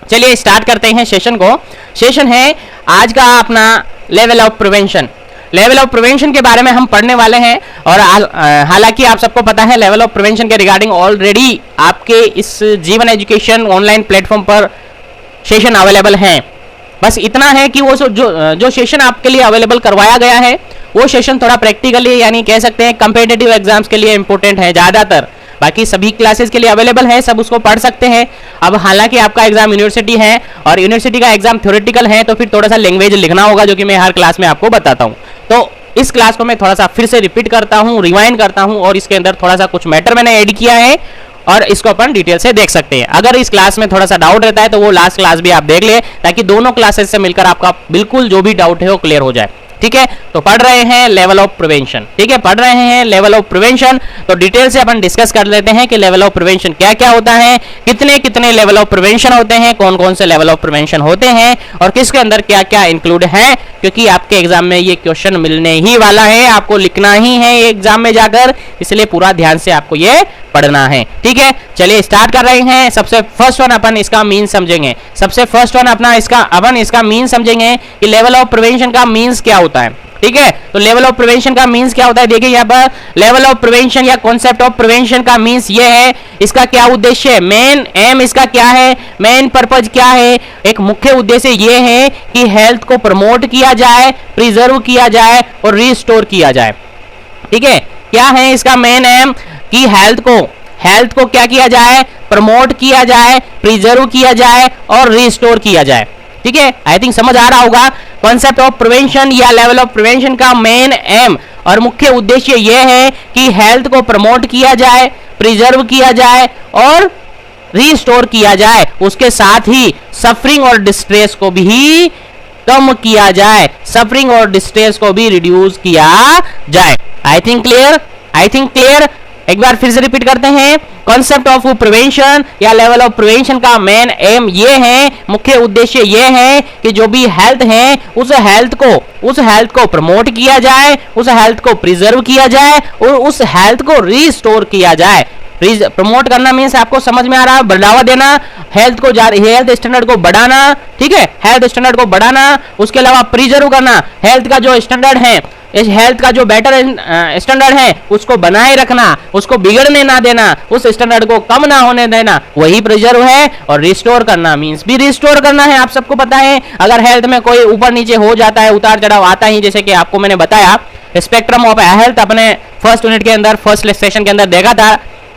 चलिए स्टार्ट करते हैं सेशन को। सेशन है आज का अपना level of prevention. Level of prevention के बारे में हम पढ़ने वाले हैं और हालांकि आप सबको पता है लेवल ऑफ प्रिवेंशन के रिगार्डिंग ऑलरेडी आपके इस जीवन एजुकेशन ऑनलाइन प्लेटफॉर्म पर सेशन अवेलेबल हैं। बस इतना है कि वो जो सेशन आपके लिए अवेलेबल करवाया गया है वो सेशन थोड़ा प्रैक्टिकली यानी कह सकते हैं कंपेटिटिव एग्जाम्स के लिए इंपॉर्टेंट है ज़्यादातर। बाकी सभी क्लासेस के लिए अवेलेबल है, सब उसको पढ़ सकते हैं। अब हालांकि आपका एग्जाम यूनिवर्सिटी है और यूनिवर्सिटी का एग्जाम थ्योरेटिकल है तो फिर थोड़ा सा लैंग्वेज लिखना होगा जो कि मैं हर क्लास में आपको बताता हूँ। तो इस क्लास को मैं थोड़ा सा फिर से रिपीट करता हूँ, रिवाइंड करता हूँ और इसके अंदर थोड़ा सा कुछ मैटर मैंने ऐड किया है और इसको अपन डिटेल से देख सकते हैं। अगर इस क्लास में थोड़ा सा डाउट रहता है तो वो लास्ट क्लास भी आप देख ले ताकि दोनों क्लासेस से मिलकर आपका बिल्कुल जो भी डाउट है वो क्लियर हो जाए। ठीक है, तो पढ़ रहे हैं लेवल ऑफ प्रिवेंशन। ठीक है, पढ़ रहे हैं लेवल ऑफ प्रिवेंशन। तो डिटेल से अपन डिस्कस कर लेते हैं कि लेवल ऑफ प्रिवेंशन क्या क्या होता है, कितने कितने लेवल ऑफ प्रिवेंशन होते हैं, कौन कौन से लेवल ऑफ प्रिवेंशन होते हैं और किसके अंदर क्या क्या इंक्लूड है, क्योंकि आपके एग्जाम में ये क्वेश्चन मिलने ही वाला है, आपको लिखना ही है एग्जाम में जाकर, इसलिए पूरा ध्यान से आपको ये पढ़ना है। ठीक है, चलिए स्टार्ट कर रहे हैं। सबसे फर्स्ट वन अपन इसका मीन समझेंगे। सबसे फर्स्ट वन अपना इसका मीन समझेंगे कि लेवल ऑफ प्रिवेंशन का मीन्स क्या होता है। ठीक है, तो लेवल ऑफ प्रिवेंशन का मीन्स क्या होता है, देखिए यहाँ पर लेवल ऑफ प्रिवेंशन या कॉन्सेप्ट ऑफ प्रिवेंशन का मीन्स ये है, इसका क्या उद्देश्य है, मेन एम इसका क्या है, मेन पर्पज क्या है। एक मुख्य उद्देश्य ये है कि हेल्थ को प्रमोट किया जाए, प्रिजर्व किया जाए और रिस्टोर किया जाए। ठीक है, क्या है इसका मेन एम कि हेल्थ को क्या किया जाए, प्रमोट किया जाए, प्रिजर्व किया जाए और रिस्टोर किया जाए। ठीक है, आई थिंक समझ आ रहा होगा। कॉन्सेप्ट ऑफ प्रिवेंशन या लेवल ऑफ प्रिवेंशन का मेन एम और मुख्य उद्देश्य यह है कि हेल्थ को प्रमोट किया जाए, प्रिजर्व किया जाए और रिस्टोर किया जाए। उसके साथ ही सफरिंग और डिस्ट्रेस को भी कम किया जाए, सफरिंग और डिस्ट्रेस को भी रिड्यूस किया जाए। I think clear. एक बार फिर से रिपीट करते हैं। कॉन्सेप्ट ऑफ प्रिवेंशन या लेवल ऑफ प्रिवेंशन का मेन एम ये है, मुख्य उद्देश्य ये है कि जो भी हेल्थ है उस हेल्थ को प्रमोट किया जाए, उस हेल्थ को प्रिजर्व किया जाए और उस हेल्थ को रिस्टोर किया जाए। प्रमोट करना मीन्स आपको समझ में आ रहा है, बढ़ावा देना, हेल्थ स्टैंडर्ड को बढ़ाना। ठीक है, हेल्थ स्टैंडर्ड को बढ़ाना। उसके अलावा प्रिजर्व करना, हेल्थ का जो स्टैंडर्ड है, इस हेल्थ का जो बेटर स्टैंडर्ड है उसको बनाए रखना, उसको बिगड़ने ना देना, उस स्टैंडर्ड को कम ना होने देना, वही प्रिजर्व है। और रिस्टोर करना मींस भी रिस्टोर करना है। आप सबको पता है अगर हेल्थ में कोई ऊपर नीचे हो जाता है, उतार चढ़ाव आता ही, जैसे कि आपको मैंने बताया स्पेक्ट्रम ऑफ हेल्थ अपने फर्स्ट यूनिट के अंदर, फर्स्ट सेशन के अंदर देखा था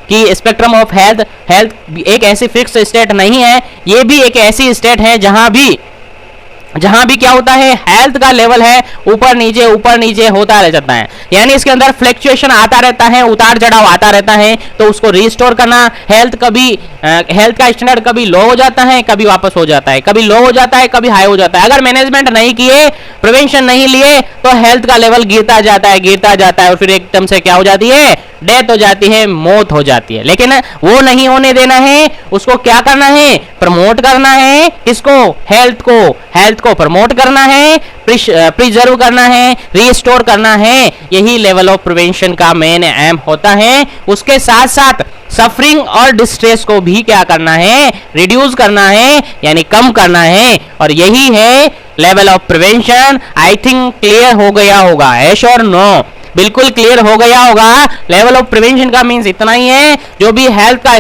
कि स्पेक्ट्रम ऑफ हेल्थ एक ऐसी फिक्स स्टेट नहीं है, ये भी एक ऐसी स्टेट है जहां भी क्या होता है, हेल्थ का लेवल है ऊपर नीचे होता रह जाता है, यानी इसके अंदर फ्लक्चुएशन आता रहता है, उतार चढ़ाव आता रहता है। तो उसको रिस्टोर करना, हेल्थ का स्टैंडर्ड कभी लो हो जाता है, कभी वापस हो जाता है, कभी लो हो जाता है, कभी हाई हो जाता है। अगर मैनेजमेंट नहीं किए, प्रिवेंशन नहीं लिए तो हेल्थ का लेवल गिरता जाता है और फिर एकदम से क्या हो जाती है, डेथ हो जाती है, मौत हो जाती है। लेकिन वो नहीं होने देना है, उसको क्या करना है, प्रमोट करना है। किसको, हेल्थ को प्रमोट करना है, प्रिजर्व करना है, रिस्टोर करना है। यही लेवल ऑफ प्रिवेंशन का मेन एम होता है। उसके साथ साथ सफरिंग और डिस्ट्रेस को भी क्या करना है, रिड्यूस करना है, यानी कम करना है। और यही है level of prevention. I think clear हो गया होगा, यस और नो, बिल्कुल क्लियर हो गया होगा। लेवल ऑफ प्रिवेंशन का मींस इतना ही है, जो भी हेल्थ का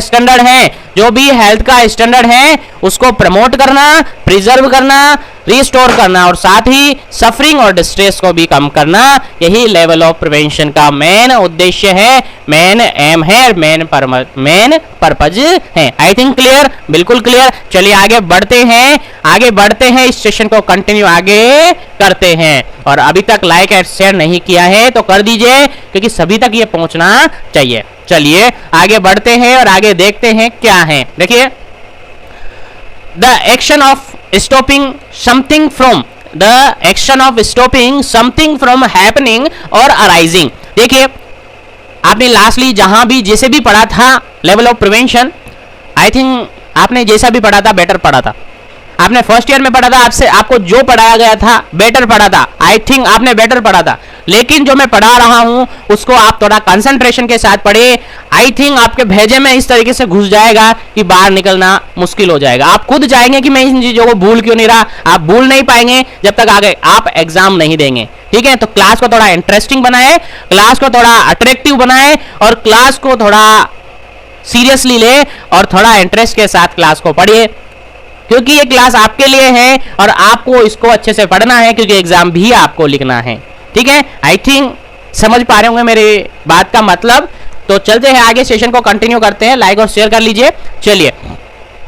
स्टैंडर्ड है उसको प्रमोट करना, प्रिजर्व करना, रिस्टोर करना और साथ ही सफरिंग और डिस्ट्रेस को भी कम करना। यही लेवल ऑफ प्रिवेंशन का मेन उद्देश्य है, मेन एम है, मेन पर्पज है। आई थिंक क्लियर, बिल्कुल क्लियर। चलिए आगे बढ़ते हैं, इस सेशन को कंटिन्यू आगे करते हैं। और अभी तक लाइक एंड शेयर नहीं किया है तो कर दीजिए, क्योंकि सभी तक ये पहुंचना चाहिए। चलिए आगे बढ़ते हैं और आगे देखते हैं क्या है। देखिए, the action of stopping something from happening और अराइजिंग। देखिए, आपने लास्टली जहां भी जैसे भी पढ़ा था level of prevention, I think आपने जैसा भी पढ़ा था बेटर पढ़ा था। आपने फर्स्ट ईयर में पढ़ा था, आपको जो पढ़ाया गया था बेटर पढ़ा था। आई थिंक आपने बेटर पढ़ा था। लेकिन जो मैं पढ़ा रहा हूं उसको आप थोड़ा कंसंट्रेशन के साथ पढ़े। आई थिंक आपके भेजे में इस तरीके से घुस जाएगा कि बाहर निकलना मुश्किल हो जाएगा। आप खुद जाएंगे कि मैं इन चीजों को भूल क्यों नहीं रहा। आप भूल नहीं पाएंगे जब तक आगे आप एग्जाम नहीं देंगे। ठीक है, तो क्लास को थोड़ा इंटरेस्टिंग बनाए, क्लास को थोड़ा अट्रैक्टिव बनाए और क्लास को थोड़ा सीरियसली ले और थोड़ा इंटरेस्ट के साथ क्लास को पढ़िए, क्योंकि ये क्लास आपके लिए है और आपको इसको अच्छे से पढ़ना है, क्योंकि एग्जाम भी आपको लिखना है। ठीक है, आई थिंक समझ पा रहे होंगे मेरी बात का मतलब। तो चलते हैं आगे, सेशन को कंटिन्यू करते हैं। लाइक और शेयर कर लीजिए। चलिए,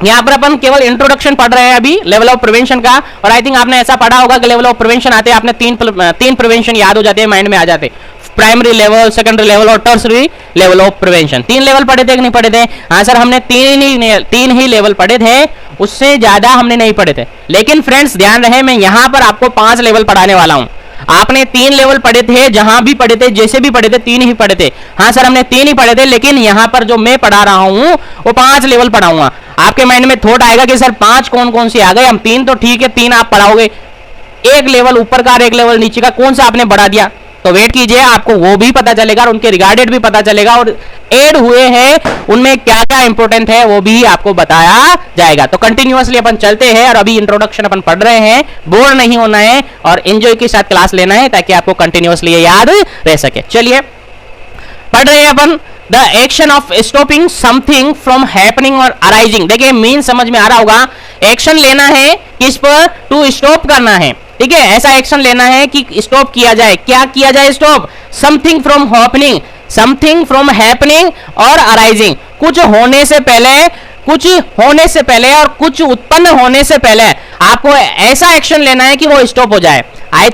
यहाँ पर अपन केवल इंट्रोडक्शन पढ़ रहे हैं अभी लेवल ऑफ प्रिवेंशन का, और आई थिंक आपने ऐसा पढ़ा होगा कि लेवल ऑफ प्रिवेंशन आते हैं आपने तीन प्रिवेंशन याद हो जाते हैं, माइंड में आ जाते हैं। प्राइमरी लेवल, सेकेंडरी लेवल और tertiary level of prevention. 3 level पढ़े थे कि नहीं पढ़े थे? हाँ सर, हमने तीन ही लेवल पढ़े थे, उससे ज्यादा हमने नहीं पढ़े थे। लेकिन फ्रेंड्स ध्यान रहे, मैं यहाँ पर आपको 5 लेवल पढ़ाने वाला हूँ। आपने 3 लेवल पढ़े थे, जहां भी पढ़े थे, जैसे भी पढ़े थे, 3 ही पढ़े थे। हाँ सर, हमने 3 ही पढ़े थे, लेकिन यहाँ पर जो मैं पढ़ा रहा हूँ वो 5 लेवल पढ़ाऊंगा। आपके माइंड में थॉट आएगा कि सर 5 कौन कौन सी आ गए, हम 3 तो ठीक है 3 आप पढ़ाओगे, एक लेवल ऊपर का और एक लेवल नीचे का कौन सा आपने बढ़ा दिया? तो वेट कीजिए, आपको वो भी पता चलेगा और उनके रिगार्डेड भी पता चलेगा, और ऐड हुए हैं उनमें क्या क्या इंपॉर्टेंट है वो भी आपको बताया जाएगा। तो कंटिन्यूअसली अपन चलते हैं और अभी इंट्रोडक्शन अपन पढ़ रहे हैं। बोर नहीं होना है और एंजॉय के साथ क्लास लेना है ताकि आपको कंटिन्यूअसली याद रह सके। चलिए पढ़ रहे हैं अपन, the action of stopping something from happening और अराइजिंग। देखिए मीन समझ में आ रहा होगा, एक्शन लेना है किस पर? टू स्टॉप करना है। ठीक है, ऐसा एक्शन लेना है कि स्टॉप किया जाए। क्या किया जाए? Stop something from happening, something from happening और अराइजिंग। कुछ होने से पहले और कुछ उत्पन्न होने से पहले आपको ऐसा एक्शन लेना है कि वो स्टॉप हो जाए। आई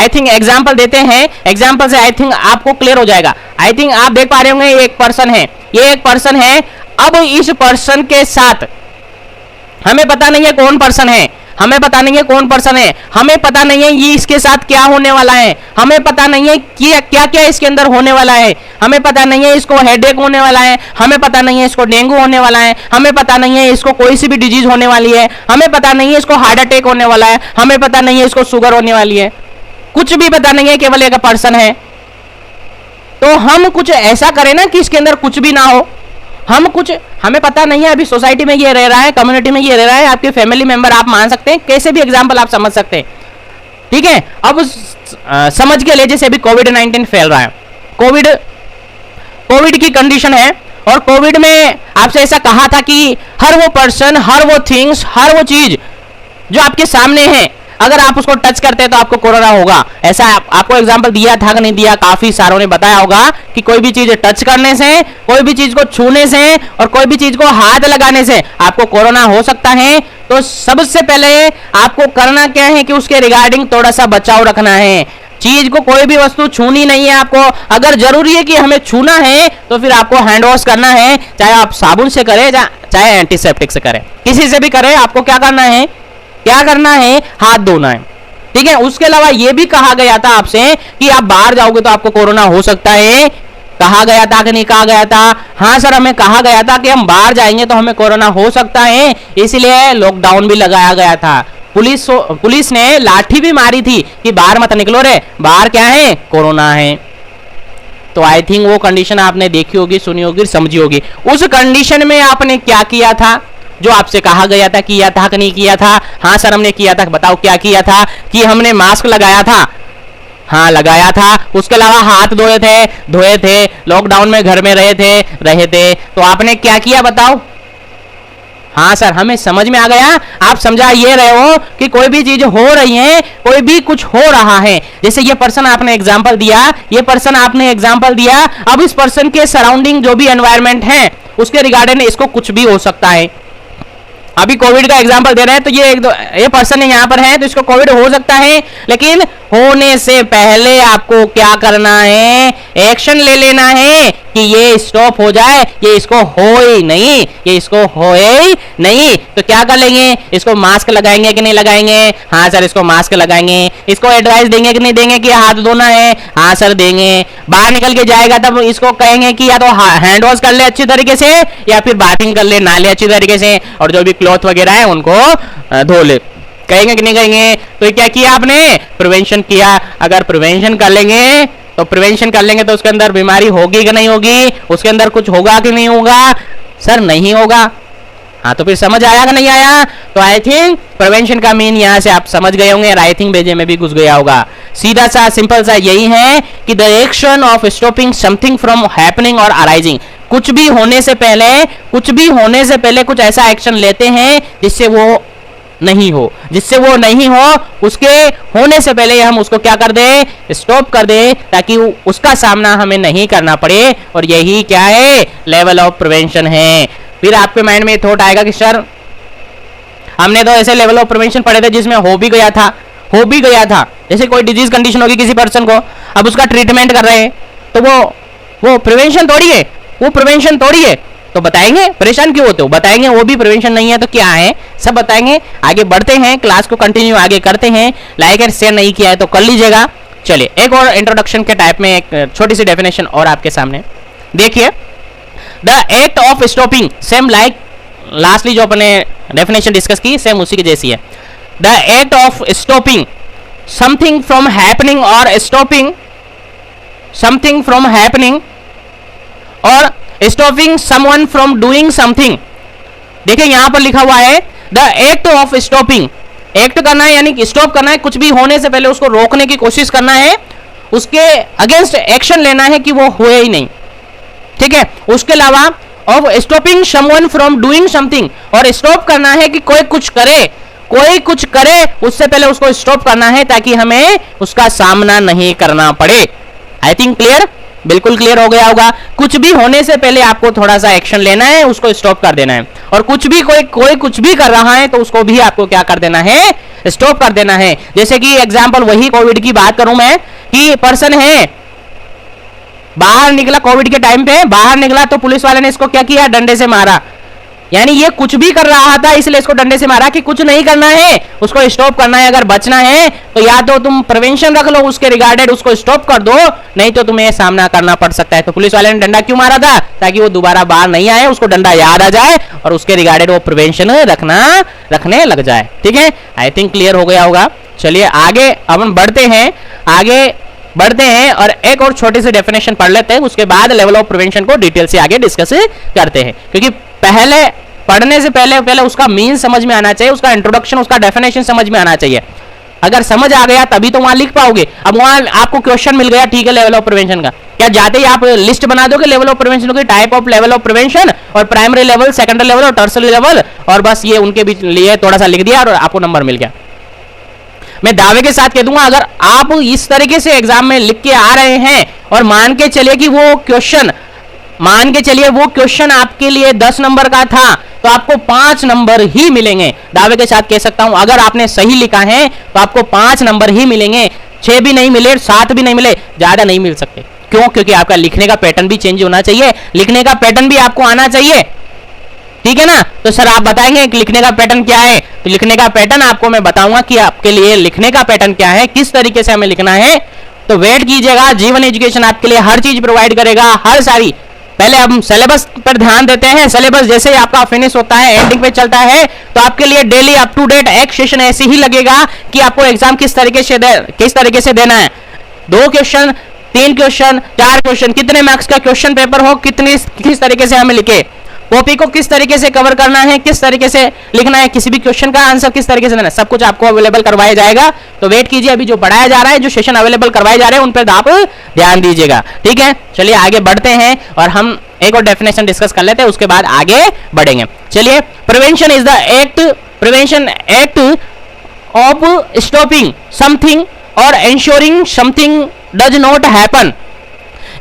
थिंक एग्जाम्पल देते हैं, एग्जाम्पल से आई थिंक आपको क्लियर हो जाएगा। आई थिंक आप देख पा रहे होंगे, ये एक पर्सन है। अब इस पर्सन के साथ हमें पता नहीं है कौन पर्सन है, हमें पता नहीं है ये इसके साथ क्या होने वाला है, हमें पता नहीं है कि क्या क्या इसके अंदर होने वाला है, हमें पता नहीं है इसको हेडेक होने वाला है, हमें पता नहीं है इसको डेंगू होने वाला है, हमें pता नहीं है इसको कोई सी भी डिजीज होने वाली है, हमें पता नहीं है इसको हार्ट अटैक होने वाला है, हमें पता नहीं है इसको शुगर होने वाली है, कुछ भी पता नहीं है, केवल एक पर्सन है। तो हम कुछ ऐसा करें ना कि इसके अंदर कुछ भी ना हो। हमें पता नहीं है अभी सोसाइटी में ये रह रहा है, कम्युनिटी में ये रह रहा है, आपके फैमिली मेंबर आप मान सकते हैं, कैसे भी एग्जांपल आप समझ सकते हैं। ठीक है, अब समझ के लिए जैसे अभी कोविड-19 फैल रहा है, कोविड की कंडीशन है, और कोविड में आपसे ऐसा कहा था कि हर वो पर्सन, हर वो थिंग्स, हर वो चीज जो आपके सामने है, अगर आप उसको टच करते हैं तो आपको कोरोना होगा। ऐसा आपको एग्जांपल दिया था कि नहीं दिया? काफी सारों ने बताया होगा कि कोई भी चीज टच करने से, कोई भी चीज को छूने से और कोई भी चीज को हाथ लगाने से आपको कोरोना हो सकता है। तो सबसे पहले आपको करना क्या है कि उसके रिगार्डिंग थोड़ा सा बचाव रखना है। चीज को, कोई भी वस्तु छूनी नहीं है आपको। अगर जरूरी है कि हमें छूना है तो फिर आपको हैंड वॉश करना है, चाहे आप साबुन से करें चाहे एंटीसेप्टिक से करें, किसी से भी करें, आपको क्या करना है? हाथ धोना है। ठीक है, उसके अलावा यह भी कहा गया था आपसे कि आप बाहर जाओगे तो आपको कोरोना हो सकता है। कहा गया था कि नहीं कहा गया था? हाँ सर, हमें कहा गया था कि हम बाहर जाएंगे तो हमें कोरोना हो सकता है, इसलिए लॉकडाउन भी लगाया गया था। पुलिस ने लाठी भी मारी थी कि बाहर मत निकलो रे, बाहर क्या है? कोरोना है। तो आई थिंक वो कंडीशन आपने देखी होगी, सुनी होगी, समझी होगी। उस कंडीशन में आपने क्या किया था जो आपसे कहा गया था? किया था कि नहीं किया था? हाँ सर, हमने किया था। बताओ क्या किया था? कि हमने मास्क लगाया था। हाँ, लगाया था। उसके अलावा हाथ धोए थे, लॉकडाउन में घर में रहे थे। तो आपने क्या किया बताओ? हाँ सर, हमें समझ में आ गया। आप समझा ये रहे हो कि कोई भी चीज हो रही है, कोई भी कुछ हो रहा है। जैसे ये पर्सन आपने एग्जांपल दिया, अब इस पर्सन के सराउंडिंग जो भी एनवायरनमेंट है उसके रिगार्डिंग इसको कुछ भी हो सकता है। अभी कोविड का एग्जांपल दे रहे हैं तो ये पर्सन यहाँ पर है तो इसको कोविड हो सकता है, लेकिन होने से पहले आपको क्या करना है? एक्शन ले लेना है कि ये स्टॉप हो जाए, ये इसको होए नहीं। तो क्या कर लेंगे? इसको मास्क लगाएंगे कि नहीं लगाएंगे? हाँ सर, इसको मास्क लगाएंगे। इसको एडवाइस देंगे कि नहीं देंगे कि हाथ धोना है? हाँ सर, देंगे। बाहर निकल के जाएगा तब इसको कहेंगे कि या तो हैंड वॉश कर ले अच्छी तरीके से, या फिर बाथिंग कर ले, नहा ले अच्छी तरीके से, और जो भी क्लॉथ वगैरह है उनको धो ले। कहेंगे कि नहीं कहेंगे? तो क्या किया आपने? प्रिवेंशन किया। अगर प्रिवेंशन कर लेंगे तो उसके अंदर बीमारी होगी कि नहीं होगी? उसके अंदर कुछ होगा कि नहीं होगा? सर नहीं होगा। हाँ, तो फिर समझ आया कि नहीं आया? तो आई थिंक प्रिवेंशन का मीन यहाँ से आप समझ गए होंगे और आई थिंक भेजे में भी घुस गया होगा। सीधा सा सिंपल सा यही है कि the action of stopping something from happening और अराइजिंग। कुछ भी होने से पहले कुछ ऐसा एक्शन लेते हैं जिससे वो नहीं हो, उसके होने से पहले हम उसको क्या कर दे? स्टॉप कर दे, ताकि उसका सामना हमें नहीं करना पड़े। और यही क्या है? लेवल ऑफ प्रिवेंशन है। फिर आपके माइंड में थॉट आएगा कि सर हमने तो ऐसे लेवल ऑफ प्रिवेंशन पढ़े थे जिसमें हो भी गया था। जैसे कोई डिजीज कंडीशन होगी किसी पर्सन को, अब उसका ट्रीटमेंट कर रहे हैं, तो वो प्रिवेंशन थोड़ी है। तो बताएंगे परेशान क्यों होते हो? बताएंगे वो भी प्रिवेंशन नहीं है तो क्या है, सब बताएंगे। आगे बढ़ते हैं, क्लास को कंटिन्यू आगे करते हैं। लाइक एंड शेयर नहीं किया है तो कर लीजिएगा। चलिए एक और इंट्रोडक्शन के टाइप में एक छोटी सी डेफिनेशन और आपके सामने देखिए। The act of stopping, same like lastly जो अपने डेफिनेशन डिस्कस की, सेम उसी की जैसी है। The act of stopping something from happening और स्टॉपिंग समथिंग फ्रॉम हैपनिंग और stopping someone from doing something. देखिए यहां पर लिखा हुआ है the act of stopping. Act करना है यानी स्टॉप करना है, कुछ भी होने से पहले उसको रोकने की कोशिश करना है, उसके अगेंस्ट एक्शन लेना है कि वो हुए ही नहीं। ठीक है, उसके अलावा of stopping someone from doing something, और स्टॉप करना है कि कोई कुछ करे उससे पहले उसको स्टॉप करना है ताकि हमें उसका सामना नहीं करना पड़े। आई थिंक क्लियर, बिल्कुल क्लियर हो गया होगा। कुछ भी होने से पहले आपको थोड़ा सा एक्शन लेना है, उसको स्टॉप कर देना है। और कुछ भी कोई कुछ भी कर रहा है तो उसको भी आपको क्या कर देना है? स्टॉप कर देना है। जैसे कि एग्जांपल वही कोविड की बात करूं मैं, कि पर्सन है बाहर निकला, कोविड के टाइम पे बाहर निकला तो पुलिस वाले ने इसको क्या किया? डंडे से मारा। यानी ये कुछ भी कर रहा था इसलिए इसको डंडे से मारा कि कुछ नहीं करना है, उसको स्टॉप करना है। अगर बचना है तो या तो तुम प्रिवेंशन रख लो उसके रिगार्डेड, उसको स्टॉप कर दो, नहीं तो तुम्हें सामना करना पड़ सकता है। तो पुलिस वाले ने डंडा क्यों मारा था? ताकि वो दोबारा बाहर नहीं आए, उसको डंडा याद आ जाए और उसके रिगार्डेड वो प्रिवेंशन रखने लग जाए। ठीक है, आई थिंक क्लियर हो गया होगा। चलिए आगे हम बढ़ते हैं और एक और छोटी सी डेफिनेशन पढ़ लेते हैं, उसके बाद लेवल ऑफ प्रिवेंशन को डिटेल से आगे डिस्कस करते हैं। क्योंकि पहले पढ़ने से पहले उसका मीन समझ में आना चाहिए, उसका इंट्रोडक्शन, उसका डेफिनेशन समझ में आना चाहिए। अगर समझ आ गया तभी तो वहां लिख पाओगे। अब वहां आपको क्वेश्चन मिल गया, ठीक है, लेवल ऑफ प्रिवेंशन का, क्या जाते ही आप लिस्ट बना दोगे लेवल ऑफ प्रिवेंशन की? Type of level of prevention और प्राइमरी लेवल, सेकेंडरी लेवल और टर्सरी लेवल, और बस ये उनके बीच लिए थोड़ा सा लिख दिया और आपको नंबर मिल गया। मैं दावे के साथ कह दूंगा, अगर आप इस तरीके से एग्जाम में लिख के आ रहे हैं और मान के चलिए वो क्वेश्चन आपके लिए 10 नंबर का था, तो आपको 5 नंबर ही मिलेंगे। दावे के साथ कह सकता हूं, अगर आपने सही लिखा है तो आपको 5 नंबर ही मिलेंगे। 6 भी नहीं मिले, 7 भी नहीं मिले, ज्यादा नहीं मिल सकते। क्यों? क्योंकि आपका लिखने का पैटर्न भी चेंज होना चाहिए, लिखने का पैटर्न भी आपको आना चाहिए। ठीक है ना? तो सर आप बताएंगे कि लिखने का पैटर्न क्या है? तो लिखने का पैटर्न आपको मैं बताऊंगा कि आपके लिए लिखने का पैटर्न क्या है, किस तरीके से हमें लिखना है। तो वेट कीजिएगा, जीवन एजुकेशन आपके लिए हर चीज प्रोवाइड करेगा, हर सारी। पहले हम सिलेबस पर ध्यान देते हैं। सिलेबस जैसे ही आपका फिनिश होता है, एंडिंग पे चलता है, तो आपके लिए डेली अप टू डेट एक सेशन ऐसे ही लगेगा कि आपको एग्जाम किस तरीके से देना है। 2 क्वेश्चन, 3 क्वेश्चन, 4 क्वेश्चन, कितने मार्क्स का क्वेश्चन पेपर हो, किस तरीके से हमें लिखे, कॉपी को किस तरीके से कवर करना है, किस तरीके से लिखना है, किसी भी क्वेश्चन का आंसर किस तरीके से देना है, सब कुछ आपको अवेलेबल करवाया जाएगा। तो वेट कीजिए, अभी जो पढ़ाया जा रहा है, जो सेशन अवेलेबल करवाए जा रहे हैं, उन पर आप ध्यान दीजिएगा। ठीक है, चलिए आगे बढ़ते हैं और हम एक और डेफिनेशन डिस्कस कर लेते हैं, उसके बाद आगे बढ़ेंगे। चलिए, prevention is the act of stopping something और ensuring something does not happen.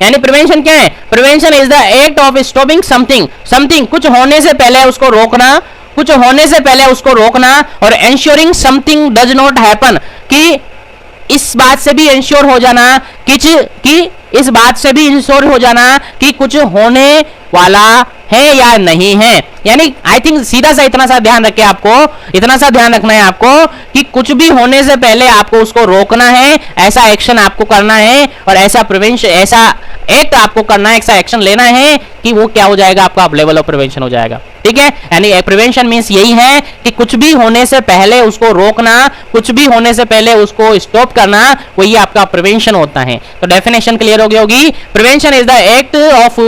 यानी प्रिवेंशन क्या है? Prevention is the act of stopping something, कुछ होने से पहले उसको रोकना, और ensuring something does not happen, कि इस बात से भी इंश्योर हो जाना कि कुछ होने वाला है या नहीं है। यानी आई थिंक सीधा सा इतना सा ध्यान रखना है आपको कि कुछ भी होने से पहले आपको उसको रोकना है, ऐसा एक्शन आपको करना है और ऐसा एक्ट आपको करना है, ऐसा एक्शन लेना है कि वो क्या हो जाएगा, आपका लेवल ऑफ प्रिवेंशन हो जाएगा। ठीक है, यानी प्रिवेंशन मींस यही है कि कुछ भी होने से पहले उसको रोकना, कुछ भी होने से पहले उसको स्टॉप करना, वही आपका प्रिवेंशन होता है। तो डेफिनेशन क्लियर हो गई होगी। Prevention is the act of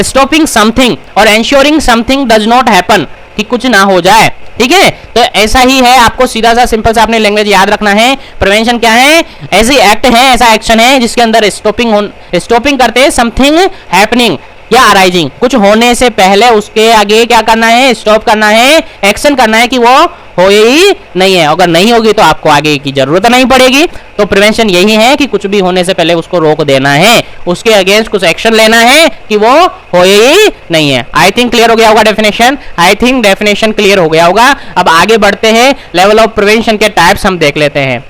stopping something और ensuring something does not happen, कि कुछ ना हो जाए। ठीक है, तो ऐसा ही है, आपको सीधा सा सिंपल सा अपने लैंग्वेज याद रखना है। प्रिवेंशन क्या है, ऐसी एक्ट है, ऐसा एक्शन है जिसके अंदर स्टॉपिंग करते समथिंग हैपनिंग या अराइजिंग, कुछ होने से पहले उसके आगे क्या करना है, स्टॉप करना है, एक्शन करना है कि वो हो ही नहीं है। अगर नहीं होगी तो आपको आगे की जरूरत नहीं पड़ेगी। तो प्रिवेंशन यही है कि कुछ भी होने से पहले उसको रोक देना है, उसके अगेंस्ट कुछ एक्शन लेना है कि वो हो ही नहीं है। आई थिंक क्लियर हो गया होगा definition, I think definition clear हो गया होगा। अब आगे बढ़ते हैं, लेवल ऑफ प्रिवेंशन के टाइप्स हम देख लेते हैं।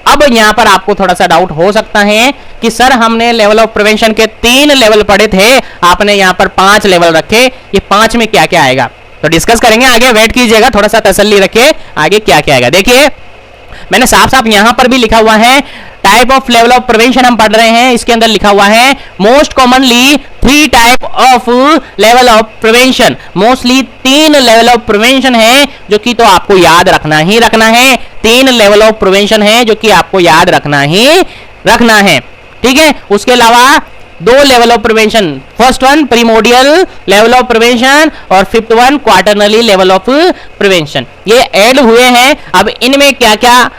अब यहां पर आपको थोड़ा सा डाउट हो सकता है कि सर हमने लेवल ऑफ प्रिवेंशन के 3 लेवल पढ़े थे, आपने यहां पर 5 लेवल रखे, ये 5 में क्या क्या आएगा, तो डिस्कस करेंगे आगे। वेट कीजिएगा, थोड़ा सा तसल्ली रखिए, आगे क्या क्या आएगा। देखिए मैंने साफ साफ यहां पर भी लिखा हुआ है, type of level of prevention हम पढ़ रहे हैं, इसके अंदर लिखा हुआ है most commonly 3 type of level of prevention. Mostly 3 level of prevention है जो कि तो आपको याद रखना ही रखना है। 3 लेवल ऑफ प्रिवेंशन है जो कि आपको याद रखना ही रखना है। ठीक है, उसके अलावा 2 level of prevention, first one primordial level of prevention और fifth one quaternary level of prevention, ये ऐड हुए हैं। अब इनमें क्या क्या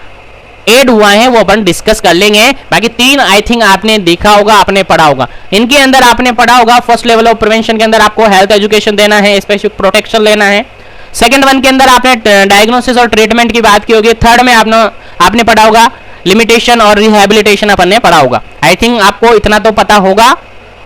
ऐड हुआ है वो अपन डिस्कस कर लेंगे। बाकी 3 आई थिंक आपने देखा होगा, आपने पढ़ा होगा। इनके अंदर आपने पढ़ा होगा, फर्स्ट लेवल ऑफ प्रिवेंशन के अंदर आपको हेल्थ एजुकेशन देना है, स्पेसिफिक प्रोटेक्शन लेना है। सेकंड वन के अंदर आपने डायग्नोसिस और ट्रीटमेंट की बात की होगी। थर्ड में आपने पढ़ा होगा लिमिटेशन और रिहैबिलिटेशन अपन ने पढ़ा होगा। आई थिंक आपको इतना तो पता होगा,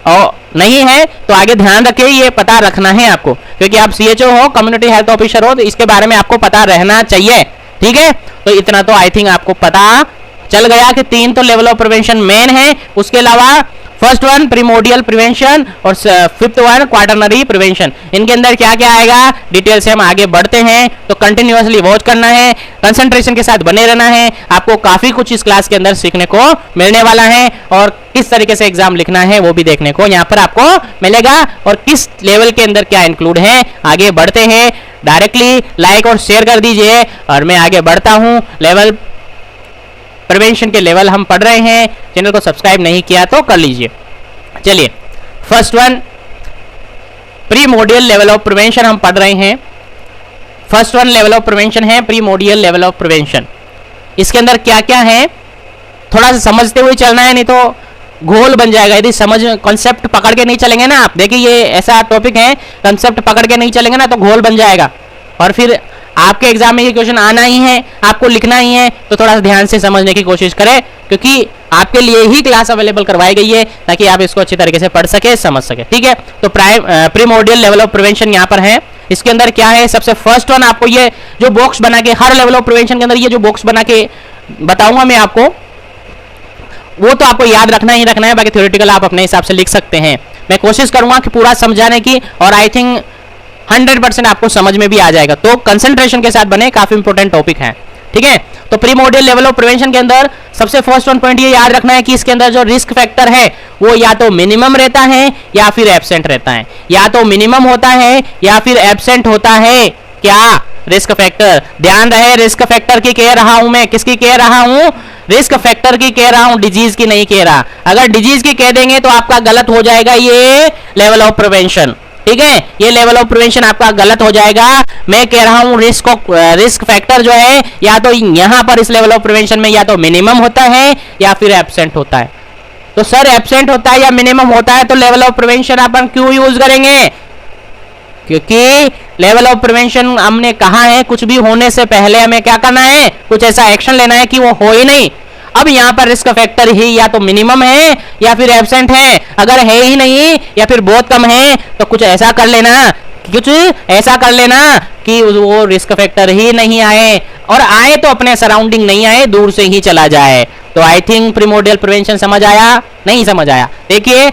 और नहीं है तो आगे ध्यान रखिए, ये पता रखना है आपको, क्योंकि आप सीएचओ हो, कम्युनिटी हेल्थ ऑफिसर हो, तो इसके बारे में आपको पता रहना चाहिए। ठीक है, तो इतना तो आई थिंक आपको पता चल गया कि 3 तो लेवल ऑफ प्रिवेंशन मेन है। उसके अलावा फर्स्ट वन प्रीमोडियल प्रिवेंशन और फिफ्थ वन क्वार्टरनरी प्रिवेंशन, इनके अंदर क्या क्या आएगा डिटेल से हम आगे बढ़ते हैं। तो कंटिन्यूअसली वॉच करना है, कंसंट्रेशन के साथ बने रहना है, आपको काफी कुछ इस क्लास के अंदर सीखने को मिलने वाला है, और किस तरीके से एग्जाम लिखना है वो भी देखने को यहाँ पर आपको मिलेगा, और किस लेवल के अंदर क्या इंक्लूड है। आगे बढ़ते हैं, डायरेक्टली लाइक और शेयर कर दीजिए, और मैं आगे बढ़ता हूँ। लेवल प्रिवेंशन के लेवल हम पढ़ रहे हैं, चैनल को सब्सक्राइब नहीं किया तो कर लीजिए। चलिए, first one primordial level of prevention हम पढ़ रहे हैं। First one level of prevention है प्रीमोडियल लेवल ऑफ प्रिवेंशन। इसके अंदर क्या क्या है थोड़ा सा समझते हुए चलना है, नहीं तो घोल बन जाएगा। यदि समझ कॉन्सेप्ट पकड़ के नहीं चलेंगे ना आप, देखिए ये ऐसा टॉपिक है, कॉन्सेप्ट पकड़ के नहीं चलेंगे ना तो घोल बन जाएगा, और फिर आपके एग्जाम में ये क्वेश्चन आना ही है, आपको लिखना ही है। तो थोड़ा सा ध्यान से समझने की कोशिश करें, क्योंकि आपके लिए ही क्लास अवेलेबल करवाई गई है ताकि आप इसको अच्छी तरीके से पढ़ सके, समझ सके। ठीक है, तो प्रीमोडियल लेवल ऑफ प्रिवेंशन यहाँ पर है। इसके अंदर क्या है, सबसे फर्स्ट वन आपको ये जो बॉक्स बना के, हर लेवल ऑफ प्रिवेंशन के अंदर ये जो बॉक्स बना के बताऊंगा मैं आपको, वो तो आपको याद रखना ही रखना है। बाकी थ्योरेटिकल आप अपने हिसाब से लिख सकते हैं। मैं कोशिश करूंगा कि पूरा समझाने की, और आई थिंक 100% आपको समझ में भी आ जाएगा। तो कंसंट्रेशन के साथ बने, काफी इंपॉर्टेंट टॉपिक है। ठीक है, तो प्रीमोडियल लेवल ऑफ प्रिवेंशन के अंदर सबसे फर्स्ट वन पॉइंट ये याद रखना है कि इसके अंदर जो रिस्क फैक्टर है वो या तो मिनिमम रहता है या फिर एब्सेंट रहता है। या तो मिनिमम होता है या फिर एब्सेंट होता है। क्या रिस्क फैक्टर, ध्यान रहे, रिस्क फैक्टर की कह रहा हूं मैं, किसकी कह रहा हूं, रिस्क फैक्टर की कह रहा हूं, डिजीज की नहीं कह रहा। अगर डिजीज की कह देंगे तो आपका गलत हो जाएगा ये लेवल ऑफ प्रिवेंशन। ठीक है, ये लेवल ऑफ प्रिवेंशन आपका गलत हो जाएगा। मैं कह रहा हूं रिस्क फैक्टर जो है या तो यहां पर इस लेवल ऑफ प्रिवेंशन में या तो मिनिमम होता है या फिर एब्सेंट होता है। तो सर एब्सेंट होता है या मिनिमम होता है तो लेवल ऑफ प्रिवेंशन अपन क्यों यूज करेंगे, क्योंकि लेवल ऑफ प्रिवेंशन हमने कहा है कुछ भी होने से पहले हमें क्या करना है, कुछ ऐसा एक्शन लेना है कि वो हो ही नहीं। अब यहाँ पर रिस्क फैक्टर ही या तो मिनिमम है या फिर एब्सेंट है। अगर है ही नहीं या फिर बहुत कम है तो कुछ ऐसा कर लेना, कि वो रिस्क फैक्टर ही नहीं आए, और आए तो अपने सराउंडिंग नहीं आए, दूर से ही चला जाए। तो आई थिंक प्रीमोडियल प्रिवेंशन समझ आया, नहीं समझ आया। देखिए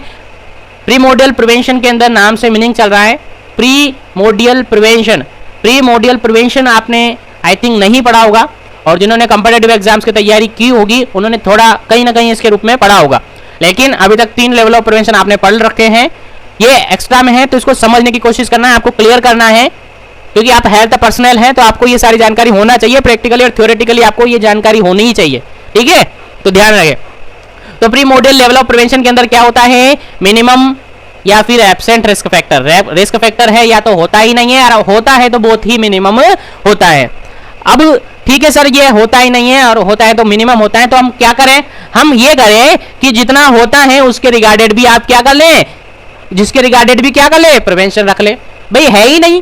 प्रीमोडियल प्रिवेंशन के अंदर नाम से मीनिंग चल रहा है प्रीमोडियल प्रिवेंशन। प्रीमोडियल प्रिवेंशन आपने आई थिंक नहीं पढ़ा होगा, और जिन्होंने कंपेटिटिव एग्जाम्स की तैयारी की होगी उन्होंने थोड़ा कहीं ना कहीं इसके रूप में पढ़ा होगा। लेकिन अभी तक 3 लेवल ऑफ प्रिवेंशन आपने पढ़ रखे हैं। ये एक्स्ट्रा में है तो इसको समझने की कोशिश करना है, आपको क्लियर करना है, क्योंकि आप हेल्थ पर्सनल हैं तो आपको ये सारी जानकारी होना चाहिए। प्रैक्टिकली और थ्योरेटिकली आपको ये जानकारी होनी ही चाहिए, ठीक है, तो ध्यान रखें। तो pre module level of prevention के अंदर क्या होता है, मिनिमम या फिर absent risk factor. Risk factor है या तो होता ही नहीं है, और होता है तो बहुत ही मिनिमम होता है। अब ठीक है सर, ये होता ही नहीं है और होता है तो मिनिमम होता है, तो हम क्या करें, हम ये करें कि जितना होता है उसके रिगार्डेड भी आप क्या कर लें, जिसके रिगार्डेड भी क्या कर ले, प्रिवेंशन रख ले। भाई है ही नहीं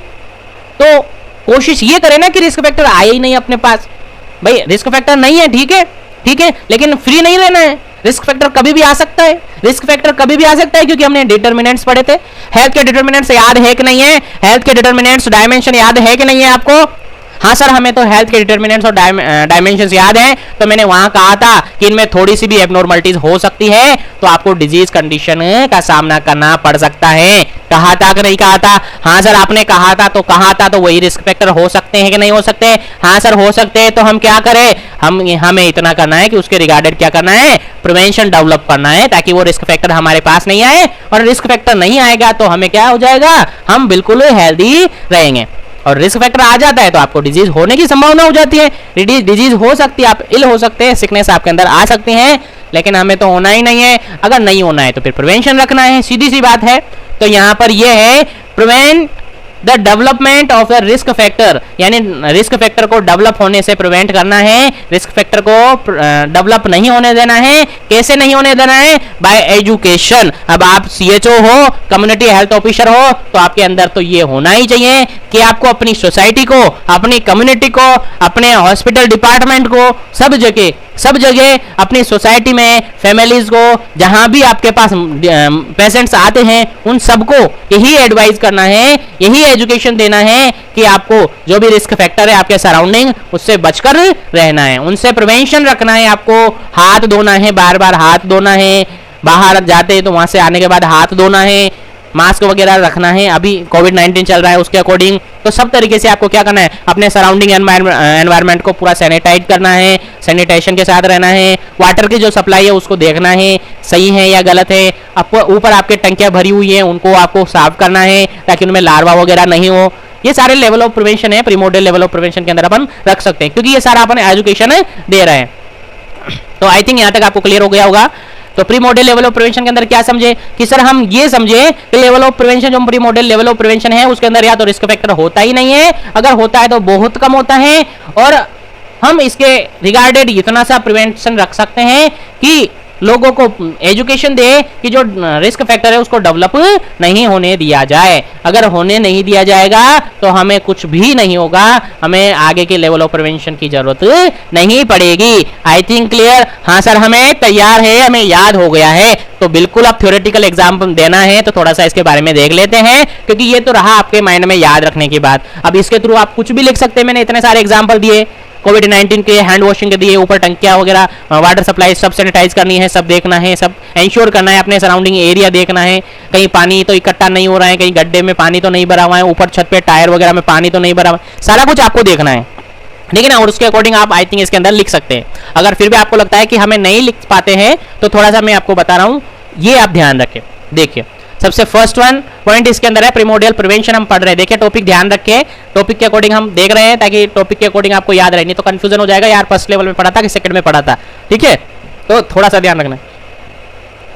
तो कोशिश ये करें ना कि रिस्क फैक्टर आए ही नहीं अपने पास। भाई रिस्क फैक्टर नहीं है, ठीक है, ठीक है, लेकिन फ्री नहीं रहना है। रिस्क फैक्टर कभी भी आ सकता है, रिस्क फैक्टर कभी भी आ सकता है, क्योंकि हमने डिटर्मिनेंट्स पढ़े थे। हेल्थ के डिटर्मिनेंट्स याद है कि नहीं है, हेल्थ के डिटर्मिनेंट्स डायमेंशन याद है कि नहीं है आपको? हाँ सर, हमें तो हेल्थ के डिटर्मिनेंट्स और डायमेंशंस याद है, तो मैंने वहां कहा था कि इनमें थोड़ी सी भी एबनॉर्मलिटीज हो सकती है तो आपको डिजीज कंडीशन का सामना करना पड़ सकता है। कहा था कि नहीं कहा था? हाँ सर आपने कहा था, तो वही रिस्क फैक्टर हो सकते हैं कि नहीं हो सकते? हाँ सर हो सकते हैं। तो हम क्या करें, हमें इतना करना है कि उसके रिगार्डेड क्या करना है, प्रिवेंशन डेवलप करना है, ताकि वो रिस्क फैक्टर हमारे पास नहीं आए। और रिस्क फैक्टर नहीं आएगा तो हमें क्या हो जाएगा, हम बिल्कुल हेल्दी रहेंगे। और रिस्क फैक्टर आ जाता है तो आपको डिजीज होने की संभावना हो जाती है, डिजीज हो सकती है, आप इल हो सकते हैं, सिकनेस आपके अंदर आ सकती है, लेकिन हमें तो होना ही नहीं है। अगर नहीं होना है तो फिर प्रिवेंशन रखना है, सीधी सी बात है। तो यहाँ पर ये है prevent the development of the risk factor, यानी रिस्क फैक्टर को डेवलप होने से प्रिवेंट करना है, रिस्क फैक्टर को डेवलप नहीं होने देना है। कैसे नहीं होने देना है? Bye education. अब आप सीएचओ हो, कम्युनिटी हेल्थ ऑफिसर हो, तो आपके अंदर तो ये होना ही चाहिए कि आपको अपनी सोसाइटी को, अपनी कम्युनिटी को, अपने हॉस्पिटल डिपार्टमेंट को, सब जगह अपनी सोसाइटी में फैमिलीज को, जहां भी आपके पास पेशेंट्स आते हैं, उन सबको यही एडवाइस करना है, यही एजुकेशन देना है कि आपको जो भी रिस्क फैक्टर है आपके सराउंडिंग, उससे बचकर रहना है, उनसे प्रिवेंशन रखना है। आपको हाथ धोना है, बार बार हाथ धोना है, बाहर जाते हैं तो वहां से आने के बाद हाथ धोना है, मास्क वगैरह रखना है। अभी कोविड-19 चल रहा है उसके अकॉर्डिंग, तो सब तरीके से आपको क्या करना है, अपने सराउंडिंग एनवायरनमेंट को पूरा सैनिटाइज करना है, सैनिटेशन के साथ रहना है। वाटर की जो सप्लाई है उसको देखना है सही है या गलत है। आपको ऊपर आपके टंकियां भरी हुई है, उनको आपको साफ करना है ताकि उनमें लार्वा वगैरह नहीं हो। ये सारे लेवल ऑफ प्रिवेंशन है, प्रीमोडियल लेवल ऑफ प्रिवेंशन के अंदर अपन रख सकते हैं, क्योंकि ये सारा अपन एजुकेशन दे रहे हैं। तो आई थिंक यहाँ तक आपको क्लियर हो गया होगा। तो pre model level of prevention के अंदर क्या समझे कि सर हम ये समझे कि लेवल ऑफ प्रिवेंशन, जो pre model level of prevention है उसके अंदर या तो रिस्क फैक्टर होता ही नहीं है, अगर होता है तो बहुत कम होता है, और हम इसके रिगार्डेड इतना सा प्रिवेंशन रख सकते हैं कि लोगों को एजुकेशन दे कि जो रिस्क फैक्टर है उसको डेवलप नहीं होने दिया जाए। अगर होने नहीं दिया जाएगा तो हमें कुछ भी नहीं होगा, हमें आगे के लेवल ऑफ प्रिवेंशन की जरूरत नहीं पड़ेगी। I think clear? हाँ सर हमें तैयार है, हमें याद हो गया है। तो बिल्कुल आप थ्योरेटिकल एग्जाम देना है तो थोड़ा सा इसके बारे में देख लेते हैं, क्योंकि ये तो रहा आपके माइंड में याद रखने की बात। अब इसके थ्रू आप कुछ भी लिख सकते हैं। मैंने इतने सारे एग्जाम्पल दिए, कोविड-19 के, हैंड वॉशिंग के दिए, ऊपर टंकियां वगैरह, वाटर सप्लाई सब सैनिटाइज करनी है, सब देखना है, सब इंश्योर करना है, अपने सराउंडिंग एरिया देखना है, कहीं पानी तो इकट्ठा नहीं हो रहा है, कहीं गड्ढे में पानी तो नहीं भरा हुआ है, ऊपर छत पे टायर वगैरह में पानी तो नहीं भरा हुआ है, सारा कुछ आपको देखना है, ठीक है ना। और उसके अकॉर्डिंग आप आई थिंक इसके अंदर लिख सकते हैं। अगर फिर भी आपको लगता है कि हमें नहीं लिख पाते हैं तो थोड़ा सा मैं आपको बता रहा हूँ, ये आप ध्यान रखें। देखिए सबसे फर्स्ट वन पॉइंट इसके अंदर है प्रीमोडियल प्रिवेंशन, हम पढ़ रहे हैं। देखिए टॉपिक ध्यान रखें, टॉपिक के अकॉर्डिंग हम देख रहे हैं ताकि टॉपिक के अकॉर्डिंग आपको याद रहे, नहीं तो कंफ्यूजन हो जाएगा यार फर्स्ट लेवल में पढ़ा था कि सेकंड में पढ़ा था, ठीक है। तो थोड़ा सा ध्यान रखना।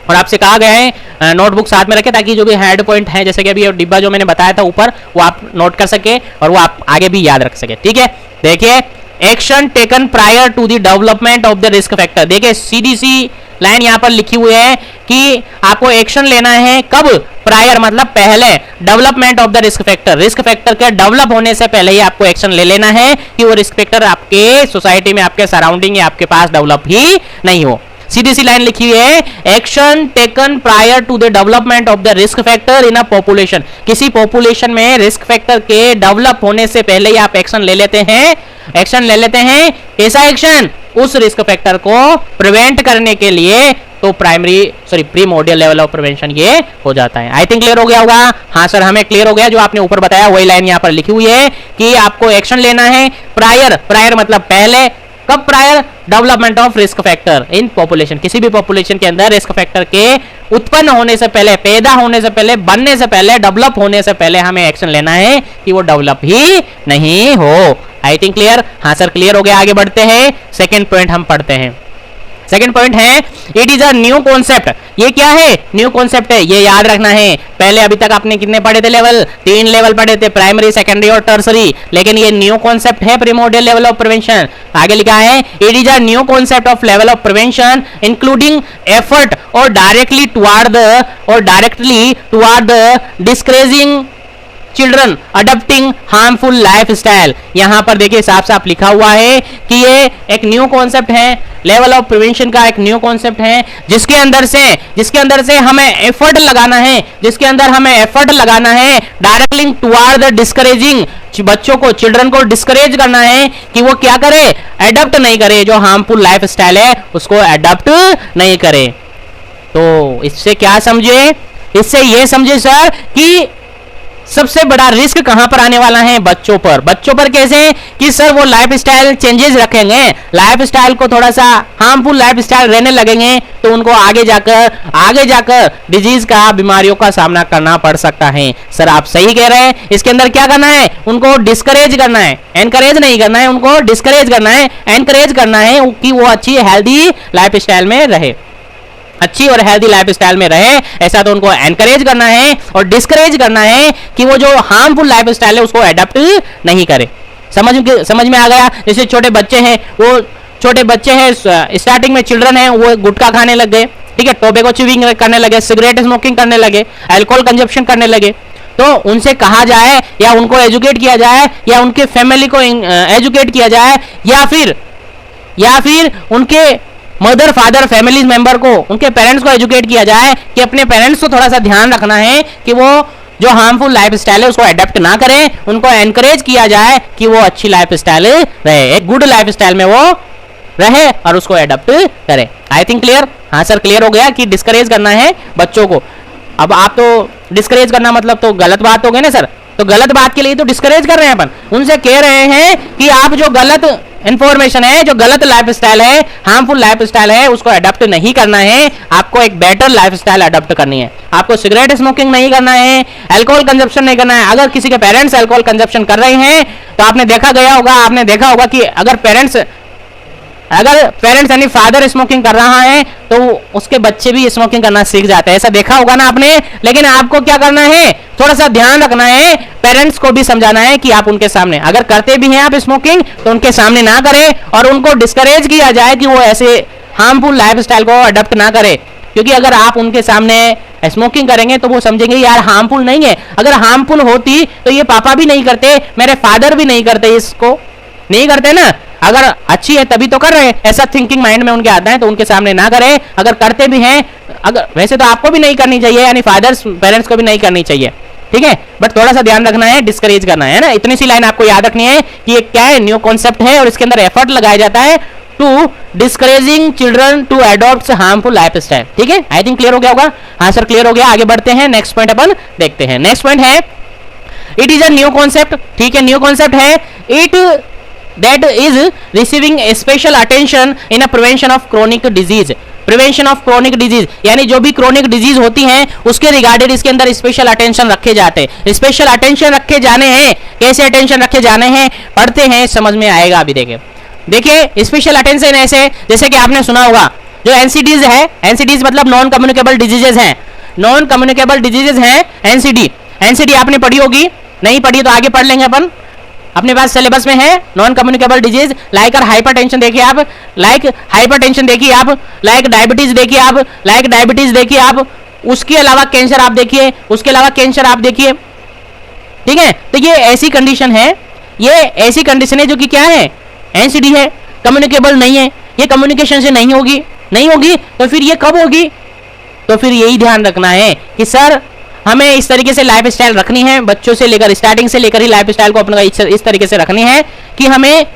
और आपसे कहा गया है नोटबुक साथ में रखें ताकि जो भी हेड पॉइंट है, जैसे कि अभी डिब्बा जो मैंने बताया था ऊपर, वो आप नोट कर सके और वो आप आगे भी याद रख सके, ठीक है। देखिए action taken prior to the development of the risk factor. देखिए सीधी सी लाइन यहाँ पर लिखी हुई है कि आपको एक्शन लेना है कब, प्रायर मतलब पहले, development of the risk factor, risk factor के डेवलप होने से पहले ही आपको एक्शन ले लेना है कि वो रिस्क फैक्टर आपके सोसाइटी में, आपके सराउंडिंग या आपके पास डेवलप ही नहीं हो। सीधी सी लाइन लिखी हुई है, action taken prior to the development of the risk factor in a population. किसी पॉपुलेशन में रिस्क फैक्टर के डेवलप होने से पहले ही आप एक्शन ले लेते हैं, एक्शन ले लेते हैं। ऐसा एक्शन उस रिस्क फैक्टर को प्रिवेंट करने के लिए तो प्रीमोडियल लेवल ऑफ प्रिवेंशन ये हो जाता है। आई थिंक क्लियर हो गया होगा। हाँ सर हमें क्लियर हो गया, जो आपने ऊपर बताया वही लाइन यहाँ पर लिखी हुई है कि आपको एक्शन लेना है प्रायर, प्रायर मतलब पहले, कब prior, development of risk factor in population. किसी भी पॉपुलेशन के अंदर रिस्क फैक्टर के उत्पन्न होने से पहले, पैदा होने से पहले, बनने से पहले, डेवलप होने से पहले हमें एक्शन लेना है कि वो डेवलप ही नहीं हो। I think clear? हाँ सर क्लियर हो गया। आगे बढ़ते हैं, सेकेंड पॉइंट हम पढ़ते हैं। सेकेंड पॉइंट है it is a new concept. ये क्या है? न्यू कॉन्सेप्ट है, ये याद रखना है। पहले अभी तक आपने कितने पढ़े थे लेवल? 3 लेवल पढ़े थे, प्राइमरी, सेकेंडरी और टर्सरी। लेकिन ये न्यू कॉन्सेप्ट है प्रीमोर्डियल लेवल ऑफ प्रिवेंशन। आगे लिखा है it is a new concept of level of prevention including effort और directly toward the discouraging children adopting harmful lifestyle. यहां पर देखिए साफ साफ लिखा हुआ है कि ये एक न्यू कॉन्सेप्ट है, लेवल ऑफ प्रिवेंशन का एक न्यू कॉन्सेप्ट है, जिसके अंदर से हमें एफर्ट लगाना है, डायरेक्टली टुवर्ड द डिस्करेजिंग, बच्चों को, चिल्ड्रन को डिस्करेज करना है कि वो क्या करे? एडॉप्ट नहीं करे, जो हार्मफुल लाइफस्टाइल है उसको एडॉप्ट नहीं करे। तो इससे क्या समझे? इससे ये समझे सर कि सबसे बड़ा रिस्क कहां पर आने वाला है? बच्चों पर। बच्चों पर कैसे? कि सर वो लाइफस्टाइल चेंजेस रखेंगे, लाइफस्टाइल को थोड़ा सा हार्मफुल लाइफस्टाइल रहने लगेंगे, तो उनको आगे जाकर डिजीज का, बीमारियों का सामना करना पड़ सकता है। सर आप सही कह रहे हैं। इसके अंदर क्या करना है? उनको डिस्करेज करना है, एनकरेज नहीं करना है, उनको डिस्करेज करना है, एनकरेज करना है कि वो अच्छी हेल्दी लाइफस्टाइल में रहे, अच्छी और हेल्दी लाइफस्टाइल में रहे। ऐसा तो उनको एनकरेज करना है और डिस्करेज करना है कि वो जो हार्मफुल लाइफस्टाइल है उसको एडॉप्ट नहीं करे। समझ में आ गया? जैसे छोटे बच्चे हैं, स्टार्टिंग में चिल्ड्रन है, वो गुटखा खाने लग गए, ठीक है, टोबैको च्यूइंग करने लगे, सिगरेट स्मोकिंग करने लगे, अल्कोहल कंजप्शन करने लगे, तो उनसे कहा जाए या उनको एजुकेट किया जाए या उनके फैमिली को एजुकेट किया जाए या फिर उनके मदर फादर फैमिली मेंबर को, उनके पेरेंट्स को एजुकेट किया जाए कि अपने पेरेंट्स को थोड़ा सा ध्यान रखना है कि वो जो हार्मफुल लाइफस्टाइल है उसको एडॉप्ट ना करें, उनको एनकरेज किया जाए कि वो अच्छी लाइफस्टाइल रहे, एक गुड लाइफस्टाइल में वो रहे और उसको एडॉप्ट करे। I think clear? हाँ सर क्लियर हो गया कि डिस्करेज करना है बच्चों को। अब आप तो डिस्करेज करना मतलब तो गलत बात हो गई ना सर, तो गलत बात के लिए तो डिस्करेज कर रहे हैं अपन, उनसे कह रहे हैं कि आप जो गलत इंफॉर्मेशन है, जो गलत लाइफस्टाइल है, हार्मफुल लाइफस्टाइल है, उसको अडॉप्ट नहीं करना है। आपको एक बेटर लाइफस्टाइल अडॉप्ट करनी है। आपको सिगरेट स्मोकिंग नहीं करना है, अल्कोहल कंजप्शन नहीं करना है। अगर किसी के पेरेंट्स अल्कोहल कंजप्शन कर रहे हैं तो आपने देखा होगा कि अगर पेरेंट्स यानी फादर स्मोकिंग कर रहा है तो उसके बच्चे भी स्मोकिंग करना सीख जाते हैं। ऐसा देखा होगा ना आपने। लेकिन आपको क्या करना है? थोड़ा सा ध्यान रखना है, पेरेंट्स को भी समझाना है कि आप उनके सामने, अगर करते भी हैं आप स्मोकिंग तो उनके सामने ना करें और उनको डिस्करेज किया जाए कि वो ऐसे हार्मफुल लाइफस्टाइल को अडॉप्ट ना करे। क्योंकि अगर आप उनके सामने स्मोकिंग करेंगे तो वो समझेंगे यार हार्मफुल नहीं है। अगर हार्मफुल होती तो ये पापा भी नहीं करते, मेरे फादर भी नहीं करते, इसको नहीं करते ना। अगर अच्छी है तभी तो कर रहे हैं, ऐसा थिंकिंग माइंड में उनके आता है, तो उनके सामने ना करें। अगर करते भी हैं, अगर वैसे तो आपको भी नहीं करनी चाहिए, यानी फादर्स पेरेंट्स को भी नहीं करनी चाहिए, ठीक है, बट थोड़ा सा ध्यान रखना है, डिस्करेज करना है ना। इतनी सी लाइन आपको याद रखनी है कि ये क्या है, न्यू कॉन्सेप्ट है और इसके अंदर एफर्ट लगाया जाता है to discouraging children to adopt harmful lifestyle. ठीक है, आई थिंक क्लियर हो गया होगा। हाँ सर क्लियर हो गया। आगे बढ़ते हैं, नेक्स्ट पॉइंट अपन देखते हैं। नेक्स्ट पॉइंट है it is a new concept. ठीक है, न्यू कॉन्सेप्ट है it that is receiving special attention in a prevention of chronic disease। Prevention of chronic disease, यानी जो भी क्रोनिक डिजीज होती हैं उसके रिगार्डेड इसके अंदर स्पेशल अटेंशन रखे जाते हैं। स्पेशल अटेंशन रखे जाने हैं, कैसे अटेंशन रखे जाने हैं पढ़ते हैं, समझ में आएगा। अभी देखिए स्पेशल अटेंशन ऐसे, जैसे कि आपने सुना होगा जो एनसीडीज है, एनसीडीज मतलब नॉन कम्युनिकेबल डिजीजेज हैं, नॉन कम्युनिकेबल डिजीजेज हैं एनसीडी आपने पढ़ी होगी, नहीं पढ़ी तो आगे पढ़ लेंगे अपन, अपने पास सिलेबस में है। Non communicable disease like hypertension देखिए आप, लाइक हाइपरटेंशन देखिए आप, लाइक डायबिटीज देखिए आप, लाइक डायबिटीज देखिए आप, उसके अलावा कैंसर आप देखिए, उसके अलावा कैंसर आप देखिए। ठीक है, तो ये ऐसी कंडीशन है, ये ऐसी कंडीशन है जो कि क्या है, एनसीडी है, कम्युनिकेबल नहीं है, ये कम्युनिकेशन से नहीं होगी तो फिर ये कब होगी? तो फिर यही ध्यान रखना है कि सर हमें इस तरीके से लाइफ स्टाइल रखनी है, बच्चों से लेकर स्टार्टिंग से लेकर ही लाइफ स्टाइल को अपना इस तरीके से रखनी है कि हमें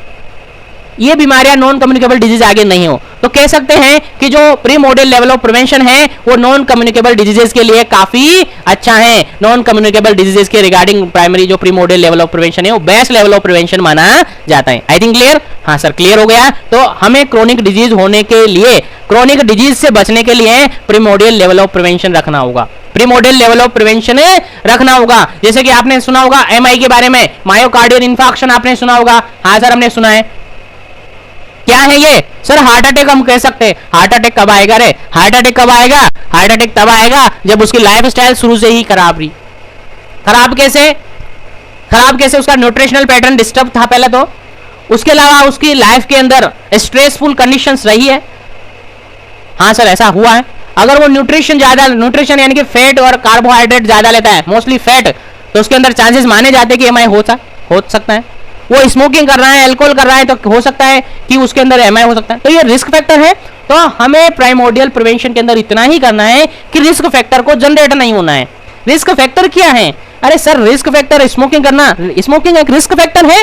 ये बीमारियां नॉन कम्युनिकेबल डिजीज आगे नहीं हो। तो कह सकते हैं कि जो pre model level of prevention है वो नॉन कम्युनिकेबल डिजीजेस के लिए काफी अच्छा है। नॉन कम्युनिकेबल डिजीजेस के रिगार्डिंग प्राइमरी जो pre model level of prevention है वो बेस्ट लेवल ऑफ प्रिवेंशन माना जाता है। I think clear? हाँ सर क्लियर हो गया। तो हमें क्रोनिक डिजीज होने के लिए क्रोनिक डिजीज से बचने के लिए प्रीमोडियल लेवल ऑफ प्रिवेंशन रखना होगा, प्रीमोडियल लेवल ऑफ प्रिवेंशन रखना होगा। जैसे कि आपने सुना होगा एमआई के बारे में, मायोकार्डियल इंफार्क्शन आपने सुना होगा। हाँ सर हमने सुना है। क्या है ये सर? हार्ट अटैक हम कह सकते हैं। हार्ट अटैक कब आएगा रे? हार्ट अटैक कब आएगा? हार्ट अटैक तब आएगा जब उसकी लाइफस्टाइल शुरू से ही खराब रही। खराब कैसे? खराब कैसे? उसका न्यूट्रिशनल पैटर्न डिस्टर्ब था पहले तो, उसके अलावा उसकी लाइफ के अंदर स्ट्रेसफुल कंडीशंस रही है। हाँ सर ऐसा हुआ है। अगर वो न्यूट्रिशन ज्यादा, न्यूट्रिशन यानी कि फैट और कार्बोहाइड्रेट ज्यादा लेता है, मोस्टली फैट, तो उसके अंदर चांसेस माने जाते हैं कि एमआई हो सकता है। वो स्मोकिंग कर रहा है, अल्कोहल कर रहा है, तो हो सकता है कि उसके अंदर एमआई हो सकता है। तो ये रिस्क फैक्टर है। तो हमें प्राइमोडियल प्रिवेंशन के अंदर इतना ही करना है कि रिस्क फैक्टर को जनरेट नहीं होना है। रिस्क फैक्टर क्या है? अरे सर रिस्क फैक्टर स्मोकिंग करना, स्मोकिंग एक रिस्क फैक्टर है,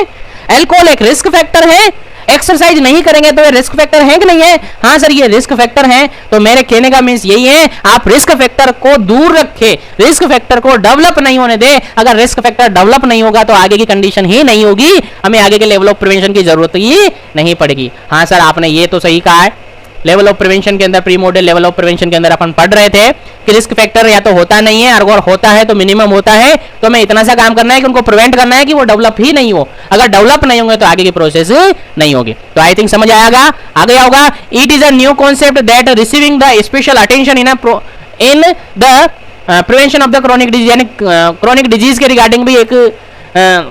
अल्कोहल एक रिस्क फैक्टर है, एक्सरसाइज नहीं करेंगे तो ये रिस्क फैक्टर है कि नहीं है? हाँ सर ये रिस्क फैक्टर है। तो मेरे कहने का मीन्स यही है, आप रिस्क फैक्टर को दूर रखें, रिस्क फैक्टर को डेवलप नहीं होने दे। अगर रिस्क फैक्टर डेवलप नहीं होगा तो आगे की कंडीशन ही नहीं होगी, हमें आगे के लेवल ऑफ प्रिवेंशन की जरूरत ही नहीं पड़ेगी। हाँ सर आपने ये तो सही कहा है। लेवल ऑफ प्रिवेंशन के अंदर, प्रीमोडियल लेवल ऑफ प्रिवेंशन के अंदर अपन पढ़ रहे थे कि रिस्क फैक्टर या तो होता नहीं है, अगर होता है तो मिनिमम होता है। तो हमें इतना सा काम करना है कि उनको प्रिवेंट करना है कि वो डेवलप ही नहीं हो। अगर डेवलप नहीं होंगे तो आगे की प्रोसेस नहीं होगी। तो आई थिंक समझ आएगा, आ गया होगा। It is a new concept that receiving the special attention in the prevention of the chronic disease, यानी क्रोनिक डिजीज के रिगार्डिंग भी एक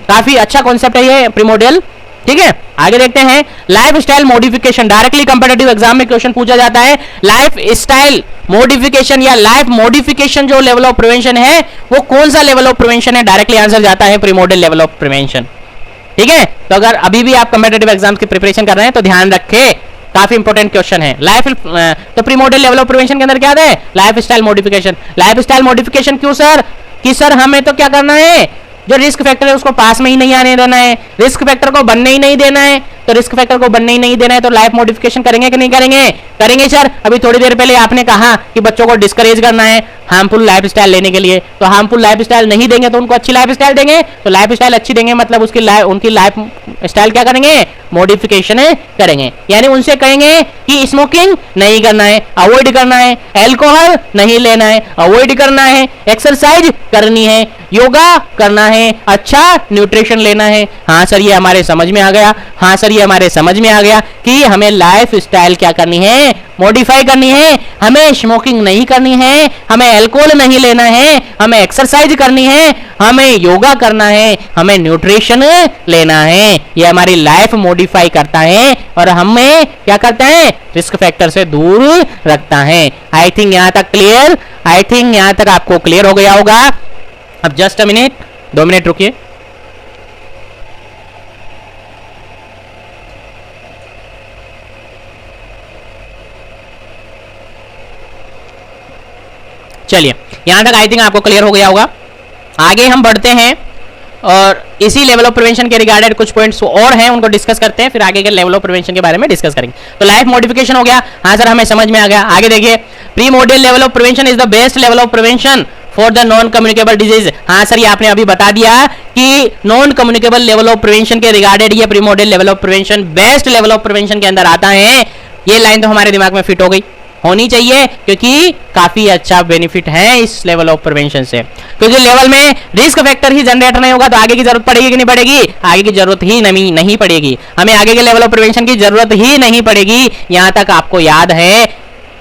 काफी अच्छा कॉन्सेप्ट है ये प्रीमोडियल। ठीक है आगे देखते हैं। Life style modification, directly competitive exam में क्वेश्चन पूछा जाता है। लाइफ स्टाइल मॉडिफिकेशन या लाइफ मॉडिफिकेशन जो लेवल ऑफ प्रिवेंशन है वो कौन सा लेवल ऑफ प्रिवेंशन है? डायरेक्टली आंसर जाता है प्रीमोडियल लेवल ऑफ प्रिवेंशन। ठीक है तो अगर अभी भी आप कंपेटिटिव एग्जाम की प्रिपरेशन कर रहे हैं तो ध्यान रखें, काफी इंपॉर्टेंट क्वेश्चन है। लाइफ तो प्रीमोडियल लेवल ऑफ प्रिवेंशन के अंदर क्या है? Life style modification. Life style modification क्यों सर? कि सर हमें तो क्या करना है, जो रिस्क फैक्टर है उसको पास में ही नहीं आने देना है, रिस्क फैक्टर को बनने ही नहीं देना है। तो रिस्क फैक्टर को बनने ही नहीं देना है तो लाइफ मॉडिफिकेशन करेंगे कि नहीं करेंगे? करेंगे सर। अभी थोड़ी देर पहले आपने कहा कि बच्चों को डिस्करेज करना है हार्मफुल लाइफस्टाइल लेने के लिए, तो हार्मफुल लाइफस्टाइल नहीं देंगे तो उनको अच्छी लाइफस्टाइल देंगे। तो लाइफस्टाइल अच्छी देंगे मतलब उनकी लाइफ स्टाइल क्या करेंगे? मॉडिफिकेशन करेंगे। यानी उनसे कहेंगे कि स्मोकिंग नहीं करना है, अवॉइड करना है, अल्कोहल नहीं लेना है, अवॉइड करना है, एक्सरसाइज करनी है, योगा करना है, अच्छा न्यूट्रिशन लेना है। हाँ सर ये हमारे समझ में आ गया। हाँ सर ये हमारे समझ में आ गया कि हमें लाइफ स्टाइल क्या करनी है? मॉडिफाई करनी है। हमें स्मोकिंग नहीं करनी है, हमें अल्कोहल नहीं लेना है, हमें एक्सरसाइज करनी है, हमें योगा करना है, हमें न्यूट्रिशन लेना है। ये हमारी लाइफ मॉडिफाई करता है और हमें क्या करता है? रिस्क फैक्टर से दूर रखता है। आई थिंक यहां तक क्लियर, आई थिंक यहां तक आपको क्लियर हो गया होगा। अब जस्ट अ मिनट, 2 मिनट रुकिए। चलिए यहां तक आई थिंक आपको क्लियर हो गया होगा। आगे हम बढ़ते हैं और इसी लेवल ऑफ प्रिवेंशन के रिगार्डेड कुछ पॉइंट्स और हैं उनको डिस्कस करते हैं, फिर आगे के लेवल ऑफ प्रिवेंशन के बारे में डिस्कस करेंगे। तो लाइफ मॉडिफिकेशन हो गया। हाँ सर हमें समझ में आ गया। आगे देखिए, primordial level of prevention is the best level of prevention for the non communicable disease. हाँ सर ये आपने अभी बता दिया कि non communicable level of prevention के रिगार्डेड ये primordial level of prevention best level of prevention के अंदर आता है। ये लाइन तो हमारे दिमाग में फिट हो गई, होनी चाहिए, क्योंकि काफी अच्छा बेनिफिट है इस लेवल ऑफ प्रिवेंशन से। क्योंकि लेवल में रिस्क फैक्टर ही जनरेट नहीं होगा तो आगे की जरूरत पड़ेगी कि नहीं पड़ेगी? आगे की जरूरत ही नहीं पड़ेगी। हमें आगे के लेवल ऑफ प्रिवेंशन की जरूरत ही नहीं पड़ेगी। यहां तक आपको याद है?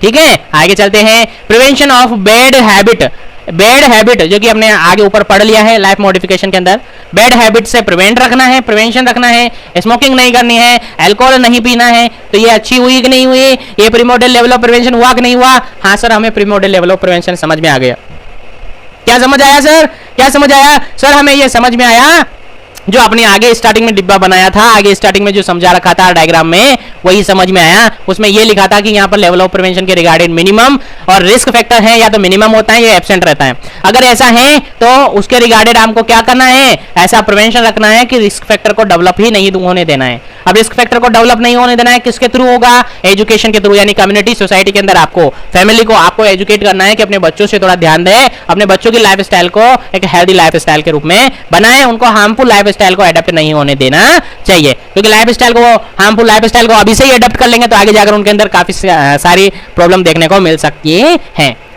ठीक है आगे चलते हैं। Prevention of bad habit, bad habit जो कि हमने आगे ऊपर पढ़ लिया है लाइफ मॉडिफिकेशन के अंदर। बैड हैबिट से प्रिवेंट रखना है, प्रिवेंशन रखना है, स्मोकिंग नहीं करनी है, अल्कोहल नहीं पीना है। तो ये अच्छी हुई कि नहीं हुई? ये प्रीमोडियल लेवल ऑफ प्रिवेंशन हुआ कि नहीं हुआ? हाँ सर हमें प्रीमोडियल लेवल ऑफ प्रिवेंशन समझ में आ गया। क्या समझ आया सर? क्या समझ आया सर? हमें ये समझ में आया जो आपने आगे स्टार्टिंग में डिब्बा बनाया था, आगे स्टार्टिंग में जो समझा रखा था डायग्राम में, वही समझ में आया। उसमें ये लिखा था कि यहाँ पर लेवल ऑफ प्रिवेंशन के रिगार्डिंग मिनिमम और रिस्क फैक्टर है, या तो मिनिमम होता है या एब्सेंट रहता है। अगर ऐसा है तो उसके रिगार्डेड हमको क्या करना है? ऐसा प्रिवेंशन रखना है कि रिस्क फैक्टर को डेवलप ही नहीं होने देना है। अब रिस्क फैक्टर को डेवलप नहीं होने देना है किसके थ्रू होगा? एजुकेशन के थ्रू, यानी कम्युनिटी सोसाइटी के अंदर आपको, फैमिली को आपको एजुकेट करना है कि अपने बच्चों से थोड़ा ध्यान दें, अपने बच्चों की लाइफ स्टाइल को एक हेल्दी लाइफ स्टाइल के रूप में बनाएं, उनको हार्मफुल लाइफ लाइफस्टाइल को अडेप्ट नहीं होने देना चाहिए, क्योंकि लाइफस्टाइल को, हार्मफुल लाइफस्टाइल को अभी से ही अडेप्ट कर लेंगे तो आगे जाकर उनके अंदर काफी सारी प्रॉब्लम देखने को मिल सकती है।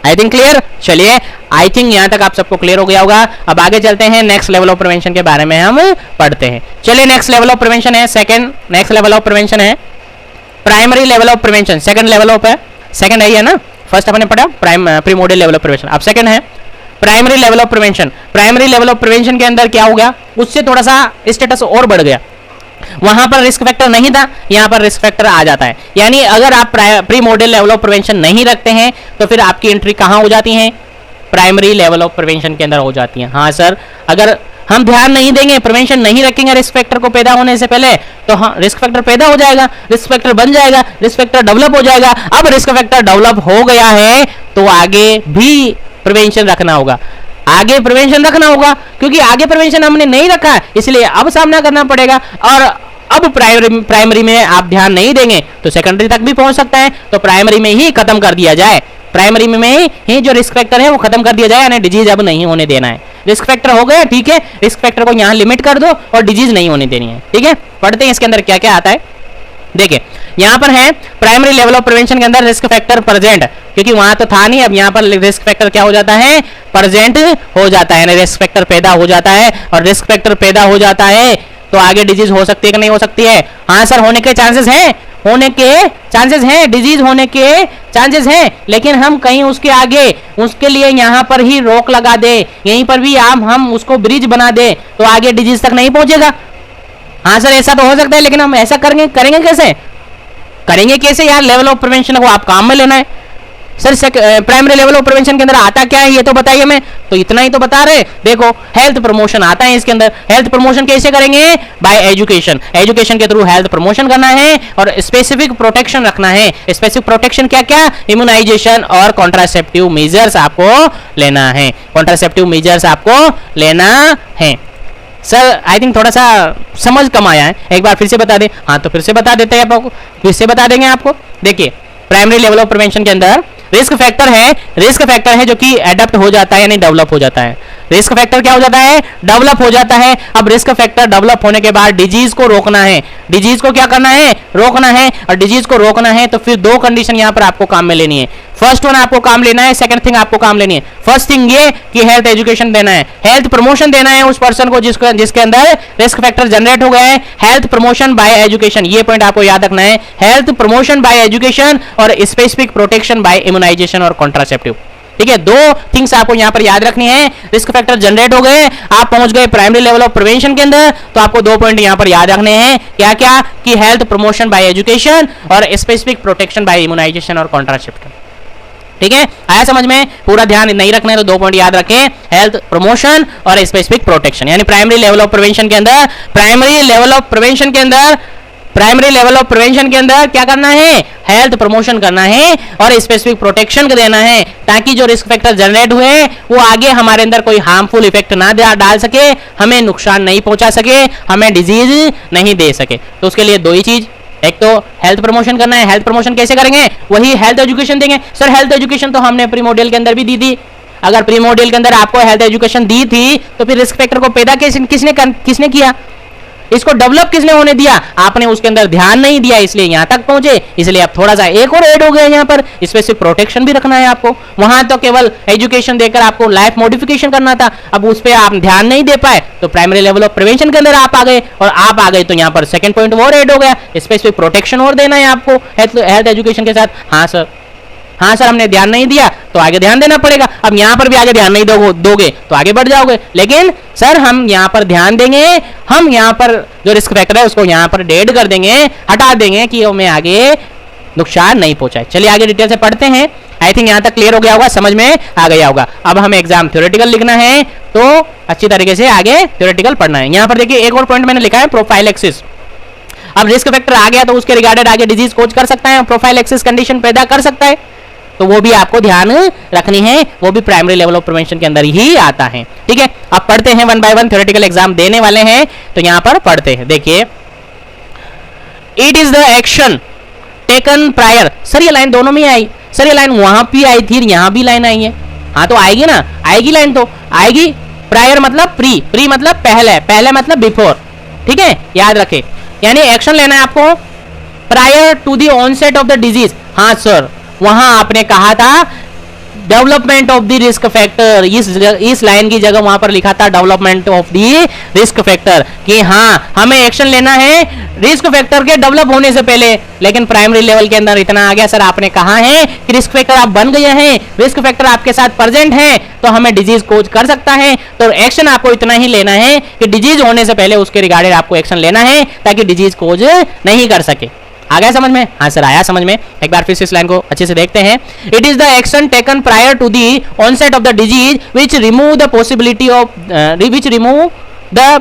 I think clear. चलिए, आई थिंक यहां तक आप सबको क्लियर हो गया होगा। अब आगे चलते हैं, नेक्स्ट लेवल ऑफ प्रिवेंशन के बारे में हम पढ़ते हैं। चलिए, नेक्स्ट लेवल ऑफ प्रिवेंशन है second, next level of prevention है primary level of prevention. Second level of है, सेकंड है ना, फर्स्ट अपने पढ़ा प्रीमोडियल लेवल ऑफ प्रिवेंशन, अब सेकंड है primary level of prevention. Primary level of prevention के अंदर क्या हो गया, उससे थोड़ा सा स्टेटस और बढ़ गया। वहां पर रिस्क फैक्टर नहीं था, यहां पर रिस्क फैक्टर आ जाता है। यानी अगर आप प्रीमोडियल लेवल ऑफ प्रिवेंशन नहीं रखते हैं तो फिर आपकी एंट्री कहां हो जाती है, प्राइमरी लेवल ऑफ प्रिवेंशन के अंदर हो जाती है। हाँ सर, अगर हम ध्यान नहीं देंगे, प्रिवेंशन नहीं रखेंगे रिस्क फैक्टर को पैदा होने से पहले, तो हाँ रिस्क फैक्टर पैदा हो जाएगा, रिस्क फैक्टर बन जाएगा, रिस्क फैक्टर डेवलप हो जाएगा। अब रिस्क फैक्टर डेवलप हो गया है तो आगे भी प्रिवेंशन रखना होगा, आगे प्रिवेंशन रखना होगा, क्योंकि आगे प्रिवेंशन हमने नहीं रखा इसलिए अब सामना करना पड़ेगा। और अब प्राइमरी में आप ध्यान नहीं देंगे तो सेकेंडरी तक भी पहुंच सकता है, तो प्राइमरी में ही खत्म कर दिया जाए, प्राइमरी में ही जो रिस्क फैक्टर है वो खत्म कर दिया जाए, यानी डिजीज अब नहीं होने देना है। रिस्क फैक्टर हो गया, ठीक है, रिस्क फैक्टर को यहां लिमिट कर दो और डिजीज नहीं होने देनी है। ठीक है, पढ़ते हैं इसके अंदर क्या क्या आता है। देखिए, यहां पर है प्राइमरी लेवल ऑफ प्रिवेंशन के अंदर रिस्क फैक्टर प्रेजेंट, क्योंकि वहां तो था नहीं, अब यहां पर रिस्क फैक्टर क्या हो जाता है, प्रेजेंट हो जाता है, यानी रिस्क फैक्टर पैदा हो जाता है। और रिस्क फैक्टर पैदा हो जाता है तो आगे डिजीज हो सकती है कि नहीं हो सकती है? हाँ सर, होने के चांसेस हैं, होने के चांसेस हैं, डिजीज होने के चांसेस हैं, लेकिन हम कहीं उसके आगे उसके लिए यहाँ पर ही रोक लगा दे, यहीं पर भी हम उसको ब्रिज बना दे तो आगे डिजीज तक नहीं पहुंचेगा। हाँ सर, ऐसा तो हो सकता है, लेकिन हम ऐसा करेंगे कैसे यार? लेवल ऑफ प्रिवेंशन को आप काम में लेना है sir. Primary level of prevention के अंदर आता क्या है ये तो बताइए हमें, तो इतना ही तो बता रहे। देखो, हेल्थ प्रमोशन आता है इसके अंदर। हेल्थ प्रमोशन कैसे करेंगे? बाय एजुकेशन, एजुकेशन के थ्रू हेल्थ प्रमोशन करना है और स्पेसिफिक प्रोटेक्शन रखना है। स्पेसिफिक प्रोटेक्शन क्या क्या? इम्यूनाइजेशन और कॉन्ट्रासेप्टिव मेजर्स आपको लेना है, कॉन्ट्रासेप्टिव मेजर्स आपको लेना है। सर आई थिंक थोड़ा सा समझ कम आया है, एक बार फिर से बता दें। हाँ तो फिर से बता देते हैं आपको, फिर से बता देंगे आपको। देखिए, प्राइमरी लेवल ऑफ प्रिवेंशन के अंदर रिस्क फैक्टर है जो कि एडप्ट हो जाता है यानी डेवलप हो जाता है। रिस्क फैक्टर क्या हो जाता है? डेवलप हो जाता है। अब रिस्क फैक्टर डेवलप होने के बाद डिजीज को रोकना है, डिजीज को क्या करना है? रोकना है। और डिजीज को रोकना है तो फिर दो कंडीशन यहां पर आपको काम में लेनी है। फर्स्ट वन आपको काम लेना है, सेकंड थिंग आपको काम लेनी है। फर्स्ट थिंग ये कि हेल्थ एजुकेशन देना है, हेल्थ प्रमोशन देना है उस पर्सन को जिसके अंदर रिस्क फैक्टर जनरेट हो गया है। हेल्थ प्रमोशन बाय एजुकेशन, ये पॉइंट आपको याद रखना है। हेल्थ प्रमोशन बाय एजुकेशन और स्पेसिफिक प्रोटेक्शन बाय इम्यूनाइजेशन और कॉन्ट्रासेप्टिव। ठीक है, दो थिंग्स आपको यहां पर याद रखनी है। रिस्क फैक्टर जनरेट हो गए, आप पहुंच गए प्राइमरी लेवल ऑफ प्रिवेंशन के अंदर, तो आपको दो पॉइंट यहां पर याद रखने हैं। क्या क्या? कि हेल्थ प्रमोशन बाय एजुकेशन और स्पेसिफिक प्रोटेक्शन बाय इम्यूनाइजेशन और कॉन्ट्रासेप्टिव। ठीक है, आया समझ में? पूरा ध्यान नहीं रखना है तो दो पॉइंट याद रखें, हेल्थ प्रमोशन और स्पेसिफिक प्रोटेक्शन। यानी प्राइमरी लेवल ऑफ प्रिवेंशन के अंदर क्या करना है? हेल्थ प्रमोशन करना है और स्पेसिफिक प्रोटेक्शन देना है, ताकि जो रिस्क फैक्टर जनरेट हुए वो आगे हमारे अंदर कोई हार्मफुल इफेक्ट ना डाल सके, हमें नुकसान नहीं पहुंचा सके, हमें डिजीज नहीं दे सके। तो उसके लिए दो ही चीज, एक तो हेल्थ प्रमोशन करना है। हेल्थ प्रमोशन कैसे करेंगे? वही हेल्थ एजुकेशन देंगे। सर हेल्थ एजुकेशन तो हमने प्रीमोडियल के अंदर भी दी थी। अगर प्रीमोडियल के अंदर आपको हेल्थ एजुकेशन दी थी तो फिर रिस्क फैक्टर को पैदा किसने किया? इसको डेवलप किसने होने दिया? आपने उसके अंदर ध्यान नहीं दिया, इसलिए यहां तक पहुंचे। इसलिए अब थोड़ा सा एक और ऐड हो गया यहां पर, स्पेसिफिक प्रोटेक्शन भी रखना है आपको। वहां तो केवल एजुकेशन देकर आपको लाइफ मॉडिफिकेशन करना था, अब उस पर आप ध्यान नहीं दे पाए तो प्राइमरी लेवल ऑफ प्रिवेंशन के अंदर आप आ गए, और आप आ गए तो यहां पर सेकंड पॉइंट और ऐड हो गया, स्पेसिफिक प्रोटेक्शन और देना है आपको हेल्थ एजुकेशन के साथ। हाँ सर हमने ध्यान नहीं दिया तो आगे ध्यान देना पड़ेगा। अब यहां पर भी आगे ध्यान नहीं दोगे तो आगे बढ़ जाओगे। लेकिन सर हम यहां पर ध्यान देंगे, हम यहां पर जो रिस्क फैक्टर है उसको यहां पर डेड कर देंगे, हटा देंगे कि हमें आगे नुकसान नहीं पहुंचाए। चलिए आगे डिटेल से पढ़ते हैं। आई थिंक यहां तक क्लियर हो गया होगा, समझ में आ गया होगा। अब हमें एग्जाम थ्योरेटिकल लिखना है तो अच्छी तरीके से आगे थ्योरेटिकल पढ़ना है। यहां पर देखिए एक और पॉइंट मैंने लिखा है, प्रोफाइलैक्सिस। अब रिस्क फैक्टर आ गया तो उसके रिगार्डेड आगे डिजीज कोच कर सकता है, प्रोफाइलैक्सिस कंडीशन पैदा कर सकता है, तो वो भी आपको ध्यान रखनी है, वो भी प्राइमरी लेवल ऑफ प्रिवेंशन के अंदर ही आता है। ठीक है, अब पढ़ते हैं one by one, theoretical exam देने वाले हैं तो यहां पर पढ़ते हैं। देखिए, it is the action taken prior. Sir ये लाइन दोनों में आई, सर ये लाइन वहां भी आई थी, यहां भी लाइन आई है। हाँ तो आएगी ना, आएगी लाइन तो आएगी, प्रायर मतलब प्री, प्री मतलब पहले, पहले मतलब बिफोर, ठीक है, याद रखे। यानी एक्शन लेना है आपको prior to the onset of the disease. हाँ सर, वहां आपने कहा था development of the risk factor, इस लाइन की जगह वहां पर लिखा था development of the risk factor, कि हाँ हमें एक्शन लेना है रिस्क फैक्टर के डेवलप होने से पहले। लेकिन प्राइमरी लेवल के अंदर इतना आ गया सर, आपने कहा है कि रिस्क फैक्टर आप बन गए हैं, रिस्क फैक्टर आपके साथ प्रेजेंट है, तो हमें डिजीज कोज कर सकता है। तो एक्शन आपको इतना ही लेना है कि डिजीज होने से पहले उसके रिगार्डेड आपको एक्शन लेना है, ताकि डिजीज कोज नहीं कर सके। आ गया समझ में? हाँ सर आया समझ में। एक बार फिर से इस लाइन को अच्छे से देखते हैं। It is the action taken prior to the onset of the disease which remove the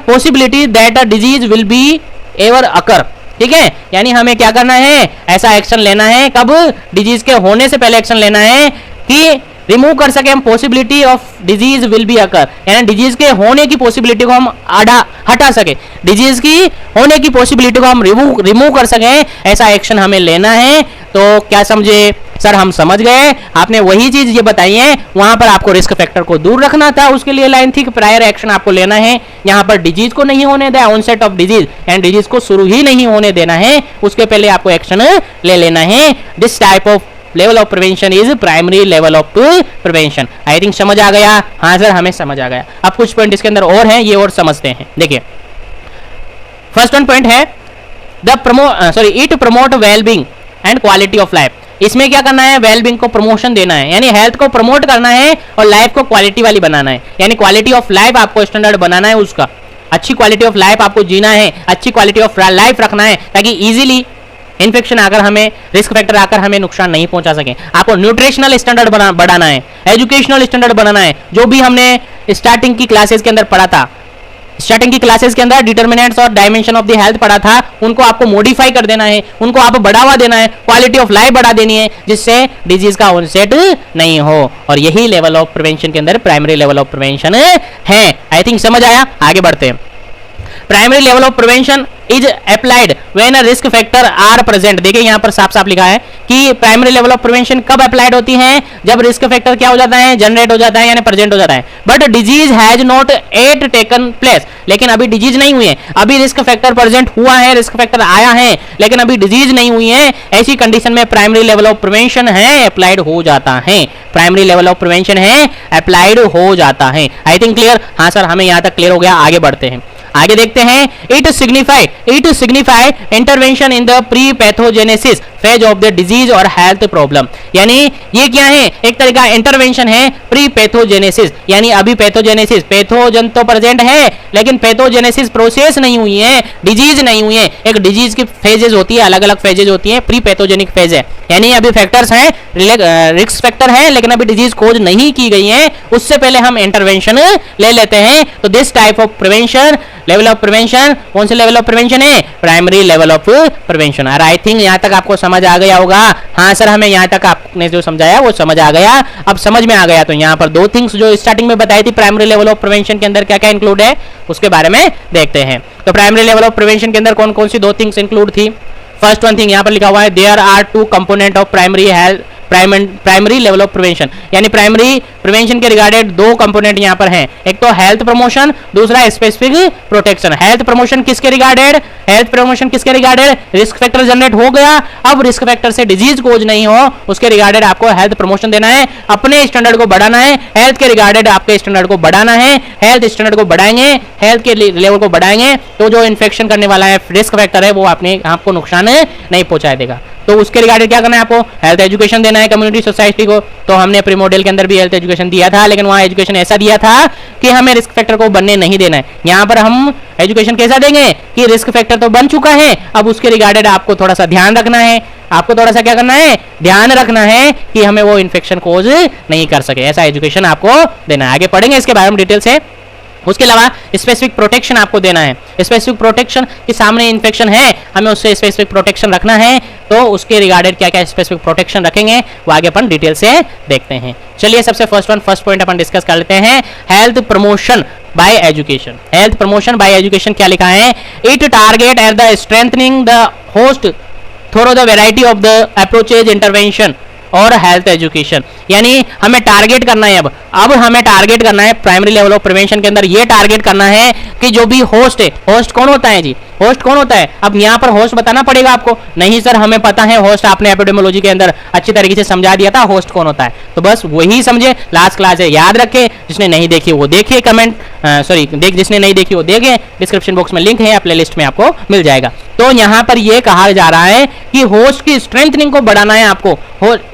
possibility that a disease will be ever occur. ठीक है, यानी हमें क्या करना है, ऐसा एक्शन लेना है, कब, डिजीज के होने से पहले एक्शन लेना है कि रिमूव कर सके हम possibility of disease will be occur, यानी डिजीज के होने की पॉसिबिलिटी को हम हटा सके, डिजीज की होने की पॉसिबिलिटी को हम रिमूव कर सके, ऐसा एक्शन हमें लेना है। तो क्या समझे सर? हम समझ गए। आपने वही चीज ये बताई है, वहां पर आपको रिस्क फैक्टर को दूर रखना था, उसके लिए लाइन थी कि प्रायर एक्शन आपको लेना है, यहाँ पर डिजीज को नहीं होने देना, onset of disease, and disease को शुरू ही नहीं होने देना है, उसके पहले आपको एक्शन ले लेना है। This type of level of prevention is primary level of prevention. I think समझ आ गया? हाँ सर हमें समझ आ गया। अब कुछ पॉइंट इसके अंदर और हैं, ये और समझते हैं। देखिए फर्स्ट वन पॉइंट है it promote wellbeing and quality of life. इसमें क्या करना है, वेलबींग को प्रमोशन देना है, यानी हेल्थ को प्रमोट करना है और लाइफ को क्वालिटी वाली बनाना है, यानी क्वालिटी ऑफ लाइफ आपको स्टैंडर्ड बनाना है, उसका अच्छी क्वालिटी ऑफ लाइफ आपको जीना है, अच्छी क्वालिटी ऑफ लाइफ रखना है, ताकि इजीली इन्फेक्शन आकर हमें, रिस्क फैक्टर आकर हमें नुकसान नहीं पहुंचा सके। आपको न्यूट्रिशनल स्टैंडर्ड बढ़ाना है, एजुकेशनल स्टैंडर्ड बनाना है, जो भी हमने स्टार्टिंग की क्लासेस के अंदर पढ़ा था, स्टार्टिंग की क्लासेस के अंदर डिटरमिनेंट्स और डायमेंशन ऑफ द हेल्थ पढ़ा था, उनको आपको मॉडिफाई कर देना है, उनको आप बढ़ावा देना है, क्वालिटी ऑफ लाइफ बढ़ा देनी है, जिससे डिजीज का ऑनसेट नहीं हो। और यही लेवल ऑफ प्रिवेंशन के अंदर प्राइमरी लेवल ऑफ प्रिवेंशन है। आई थिंक समझ आया? आगे बढ़ते हैं। Primary level of prevention is applied when a risk factor are present. देखिए यहाँ पर साफ साफ लिखा है कि प्राइमरी लेवल ऑफ प्रिवेंशन कब अप्लाइड होती है, जब रिस्क फैक्टर क्या हो जाता है, जनरेट हो जाता है, यानी प्रेजेंट हो जाता है, but disease has not at taken place. लेकिन अभी डिजीज नहीं हुई है, अभी रिस्क फैक्टर प्रेजेंट हुआ है, रिस्क फैक्टर आया है, लेकिन अभी डिजीज नहीं हुई है, ऐसी कंडीशन में प्राइमरी लेवल ऑफ प्रिवेंशन है अप्लाइड हो जाता है, प्राइमरी लेवल ऑफ प्रिवेंशन है अप्लाइड हो जाता है। I think clear? हाँ सर हमें यहाँ तक क्लियर हो गया। आगे बढ़ते हैं, आगे देखते हैं। It signify intervention in the pre pathogenesis phase of the disease और हेल्थ प्रॉब्लम। यानी ये क्या है, एक तरह का इंटरवेंशन है प्री पैथोजेनेसिस, यानी अभी पैथोजेनेसिस, पैथोजन तो प्रेजेंट है लेकिन पैथोजेनेसिस प्रोसेस नहीं हुई है, डिजीज नहीं हुई है। एक डिजीज की फेजेस होती है, अलग अलग फेजेस होती है, प्री पैथोजेनिक फेज है, यानी अभी फैक्टर्स हैं, रिस्क फैक्टर है, लेकिन अभी डिजीज खोज नहीं की गई है, उससे पहले हम इंटरवेंशन ले लेते हैं। तो this type of prevention, level of prevention, कौन से लेवल ऑफ प्रिवेंशन है, प्राइमरी लेवल ऑफ प्रिवेंशन। और आई थिंक यहाँ तक आपको समझ आ गया होगा। हाँ सर हमें यहाँ तक आपने जो समझाया वो समझ आ गया। अब समझ में आ गया तो यहाँ पर दो थिंग्स जो स्टार्टिंग में बताई थी प्राइमरी लेवल ऑफ प्रिवेंशन के अंदर क्या क्या इंक्लूड है, उसके बारे में देखते हैं। तो प्राइमरी लेवल ऑफ प्रिवेंशन के अंदर कौन कौन सी दो थिंग्स इंक्लूड थी। फर्स्ट वन थिंग यहाँ पर लिखा हुआ है, there are two component of primary level of prevention, यानी प्राइमरी प्रिवेंशन के रिगार्डेड दो कंपोनेंट यहाँ पर हैं, एक तो हेल्थ प्रमोशन, दूसरा स्पेसिफिक प्रोटेक्शन। हेल्थ प्रमोशन किसके रिगार्डेड, हेल्थ प्रमोशन किसके रिगार्डेड, रिस्क फैक्टर जनरेट हो गया, अब रिस्क फैक्टर से डिजीज कोज नहीं हो, उसके रिगार्डेड आपको हेल्थ प्रमोशन देना है, अपने स्टैंडर्ड को बढ़ाना है, हेल्थ के रिगार्डेड आपके स्टैंडर्ड को बढ़ाना है, हेल्थ स्टैंडर्ड को बढ़ाएंगे, हेल्थ के लेवल को बढ़ाएंगे, तो जो इन्फेक्शन करने वाला है रिस्क फैक्टर है वो आपको नुकसान नहीं पहुंचा देगा। तो उसके रिगार्डेड क्या करना है, आपको हेल्थ एजुकेशन देना है कम्युनिटी सोसाइटी को। तो हमने प्री मॉडल के अंदर भी हेल्थ एजुकेशन दिया था, लेकिन वहां एजुकेशन ऐसा दिया था कि हमें रिस्क फैक्टर को बनने नहीं देना है। यहाँ पर हम एजुकेशन कैसा देंगे कि रिस्क फैक्टर तो बन चुका है, अब उसके रिगार्डेड आपको थोड़ा सा ध्यान रखना है, आपको थोड़ा सा क्या करना है, ध्यान रखना है कि हमें वो इन्फेक्शन कोज नहीं कर सके, ऐसा एजुकेशन आपको देना है। आगे पढ़ेंगे इसके बारे में डिटेल से। उसके अलावा स्पेसिफिक प्रोटेक्शन आपको देना है, स्पेसिफिक प्रोटेक्शन के सामने इन्फेक्शन है, हमें उससे स्पेसिफिक प्रोटेक्शन रखना है, तो उसके रिगार्डेड क्या क्या स्पेसिफिक प्रोटेक्शन रखेंगे वो आगे अपन डिटेल से देखते हैं। चलिए सबसे फर्स्ट पॉइंट अपन डिस्कस कर लेते हैं, health promotion bye education. Health promotion bye education क्या लिखा है, it target at the strengthening the host through the variety of the approaches intervention और हेल्थ एजुकेशन। यानी हमें टारगेट करना है, अब हमें टारगेट करना है प्राइमरी लेवल ऑफ प्रिवेंशन के अंदर ये टारगेट करना है कि जो भी होस्ट है, होस्ट कौन होता है जी, होस्ट कौन होता है? अब यहाँ पर होस्ट बताना पड़ेगा आपको। नहीं सर हमें पता है होस्ट, आपने एपिडेमियोलॉजी के अंदर अच्छी तरीके से समझा दिया था होस्ट कौन होता है, तो बस वही समझे, लास्ट क्लास है याद रखे, जिसने नहीं देखी वो देखिए, कमेंट जिसने नहीं देखी वो देखे, डिस्क्रिप्शन बॉक्स में लिंक है, प्ले लिस्ट में आपको मिल जाएगा। तो यहाँ पर ये कहा जा रहा है कि होस्ट की स्ट्रेंथनिंग को बढ़ाना है आपको,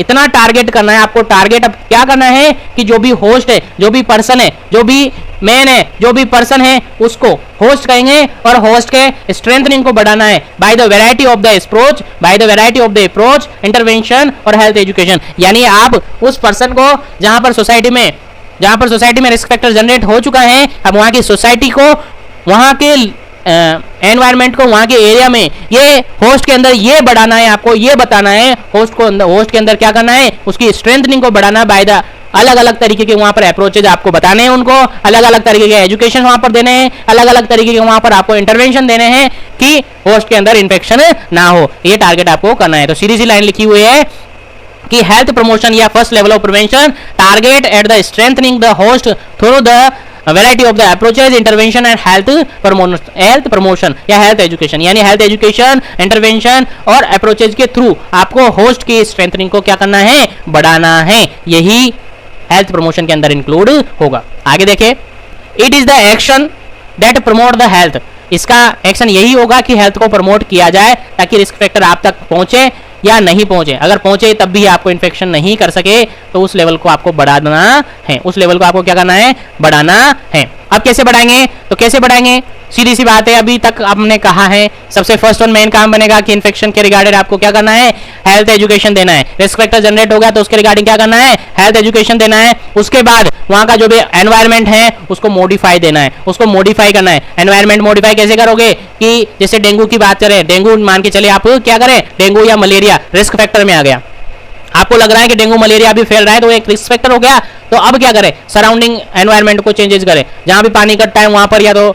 इतना टारगेट करना है आपको। टारगेट अब क्या करना है कि जो भी होस्ट है, जो भी पर्सन है, जो भी मैन है, जो भी पर्सन है उसको होस्ट कहेंगे और होस्ट के स्ट्रेंथनिंग को बढ़ाना है by the variety of the approach, by the variety of the approach, intervention और हेल्थ एजुकेशन। यानी आप उस पर्सन को जहां पर सोसाइटी में रिस्क फैक्टर जनरेट हो चुका है, अब वहां की सोसाइटी को, वहां के एनवायरनमेंट को, वहां के एरिया में ये होस्ट के अंदर ये बढ़ाना है, आपको ये बताना है होस्ट के अंदर क्या करना है, उसकी स्ट्रेंथनिंग को बढ़ाना बाय द अलग अलग तरीके के वहां पर अप्रोचेज आपको बताने हैं, उनको अलग अलग तरीके के एजुकेशन वहां पर देने हैं, अलग अलग तरीके के वहां पर आपको इंटरवेंशन देने हैं कि होस्ट के अंदर इन्फेक्शन ना हो। ये टारगेट आपको करना है। तो सीधी सी लाइन लिखी हुई है कि हेल्थ प्रमोशन या first level of prevention target at the strengthening the host through the variety of the approaches, intervention and health promotion या हेल्थ एजुकेशन। यानी हेल्थ एजुकेशन, इंटरवेंशन और अप्रोचेज के थ्रू आपको होस्ट की स्ट्रेंथनिंग को क्या करना है, बढ़ाना है। यही हेल्थ प्रमोशन के अंदर इंक्लूड होगा। आगे देखें, it is the action that promote the health. इसका एक्शन यही होगा कि हेल्थ को प्रमोट किया जाए ताकि रिस्क फैक्टर आप तक पहुंचे या नहीं पहुंचे। अगर पहुंचे तब भी आपको इन्फेक्शन नहीं कर सके तो उस लेवल को आपको बढ़ाना है, उस लेवल को आपको क्या करना है, बढ़ाना है। अब कैसे बढ़ाएंगे, तो कैसे बढ़ाएंगे, सीधी सी बात है, अभी तक हमने कहा है सबसे फर्स्ट और मेन काम बनेगा कि इन्फेक्शन के रिगार्डेड आपको क्या करना है, हेल्थ एजुकेशन देना है। रिस्क फैक्टर जनरेट हो गया तो उसके रिगार्डिंग क्या करना है, हेल्थ एजुकेशन देना है। उसके बाद वहां का जो भी एनवायरमेंट है उसको मॉडिफाई देना है, उसको मॉडिफाई करना है। एनवायरमेंट मॉडिफाई कैसे करोगे कि जैसे डेंगू की बात करें, डेंगू मान के चले आप क्या करें, डेंगू या मलेरिया रिस्क फैक्टर में आ गया, आपको लग रहा है कि डेंगू मलेरिया भी फैल रहा है तो एक रिस्क फैक्टर हो गया, तो अब क्या करें, सराउंडिंग एनवायरनमेंट को चेंजेस करें। जहां भी पानी इकट्ठा है वहां पर या तो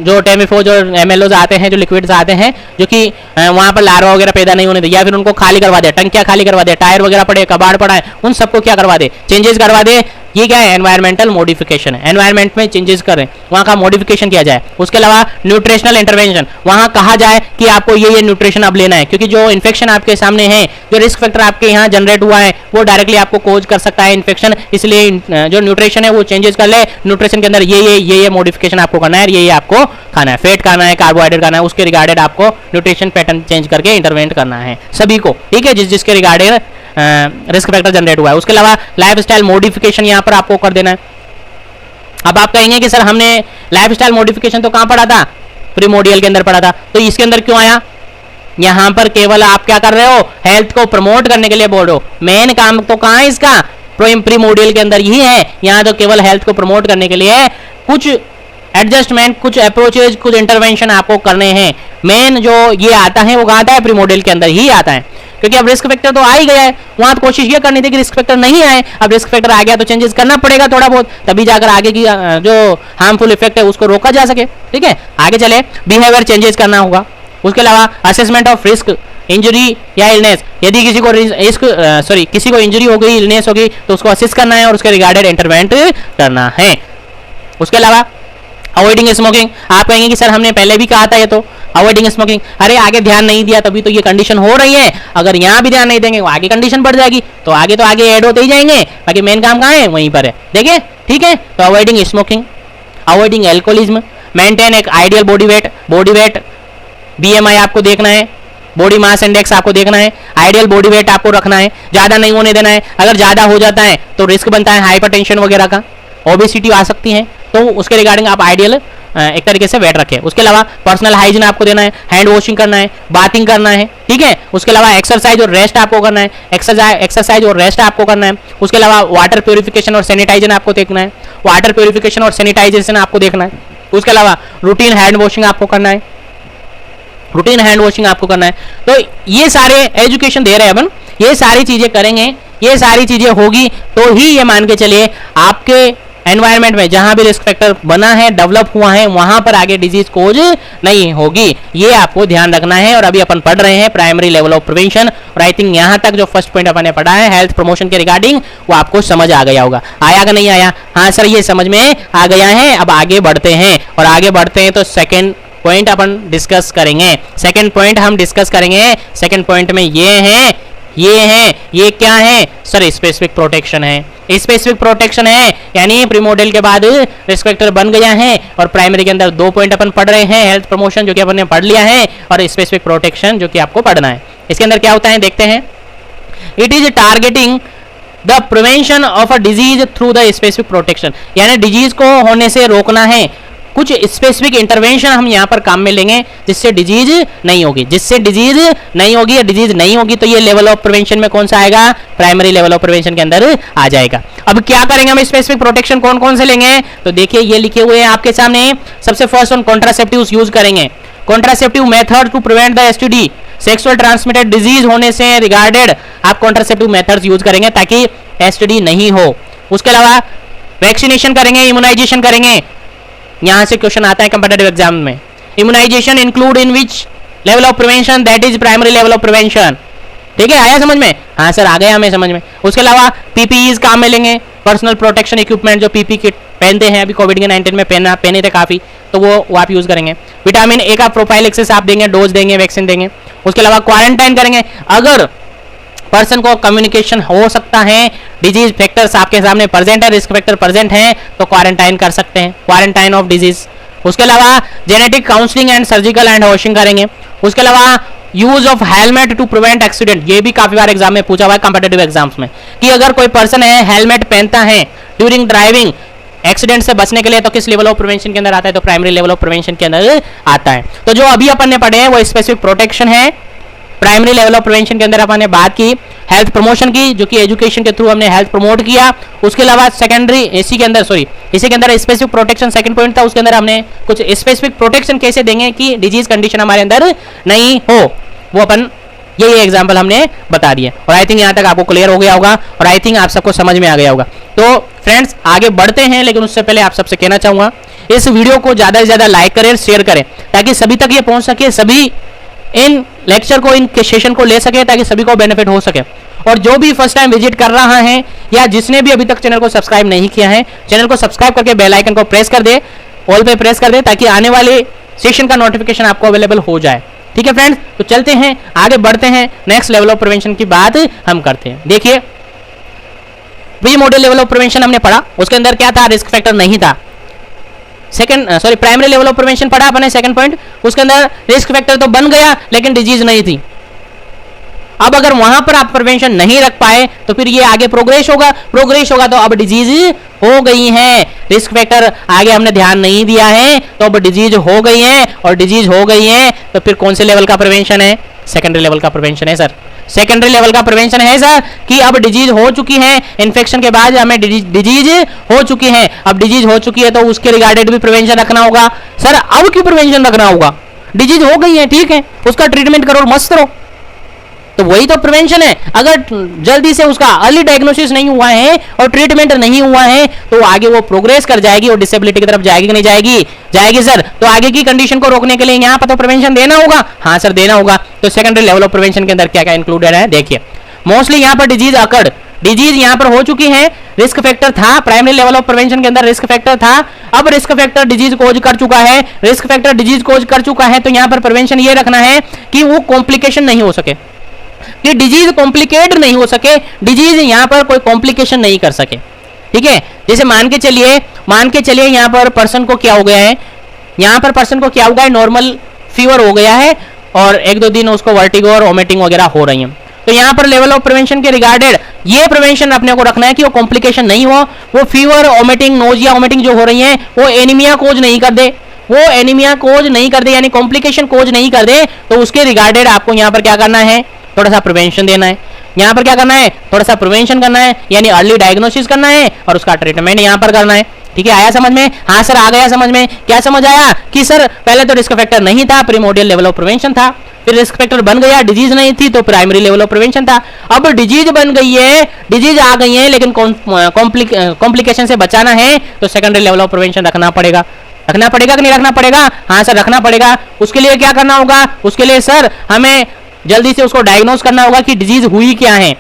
जो टेमिफोज और एमएलओज आते हैं, जो लिक्विड्स आते हैं जो कि वहां पर लार्वा वगैरह पैदा नहीं होने दे, या फिर उनको खाली करवा दे, टंकियां खाली करवा दे, टायर वगैरह पड़े, कबाड़ पड़ा है, उन सबको क्या करवा दे, चेंजेस करवा दे। ये क्या है, एनवायरमेंटल मॉडिफिकेशन है। एनवायरमेंट में चेंजेस करें, वहां का मॉडिफिकेशन किया जाए। उसके अलावा न्यूट्रिशनल इंटरवेंशन, वहां कहा जाए कि आपको ये न्यूट्रिशन अब लेना है, क्योंकि जो इन्फेक्शन आपके सामने है, जो रिस्क फैक्टर आपके यहाँ जनरेट हुआ है वो डायरेक्टली आपको कोज कर सकता है इन्फेक्शन, इसलिए जो न्यूट्रिशन है वो चेंजेस कर ले। न्यूट्रिशन के अंदर ये मॉडिफिकेशन आपको करना है, ये आपको खाना है, फेट खाना है, कार्बोहाइड्रेट खाना है, उसके रिगार्डेड आपको न्यूट्रिशन पैटर्न चेंज करके इंटरवेंट करना है सभी को, ठीक है, जिसके रिगार्डेड रिस्क फैक्टर जनरेट हुआ है। उसके अलावा लाइफस्टाइल मॉडिफिकेशन यहाँ पर आपको कर देना है। अब आप कहेंगे कि सर हमने लाइफस्टाइल मॉडिफिकेशन तो कहां पढ़ा था, प्रीमोडियल के अंदर पढ़ा था, तो इसके अंदर क्यों आया? यहां पर केवल आप क्या कर रहे हो, हेल्थ को प्रमोट करने के लिए बोल रहे हो। मेन काम तो कहां है इसका, प्रीमोडियल के अंदर ही है। यहां तो केवल हेल्थ को प्रमोट करने के लिए कुछ एडजस्टमेंट, कुछ अप्रोचेज, कुछ इंटरवेंशन आपको करने हैं। मेन जो ये आता है वो कहां आता है, प्रीमोडियल के अंदर ही आता है, क्योंकि अब रिस्क फैक्टर तो आ ही गया है। वहां तो कोशिश ये करनी थी कि रिस्क फैक्टर नहीं आए, अब रिस्क फैक्टर आ गया तो चेंजेस करना पड़ेगा थोड़ा बहुत, तभी जाकर आगे की जो हार्मफुल इफेक्ट है उसको रोका जा सके, ठीक है। आगे चले, बिहेवियर चेंजेस करना होगा। उसके अलावा असेसमेंट ऑफ रिस्क, इंजरी या इलनेस, यदि किसी को इंजरी हो गई, इलनेस हो गई तो उसको असेस करना है और उसके रिगार्डेड इंटरवेंट करना है। उसके अलावा अवॉइडिंग स्मोकिंग, आप कहेंगे कि सर हमने पहले भी कहा था ये तो अवॉइडिंग स्मोकिंग, अरे आगे ध्यान नहीं दिया तभी तो ये कंडीशन हो रही है। अगर यहाँ भी ध्यान नहीं देंगे वो आगे कंडीशन बढ़ जाएगी, तो आगे ऐड होते ही जाएंगे, बाकी मेन काम कहाँ है, वहीं पर है, देखिए, ठीक है। तो avoiding smoking, avoiding alcoholism, maintain एक आइडियल बॉडी वेट, BMI आपको देखना है, बॉडी मास इंडेक्स आपको देखना है, आइडियल बॉडी वेट आपको रखना है, ज्यादा नहीं होने देना है। अगर ज्यादा हो जाता है तो रिस्क बनता है हाइपरटेंशन वगैरह का, ओबेसिटी आ सकती है, तो उसके रिगार्डिंग आप आइडियल एक तरीके से वेट रखें। उसके अलावा पर्सनल हाइजीन आपको देना है, हैंड वॉशिंग करना है, बाथिंग करना है, ठीक है। उसके अलावा एक्सरसाइज और रेस्ट आपको करना है, एक्सरसाइज और रेस्ट आपको करना है। उसके अलावा वाटर प्योरिफिकेशन और सैनिटाइजेशन आपको देखना है, वाटर प्योरिफिकेशन और सैनिटाइजेशन आपको देखना है। उसके अलावा रूटीन हैंड वॉशिंग आपको करना है, रूटीन हैंड वॉशिंग आपको करना है। तो ये सारे एजुकेशन दे रहे हैं अपन, ये सारी चीजें करेंगे, ये सारी चीजें होगी तो ही ये मान के चलिए आपके एनवायरमेंट में जहां भी रिस्क फैक्टर बना है, डेवलप हुआ है, वहां पर आगे डिजीज कोज नहीं होगी। ये आपको ध्यान रखना है। और अभी अपन पढ़ रहे हैं प्राइमरी लेवल ऑफ प्रिवेंशन, और आई थिंक यहां तक जो फर्स्ट पॉइंट अपन ने पढ़ा है हेल्थ प्रमोशन के रिगार्डिंग, वो आपको समझ आ गया होगा। आया कि नहीं आया? हाँ सर, ये समझ में आ गया है। अब आगे बढ़ते हैं, और आगे बढ़ते हैं तो सेकेंड पॉइंट अपन डिस्कस करेंगे। सेकेंड पॉइंट हम डिस्कस करेंगे। सेकेंड पॉइंट में ये क्या है सर? स्पेसिफिक प्रोटेक्शन है। स्पेसिफिक प्रोटेक्शन है यानी प्रीमोडियल के बाद रिस्क फैक्टर बन गया है, और प्राइमरी के अंदर 2 पॉइंट अपन पढ़ रहे हैं, हेल्थ प्रमोशन जो कि अपन ने पढ़ लिया है, और स्पेसिफिक प्रोटेक्शन जो कि आपको पढ़ना है। इसके अंदर क्या होता है देखते हैं। It is targeting the prevention of a disease through the specific protection, यानी डिजीज को होने से रोकना है। कुछ स्पेसिफिक इंटरवेंशन हम यहाँ पर काम में लेंगे जिससे डिजीज नहीं होगी। जिससे डिजीज नहीं होगी, या डिजीज नहीं होगी तो ये लेवल ऑफ प्रिवेंशन में कौन सा आएगा? प्राइमरी लेवल ऑफ प्रिवेंशन के अंदर आ जाएगा। अब क्या करेंगे हम? स्पेसिफिक प्रोटेक्शन कौन कौन से लेंगे? तो देखिए ये लिखे हुए हैं आपके सामने। सबसे फर्स्ट ऑन कॉन्ट्रासेप्टिव्स यूज करेंगे। Contraceptive method to prevent the STD, sexual transmitted disease होने से रिगार्डेड आप कॉन्ट्रासेप्टिव मेथड्स यूज करेंगे ताकि एसटीडी नहीं हो। उसके अलावा वैक्सीनेशन करेंगे, इम्यूनाइजेशन करेंगे। यहां से क्वेश्चन आता है कंपटीटिव एग्जाम में। Immunisation include in which level of prevention? That is primary level of prevention. ठीक है, आया समझ में? हाँ सर, आ गया हमें समझ में। उसके अलावा पीपीईज काम में लेंगे, पर्सनल प्रोटेक्शन इक्विपमेंट जो पीपी किट पहनते हैं, अभी कोविड के 19 में पहने थे काफी, तो वो आप यूज करेंगे। विटामिन ए का प्रोफाइलैक्सिस आप देंगे, डोज देंगे, वैक्सीन देंगे। उसके अलावा क्वारंटाइन करेंगे। अगर पर्सन को कम्युनिकेशन हो सकता है, डिजीज फैक्टर्स आपके सामने प्रेजेंट है, रिस्क फैक्टर प्रेजेंट है, तो क्वारंटाइन कर सकते हैं, क्वारंटाइन ऑफ डिजीज। उसके अलावा genetic counselling and surgical and washing करेंगे। उसके अलावा use of helmet to prevent accident, ये भी काफी बार एग्जाम में पूछा हुआ है कॉम्पिटिटिव एग्जाम्स में, कि अगर कोई पर्सन है हेलमेट पहनता है ड्यूरिंग ड्राइविंग एक्सीडेंट से बचने के लिए, तो किस लेवल ऑफ प्रिवेंशन के अंदर आता है? तो प्राइमरी लेवल ऑफ प्रिवेंशन के अंदर आता है। तो जो अभी अपन ने पढ़े हैं वो स्पेसिफिक प्रोटेक्शन है। प्राइमरी लेवल ऑफ प्रिवेंशन के अंदर अपन ने बात की हेल्थ प्रमोशन की, जो कि एजुकेशन के थ्रू हमने हेल्थ प्रमोट किया। उसके अलावा सेकेंडरी इसी के अंदर स्पेसिफिक प्रोटेक्शन सेकंड पॉइंट था, उसके अंदर हमने कुछ स्पेसिफिक प्रोटेक्शन कैसे देंगे कि डिजीज कंडीशन हमारे अंदर नहीं हो, वो अपन ये एग्जांपल हमने बता दिए। और आई थिंक यहाँ तक आपको क्लियर हो गया होगा, और आई थिंक आप सबको समझ में आ गया होगा। तो फ्रेंड्स आगे बढ़ते हैं, लेकिन उससे पहले आप सबसे कहना चाहूंगा इस वीडियो को ज्यादा से ज्यादा लाइक करें, शेयर करें, ताकि सभी तक ये पहुंच सके, सभी इन लेक्चर को, इन सेशन को ले सके, ताकि सभी को बेनिफिट हो सके। और जो भी फर्स्ट टाइम विजिट कर रहा है, या जिसने भी अभी तक चैनल को सब्सक्राइब नहीं किया है, चैनल को सब्सक्राइब करके बेल आइकन को प्रेस कर दे, ऑल पे प्रेस कर दे, ताकि आने वाले सेशन का नोटिफिकेशन आपको अवेलेबल हो जाए। ठीक है फ्रेंड्स, तो चलते हैं आगे बढ़ते हैं, नेक्स्ट लेवल ऑफ प्रिवेंशन की बात हम करते हैं। देखिए pre model level of prevention हमने पढ़ा, उसके अंदर क्या था? रिस्क फैक्टर नहीं था। प्राइमरी लेवल ऑफ प्रिवेंशन पढ़ा अपने सेकंड पॉइंट, उसके अंदर रिस्क फैक्टर तो बन गया लेकिन डिजीज नहीं थी। अब अगर वहां पर आप प्रिवेंशन नहीं रख पाए तो फिर ये आगे प्रोग्रेस होगा तो अब डिजीज हो गई है, रिस्क फैक्टर आगे हमने ध्यान नहीं दिया है तो अब डिजीज हो गई है, और डिजीज हो गई है तो फिर कौन से लेवल का प्रिवेंशन है? सेकेंडरी लेवल का प्रिवेंशन है सर। सेकेंडरी लेवल का प्रिवेंशन है सर, कि अब डिजीज हो चुकी है, इन्फेक्शन के बाद हमें डिजीज हो चुकी है, अब डिजीज हो चुकी है तो उसके रिगार्डेड भी प्रिवेंशन रखना होगा। सर अब क्यों प्रिवेंशन रखना होगा? डिजीज हो गई है, ठीक है, उसका ट्रीटमेंट करो, मस्त रहो, तो वही तो प्रिवेंशन है। अगर जल्दी से उसका अर्ली डायग्नोसिस नहीं हुआ है और ट्रीटमेंट नहीं हुआ है तो आगे वो प्रोग्रेस कर जाएगी और डिसेबिलिटी की तरफ जाएगी कि नहीं जाएगी? जाएगी सर। तो आगे की कंडीशन को रोकने के लिए यहाँ पर तो प्रिवेंशन देना होगा। हाँ सर, देना होगा। तो सेकेंडरी लेवल ऑफ प्रिवेंशन के अंदर क्या क्या इंक्लूडेड है देखिए। मोस्टली यहाँ पर डिजीज अकर्ड, डिजीज यहाँ पर हो चुकी है, रिस्क फैक्टर था, प्राइमरी लेवल ऑफ प्रिवेंशन के अंदर रिस्क फैक्टर था, अब रिस्क फैक्टर डिजीज कोज कर चुका है, रिस्क फैक्टर डिजीज कोज कर चुका है, तो यहाँ पर प्रिवेंशन ये रखना है कि वो कॉम्प्लिकेशन नहीं हो सके, कि डिजीज कॉम्प्लिकेट नहीं हो सके, डिजीज यहाँ पर कोई कॉम्प्लिकेशन नहीं कर सके। ठीक है, जैसे मान के चलिए यहाँ पर पर्सन को क्या हो गया है, यहाँ पर पर्सन को क्या हो गया है, नॉर्मल फीवर हो गया है और 1-2 दिन उसको वर्टिगो और वोमिटिंग वगैरह हो रही है, तो यहाँ पर लेवल ऑफ प्रिवेंशन के रिगार्डेड ये प्रिवेंशन अपने को रखना है कि वो कॉम्प्लिकेशन नहीं हो, वो फीवर, वोमिटिंग, नोजिया, वोमिटिंग जो हो रही है वो एनीमिया कोज नहीं कर दे, यानी कॉम्प्लिकेशन कोज नहीं कर दे, तो उसके रिगार्डेड आपको यहाँ पर क्या करना है, थोड़ा सा प्रिवेंशन देना है। यहाँ पर क्या करना है, थोड़ा सा प्रिवेंशन करना है, यानी अर्ली डायग्नोसिस करना है और उसका ट्रीटमेंट यहाँ पर करना है। ठीक है, आया समझ में? हाँ सर आ गया समझ में। क्या समझ आया कि सर पहले तो रिस्क फैक्टर नहीं था, प्रीमोर्डियल लेवल ऑफ प्रिवेंशन था, फिर रिस्क फैक्टर बन गया, डिजीज नहीं थी तो प्राइमरी लेवल ऑफ प्रिवेंशन था। अब डिजीज बन गई है, डिजीज आ गई है, लेकिन कॉम्प्लिकेशन से बचाना है तो सेकेंडरी लेवल ऑफ प्रिवेंशन रखना पड़ेगा। रखना पड़ेगा कि नहीं रखना पड़ेगा? हाँ सर रखना पड़ेगा। उसके लिए क्या करना होगा? उसके लिए सर हमें जल्दी से उसको डायग्नोज करना होगा कि डिजीज हुई क्या है,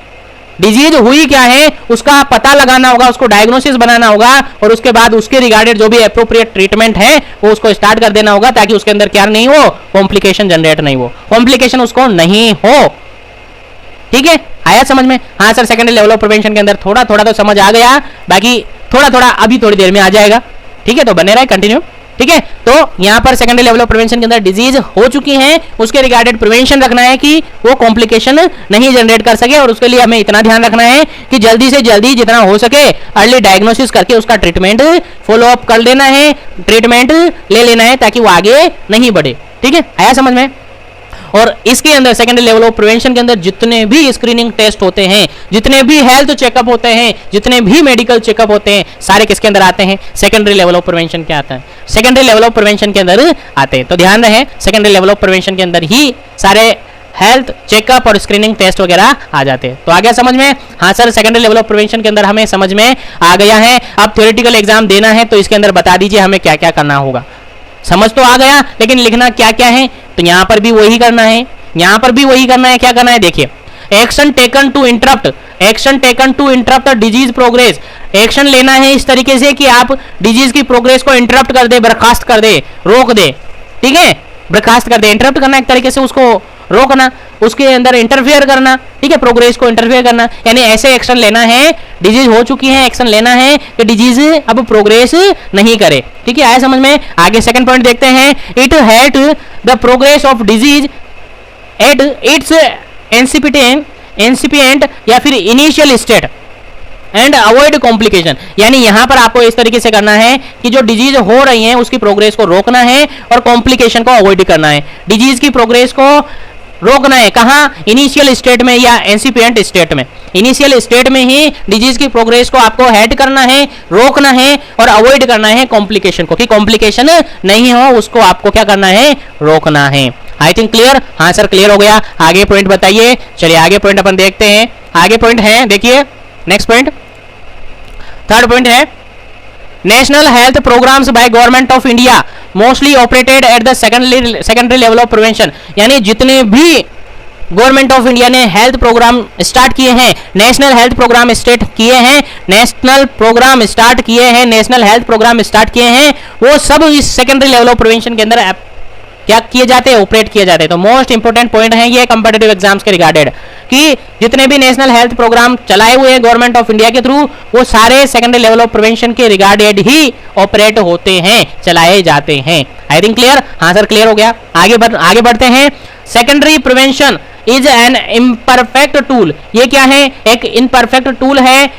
डिजीज हुई क्या है उसका पता लगाना होगा, उसको डायग्नोसिस बनाना होगा और उसके बाद उसके रिगार्डेड जो भी एप्रोप्रिएट ट्रीटमेंट है वो उसको स्टार्ट कर देना होगा, ताकि उसके अंदर क्या नहीं हो, कॉम्प्लिकेशन जनरेट नहीं हो, कॉम्प्लिकेशन उसको नहीं हो। ठीक है, आया समझ में? हाँ sir secondary level of prevention के अंदर थोड़ा थोड़ा तो समझ आ गया, बाकी थोड़ा थोड़ा अभी थोड़ी देर में आ जाएगा। ठीक है, तो बने रहे कंटिन्यू। ठीक है, तो यहां पर सेकेंडरी लेवल ऑफ प्रिवेंशन के अंदर डिजीज हो चुकी है, उसके रिगार्डेड प्रिवेंशन रखना है कि वो कॉम्प्लिकेशन नहीं जनरेट कर सके, और उसके लिए हमें इतना ध्यान रखना है कि जल्दी से जल्दी जितना हो सके अर्ली डायग्नोसिस करके उसका ट्रीटमेंट फॉलो अप कर लेना है, ट्रीटमेंट ले लेना है ताकि वो आगे नहीं बढ़े। ठीक है, आया समझ में? और इसके अंदर सेकेंडरी लेवल ऑफ प्रिवेंशन के अंदर जितने भी स्क्रीनिंग टेस्ट होते हैं, जितने भी हेल्थ चेकअप होते हैं, जितने भी मेडिकल चेकअप होते हैं, सारे किसके अंदर आते हैं? सेकेंडरी लेवल ऑफ प्रिवेंशन के आता है, सेकेंडरी लेवल ऑफ प्रिवेंशन के अंदर आते हैं। तो ध्यान रहे सेकेंडरी लेवल ऑफ प्रिवेंशन के अंदर ही सारे हेल्थ चेकअप और स्क्रीनिंग टेस्ट वगैरह आ जाते हैं। तो आ गया समझ में? हाँ sir secondary level of prevention के अंदर हमें समझ में आ गया है। अब थ्योरेटिकल एग्जाम देना है तो इसके अंदर बता दीजिए हमें क्या क्या करना होगा। समझ तो आ गया, लेकिन लिखना क्या क्या है? तो यहां पर भी वही करना है, यहां पर भी वही करना है। क्या करना है? देखिए, action taken to interrupt, action taken to interrupt disease progress. Action लेना है इस तरीके से कि आप डिजीज की प्रोग्रेस को इंटरप्ट कर दे, बर्खास्त कर दे, रोक दे। ठीक है, बर्खास्त कर दे, इंटरप्ट करना एक तरीके से, उसको रोकना, उसके अंदर इंटरफेयर करना। ठीक है, प्रोग्रेस को इंटरफेयर करना, यानी ऐसे एक्शन लेना है, डिजीज हो चुकी है, एक्शन लेना है कि डिजीज अब प्रोग्रेस नहीं करे। ठीक है, आया समझ में? आगे सेकंड पॉइंट देखते हैं, it help the progress of disease at its incipient या फिर initial state and avoid complication. यानी यहां पर आपको इस तरीके से करना है कि जो डिजीज हो रही है उसकी प्रोग्रेस को रोकना है और कॉम्प्लिकेशन को अवॉइड करना है। डिजीज की प्रोग्रेस को रोकना है कहां? इनिशियल स्टेट में या इंसिपिएंट स्टेट में। इनिशियल स्टेट में ही डिजीज की प्रोग्रेस को आपको हेड करना है, रोकना है और अवॉइड करना है कॉम्प्लिकेशन को, कि कॉम्प्लिकेशन नहीं हो उसको आपको क्या करना है? रोकना है। I think clear? हाँ सर क्लियर हो गया। आगे पॉइंट बताइए। चलिए आगे पॉइंट अपन देखते हैं। आगे पॉइंट है, देखिए नेक्स्ट पॉइंट, थर्ड पॉइंट है, national health programmes by government of India mostly operated at the secondary level of prevention. यानी जितने भी गवर्नमेंट ऑफ इंडिया ने हेल्थ प्रोग्राम स्टार्ट किए हैं, नेशनल हेल्थ प्रोग्राम स्टार्ट किए हैं, नेशनल प्रोग्राम स्टार्ट किए हैं, नेशनल हेल्थ प्रोग्राम स्टार्ट किए हैं, वो सब इस सेकेंडरी लेवल ऑफ प्रिवेंशन के अंदर क्या किए जाते हैं? ऑपरेट किए जाते हैं। तो मोस्ट इंपोर्टेंट पॉइंट है ये कॉम्पिटिटिव एग्जाम्स के रिगार्डेड, कि जितने भी नेशनल हेल्थ प्रोग्राम चलाए हुए हैं गवर्नमेंट ऑफ इंडिया के थ्रू, वो सारे सेकेंडरी लेवल ऑफ प्रिवेंशन के रिगार्डेड ही ऑपरेट होते हैं, चलाए जाते हैं। I think clear? हाँ सर क्लियर हो गया। आगे बढ़ते हैं। Secondary prevention is an imperfect tool. ये क्या है? एक इम्परफेक्ट टूल है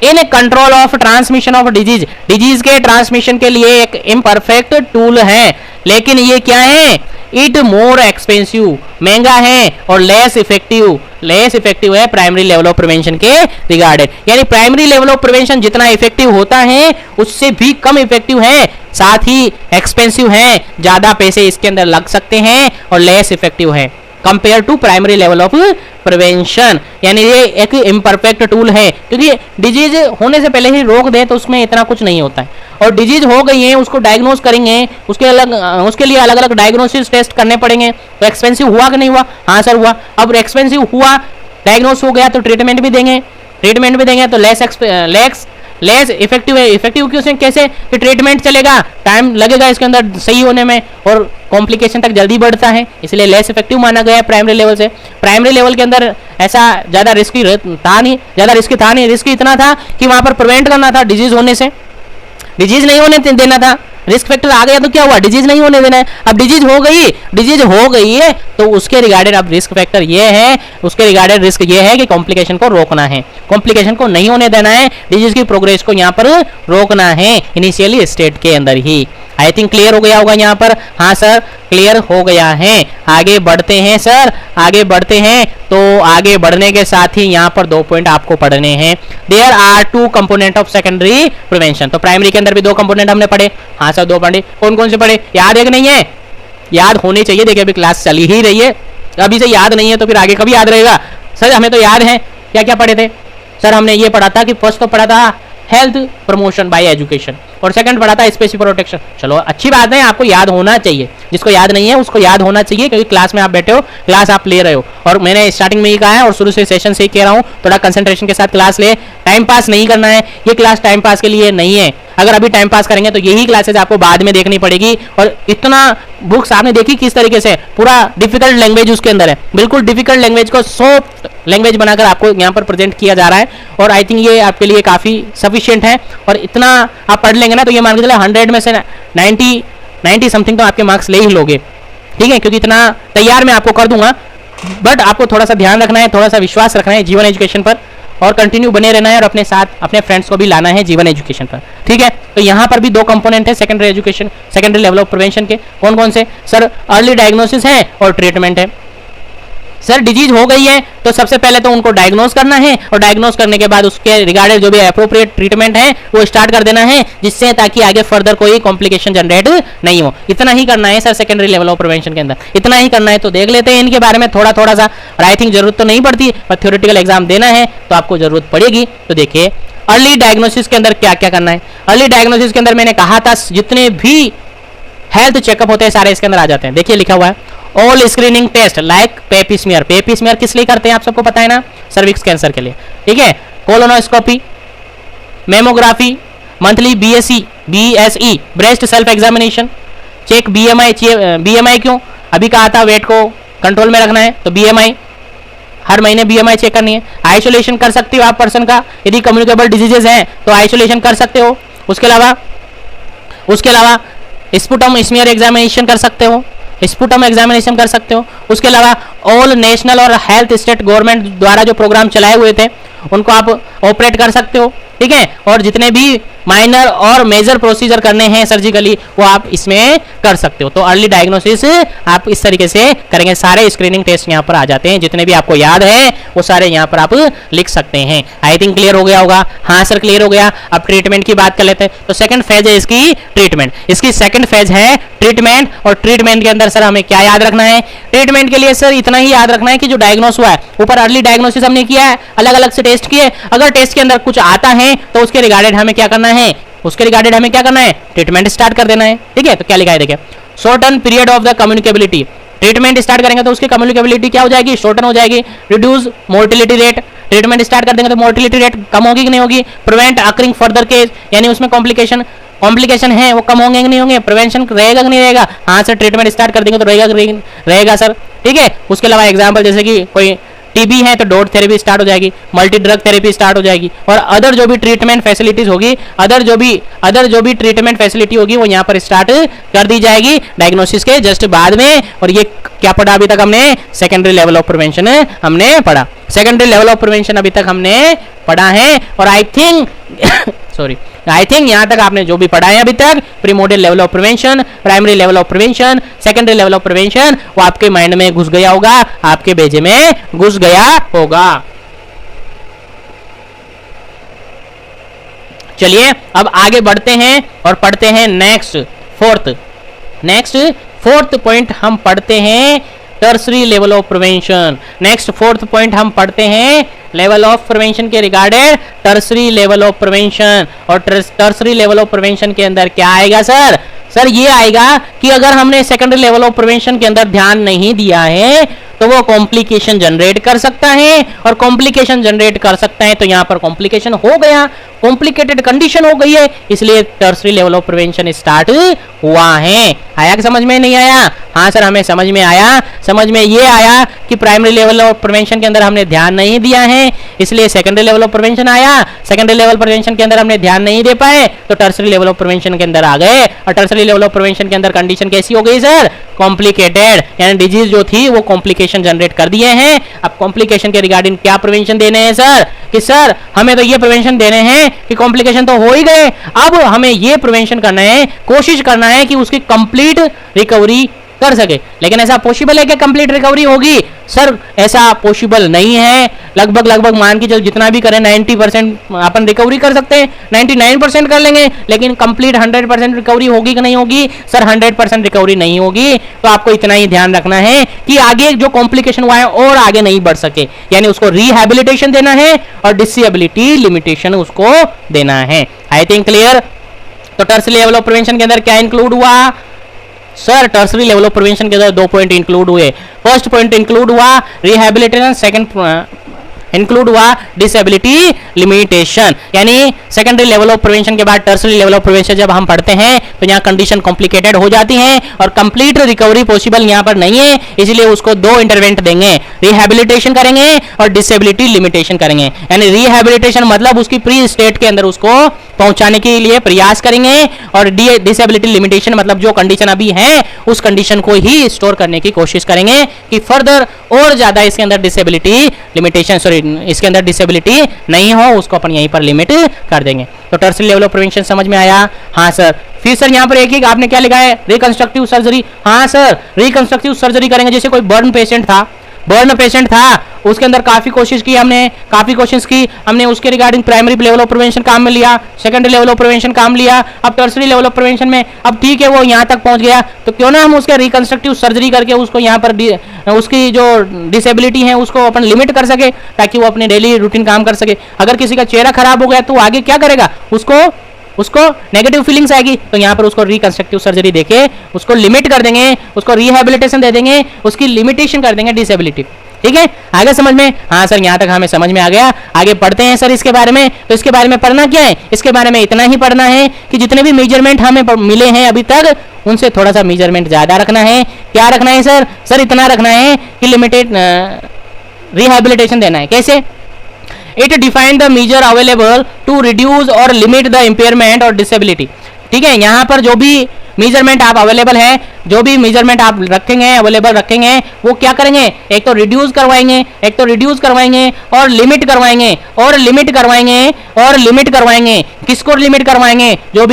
in control of transmission of disease. Disease के ट्रांसमिशन के लिए एक इम्परफेक्ट टूल है, लेकिन ये क्या है? इट मोर एक्सपेंसिव, महंगा है, और लेस इफेक्टिव है प्राइमरी लेवल ऑफ प्रिवेंशन के रिगार्डेड। यानी प्राइमरी लेवल ऑफ प्रिवेंशन जितना इफेक्टिव होता है उससे भी कम इफेक्टिव है, साथ ही एक्सपेंसिव है, ज्यादा पैसे इसके अंदर लग सकते हैं, और लेस इफेक्टिव है compare to primary level of prevention. यानी ये एक इम्परफेक्ट टूल है, क्योंकि डिजीज होने से पहले ही रोक दे तो उसमें इतना कुछ नहीं होता है, और डिजीज हो गई है उसको डायग्नोज करेंगे, उसके लिए अलग अलग डायग्नोसिस टेस्ट करने पड़ेंगे। तो एक्सपेंसिव हुआ कि नहीं हुआ? हाँ सर हुआ। अब एक्सपेंसिव हुआ, डायग्नोस हो गया, तो ट्रीटमेंट भी देंगे तो लेस इफेक्टिव है। इफेक्टिव क्यों से? कैसे? कि ट्रीटमेंट चलेगा, टाइम लगेगा इसके अंदर सही होने में, और कॉम्प्लिकेशन तक जल्दी बढ़ता है, इसलिए लेस इफेक्टिव माना गया है प्राइमरी लेवल से। प्राइमरी लेवल के अंदर ऐसा ज्यादा रिस्की था नहीं, रिस्क इतना था कि वहां पर प्रिवेंट करना था डिजीज होने से, डिजीज नहीं होने देना था। रिस्क फैक्टर आ गया तो क्या हुआ? डिजीज नहीं होने देना है। अब डिजीज हो गई है तो उसके रिगार्डेड अब रिस्क फैक्टर ये है, उसके रिगार्डेड रिस्क ये है कि कॉम्प्लिकेशन को रोकना है, कॉम्प्लिकेशन को नहीं होने देना है, डिजीज की प्रोग्रेस को यहाँ पर रोकना है इनिशियली स्टेट के अंदर ही। आई थिंक क्लियर हो गया होगा यहाँ पर। हाँ सर क्लियर हो गया है। आगे बढ़ते हैं सर, आगे बढ़ते हैं। तो आगे बढ़ने के साथ ही यहाँ पर 2 पॉइंट आपको पढ़ने हैं। There are 2 component of secondary prevention. तो प्राइमरी के अंदर भी 2 कंपोनेंट हमने पढ़े। हाँ सर 2 पढ़े। कौन कौन से पढ़े? याद है कि नहीं है? याद होने चाहिए। देखिए अभी क्लास चली ही रही है, अभी से याद नहीं है तो फिर आगे कभी याद रहेगा? सर हमें तो याद है। क्या क्या पढ़े थे सर? हमने ये पढ़ा था कि फर्स्ट तो पढ़ा था हेल्थ प्रमोशन बाय एजुकेशन, और सेकंड पढ़ा था स्पेशल प्रोटेक्शन। चलो अच्छी बात है, आपको याद होना चाहिए। जिसको याद नहीं है उसको याद होना चाहिए, क्योंकि क्लास में आप बैठे हो, क्लास आप ले रहे हो। और मैंने स्टार्टिंग में ही कहा है और शुरू से सेशन से ही कह रहा हूँ, थोड़ा कंसंट्रेशन के साथ क्लास ले। टाइम पास नहीं करना है, ये क्लास टाइम पास के लिए नहीं है। अगर अभी टाइम पास करेंगे तो यही क्लासेस आपको बाद में देखनी पड़ेगी। और इतना बुक्स आपने देखी किस तरीके से, पूरा डिफिकल्ट लैंग्वेज उसके अंदर है, बिल्कुल डिफिकल्ट लैंग्वेज को सॉफ्ट लैंग्वेज बनाकर आपको यहाँ पर प्रेजेंट किया जा रहा है। और आई थिंक ये आपके लिए काफी सफिशिएंट है। और इतना आप पढ़ लेंगे ना तो ये मान के चले 100 में से 90 समथिंग तो आपके मार्क्स ले ही लोगे। ठीक है, क्योंकि इतना तैयार मैं आपको कर दूंगा। बट आपको थोड़ा सा ध्यान रखना है, थोड़ा सा विश्वास रखना है जीवन एजुकेशन पर, और कंटिन्यू बने रहना है, और अपने साथ अपने फ्रेंड्स को भी लाना है जीवन एजुकेशन पर। ठीक है, तो यहाँ पर भी 2 कंपोनेंट है secondary education, secondary level of prevention के। कौन कौन से सर? अर्ली डायग्नोसिस है और ट्रीटमेंट है। सर डिजीज हो गई है तो सबसे पहले तो उनको डायग्नोस करना है, और डायग्नोस करने के बाद उसके रिगार्डेड जो भी अप्रोप्रिएट ट्रीटमेंट है वो स्टार्ट कर देना है, जिससे ताकि आगे फर्दर कोई कॉम्प्लिकेशन जनरेट नहीं हो। इतना ही करना है sir secondary level of prevention के अंदर, इतना ही करना है। तो देख लेते हैं इनके बारे में थोड़ा थोड़ा सा। और आई थिंक जरूरत तो नहीं पड़ती, पर थ्योरेटिकल एग्जाम देना है तो आपको जरूरत पड़ेगी। तो देखिए अर्ली डायग्नोसिस के अंदर क्या क्या करना है। अर्ली डायग्नोसिस के अंदर मैंने कहा था जितने भी हेल्थ चेकअप होते हैं सारे इसके अंदर आ जाते हैं। देखिए लिखा हुआ है ऑल स्क्रीनिंग टेस्ट लाइक पेपिस्मियर। पेपिस्मियर किस लिए करते हैं आप सबको पता है ना? सर्विक्स कैंसर के लिए। ठीक है, colonoscopy, mammography, monthly BSE breast self examination, check BMI क्यों? अभी कहा था वेट को कंट्रोल में रखना है तो बीएमआई हर महीने बीएमआई चेक करनी है। आइसोलेशन कर सकते हो आप पर्सन का, यदि कम्युनिकेबल डिजीजेज हैं तो आइसोलेशन कर सकते हो। उसके अलावा स्पुटम स्मीयर एग्जामिनेशन कर सकते हो, स्पुटम एग्जामिनेशन कर सकते हो। उसके अलावा ऑल नेशनल और हेल्थ स्टेट गवर्नमेंट द्वारा जो प्रोग्राम चलाए हुए थे उनको आप ऑपरेट कर सकते हो। ठीक है, और जितने भी माइनर और मेजर प्रोसीजर करने हैं सर्जिकली वो आप इसमें कर सकते हो। तो अर्ली डायग्नोसिस आप इस तरीके से करेंगे। सारे स्क्रीनिंग टेस्ट यहाँ पर आ जाते हैं, जितने भी आपको याद है वो सारे यहाँ पर आप लिख सकते हैं। आई थिंक क्लियर हो गया होगा। हाँ सर क्लियर हो गया। अब ट्रीटमेंट की बात कर लेते हैं। तो सेकंड फेज है इसकी ट्रीटमेंट, इसकी सेकंड फेज है ट्रीटमेंट। और ट्रीटमेंट के अंदर सर हमें क्या याद रखना है? ट्रीटमेंट के लिए सर इतना ही याद रखना है कि जो डायग्नोस हुआ है, ऊपर अर्ली डायग्नोसिस हमने किया है, अलग अलग से टेस्ट किए। अगर टेस्ट के अंदर कुछ आता है तो उसके रिगार्डेड हमें क्या करना है? ट्रीटमेंट स्टार्ट कर देना है। ठीक है, तो क्या लिखा है देखिए, shorten period of the communicability. Treatment start करेंगे तो उसकी कम्युनिकेबिलिटी क्या हो जाएगी? शॉर्टन हो जाएगी। Reduce mortality rate. Treatment start कर देंगे तो मोर्टिलिटी रेट कम होगी कि नहीं होगी? प्रिवेंट अकरिंग फर्दर केस, यानी उसमें कॉम्प्लिकेशन है वो कम होंगे कि नहीं होंगे? प्रिवेंशन रहेगा कि नहीं रहेगा? हाँ सर ट्रीटमेंट स्टार्ट कर देंगे तो रहेगा सर। ठीक है, उसके अलावा एग्जाम्पल जैसे कि कोई टीबी है तो डॉट थेरेपी स्टार्ट हो जाएगी, मल्टी ड्रग थेरेपी स्टार्ट हो जाएगी, और अदर जो भी ट्रीटमेंट फैसिलिटीज होगी, अदर जो भी ट्रीटमेंट फैसिलिटी होगी वो यहाँ पर स्टार्ट कर दी जाएगी डायग्नोसिस के जस्ट बाद में। और ये क्या पढ़ा अभी तक हमने? सेकेंडरी लेवल ऑफ प्रिवेंशन हमने पढ़ा। सेकेंडरी लेवल ऑफ प्रिवेंशन अभी तक हमने पढ़ा है। और आई थिंक यहाँ तक आपने जो भी पढ़ा है अभी तक, primordial level of prevention, primary level of prevention, secondary level of prevention, वो आपके माइंड में घुस गया होगा, आपके बेजे में घुस गया होगा। चलिए अब आगे बढ़ते हैं और पढ़ते हैं नेक्स्ट फोर्थ पॉइंट हम पढ़ते हैं tertiary level of prevention. Next fourth point हम पढ़ते हैं लेवल ऑफ प्रिवेंशन के regarded tertiary level of prevention. और टर्सरी लेवल ऑफ प्रिवेंशन के अंदर क्या आएगा सर? सर ये आएगा कि अगर हमने सेकेंडरी लेवल ऑफ प्रिवेंशन के अंदर ध्यान नहीं दिया है तो वो कॉम्प्लिकेशन जनरेट कर सकता है, और कॉम्प्लिकेशन जनरेट कर सकता है तो यहाँ पर कॉम्प्लिकेशन हो गया। कॉम्प्लिकेटेड कंडीशन हो गई है, इसलिए tertiary level of prevention start हुआ है। आया कि समझ में? नहीं आया? हाँ सर हमें समझ में आया। समझ में ये आया कि प्राइमरी लेवल ऑफ प्रिवेंशन के अंदर हमने ध्यान नहीं दिया है, इसलिए सेकेंडरी लेवल ऑफ प्रिवेंशन आया। सेकेंडरी लेवल प्रिवेंशन के अंदर हमने ध्यान नहीं दे पाए तो टर्सरी लेवल ऑफ प्रिवेंशन के अंदर आ गए। और टर्सरी लेवल ऑफ प्रिवेंशन के अंदर कंडीशन कैसी हो गई सर? कॉम्प्लिकेटेड, यानी डिजीज जो थी वो कॉम्प्लिकेशन जनरेट कर दिए हैं। अब कॉम्प्लिकेशन के रिगार्डिंग क्या प्रिवेंशन देने हैं सर? कि सर हमें तो ये प्रिवेंशन देने हैं कि कॉम्प्लिकेशन तो हो ही गए, अब हमें ये प्रिवेंशन करना है, कोशिश करना है कि उसकी कंप्लीट रिकवरी कर सके। लेकिन ऐसा पॉसिबल है कि कंप्लीट रिकवरी होगी? सर ऐसा पॉसिबल नहीं है। लगभग मान के चलो जितना भी करें 90% अपन रिकवरी कर सकते हैं, 99% कर लेंगे, लेकिन कंप्लीट 100% रिकवरी होगी कि नहीं होगी? सर 100% रिकवरी नहीं होगी। तो आपको इतना ही ध्यान रखना है कि आगे जो कॉम्प्लिकेशन हुआ है और आगे नहीं बढ़ सके, यानी उसको रिहैबिलिटेशन देना है और डिसेबिलिटी लिमिटेशन उसको देना है। I think clear? तो टर्सरी लेवल ऑफ प्रिवेंशन के अंदर क्या इंक्लूड हुआ sir? Tertiary level of prevention के अंदर 2 पॉइंट इंक्लूड हुए। फर्स्ट पॉइंट इंक्लूड हुआ रिहैबिलिटेशन, सेकंड इंक्लूड हुआ डिसेबिलिटी लिमिटेशन। यानी सेकेंडरी लेवल ऑफ प्रिवेंशन के बाद टर्सरी लेवल ऑफ प्रिवेंशन जब हम पढ़ते हैं तो यहाँ कंडीशन कॉम्प्लिकेटेड हो जाती है और कंप्लीट रिकवरी पॉसिबल यहाँ पर नहीं है, इसलिए उसको 2 इंटरवेंट देंगे, रिहैबिलिटेशन करेंगे और डिसेबिलिटी लिमिटेशन करेंगे। यानी रिहैबिलिटेशन मतलब उसकी प्री स्टेट के अंदर उसको पहुंचाने के लिए प्रयास करेंगे और डिसेबिलिटी लिमिटेशन मतलब जो कंडीशन अभी है उस कंडीशन को ही स्टोर करने की कोशिश करेंगे कि फर्दर और ज्यादा इसके अंदर डिसेबिलिटी लिमिटेशन, सॉरी इसके अंदर डिसेबिलिटी नहीं हो, उसको अपन यहीं पर लिमिट कर देंगे। तो टर्सरी लेवल ऑफ प्रिवेंशन समझ में आया? हाँ सर। फिर सर यहाँ पर एक आपने क्या लिखा है? Reconstructive surgery. हाँ सर रिकंस्ट्रक्टिव सर्जरी करेंगे। जैसे कोई बर्न पेशेंट था, उसके अंदर काफी कोशिश की हमने उसके regarding primary level of prevention काम में लिया, सेकेंडरी लेवल ऑफ प्रिवेंशन काम लिया, अब टर्सरी लेवल ऑफ प्रिवेंशन में अब ठीक है वो यहाँ तक पहुंच गया, तो क्यों ना हम उसके रिकंस्ट्रक्टिव सर्जरी करके उसको यहाँ पर उसकी जो डिसेबिलिटी है उसको अपन लिमिट कर सके ताकि वो अपने डेली रूटीन काम कर सके। अगर किसी का चेहरा खराब हो गया तो आगे क्या करेगा? उसको नेगेटिव फीलिंग्स आएगी, तो यहाँ पर उसको रिकंस्ट्रक्टिव सर्जरी देके उसको लिमिट कर देंगे, उसको रिहैबिलिटेशन दे देंगे, उसकी लिमिटेशन कर देंगे डिसेबिलिटी। ठीक है, आगे समझ में? हाँ सर यहाँ तक हमें समझ में आ गया। आगे पढ़ते हैं सर इसके बारे में। तो इसके बारे में पढ़ना क्या है? इसके बारे में इतना ही पढ़ना है कि जितने भी मेजरमेंट हमें मिले हैं अभी तक उनसे थोड़ा सा मेजरमेंट ज्यादा रखना है। क्या रखना है सर? सर इतना रखना है कि लिमिटेड रिहैबिलिटेशन देना है। कैसे? It define the measure available to reduce or limit the impairment or disability। ठीक है, यहाँ पर जो भी मेजरमेंट आप अवेलेबल है, जो भी मेजरमेंट आप रखेंगे अवेलेबल रखेंगे, वो क्या करेंगे? एक तो रिड्यूस करवाएंगे और लिमिट करवाएंगे। किसको लिमिट करवाएंगे? जो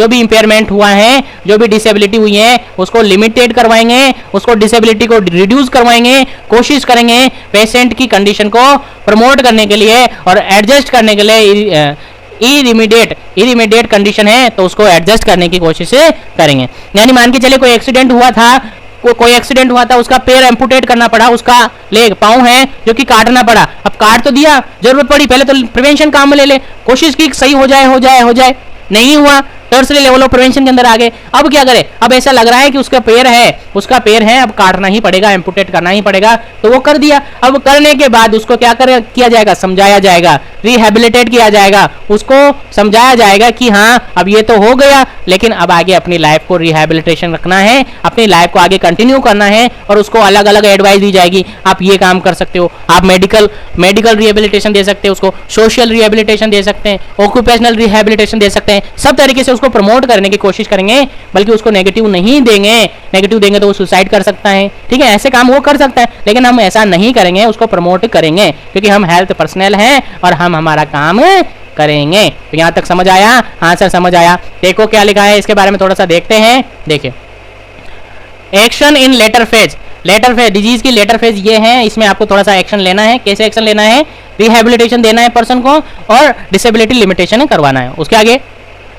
भी इंपेयरमेंट हुआ है, जो भी डिसेबिलिटी हुई है उसको लिमिटेड करवाएंगे, उसको डिसेबिलिटी को रिड्यूस करवाएंगे, कोशिश करेंगे पेशेंट की कंडीशन को प्रमोट करने के लिए और एडजस्ट करने के लिए इरिमीडिएट कंडीशन है तो उसको एडजस्ट करने की कोशिश करेंगे। यानी मान के चले कोई एक्सीडेंट हुआ था, उसका पैर एम्पुटेट करना पड़ा, उसका पाँव है जो कि काटना पड़ा। अब काट तो दिया, जरूरत पड़ी पहले तो प्रिवेंशन काम में ले ले, कोशिश की सही हो जाए, नहीं हुआ, टर्सरी लेवल ऑफ प्रिवेंशन के अंदर आ गए। अब क्या करे? अब ऐसा लग रहा है कि उसका पैर है अब काटना ही पड़ेगा, एम्पुटेट करना ही पड़ेगा, तो वो कर दिया। अब करने के बाद उसको क्या किया जाएगा? समझाया जाएगा, रिहैबिलिटेट किया जाएगा, उसको समझाया जाएगा कि हाँ अब ये तो हो गया, लेकिन अब आगे अपनी लाइफ को रिहैबिलिटेशन रखना है, अपनी लाइफ को आगे कंटिन्यू करना है और उसको अलग अलग एडवाइस दी जाएगी। आप ये काम कर सकते हो, आप मेडिकल रिहैबिलिटेशन दे सकते हो, उसको सोशल रिहैबिलिटेशन दे सकते हैं, ऑक्यूपेशनल रिहैबिलिटेशन दे सकते हैं। सब तरीके से उसको प्रमोट करने की कोशिश करेंगे, बल्कि उसको नेगेटिव नहीं देंगे। नेगेटिव देंगे तो वो सुसाइड कर सकता है। ठीक है, ऐसे काम वो कर सकता है, लेकिन हम ऐसा नहीं करेंगे, उसको प्रमोट करेंगे क्योंकि हम हेल्थ पर्सनल हैं और हम हमारा काम करेंगे। तो यहाँ तक समझ आया? हाँ सर समझ आया। देखो क्या लिखा है, इसके बारे में थोड़ा सा देखते हैं। देखिए, action in later phase disease की लेटर फेज ये है, इसमें आपको थोड़ा सा एक्शन लेना है। कैसे एक्शन लेना है? रिहैबिलिटेशन देना है पर्सन को और डिसेबिलिटी लिमिटेशन करवाना है। उसके आगे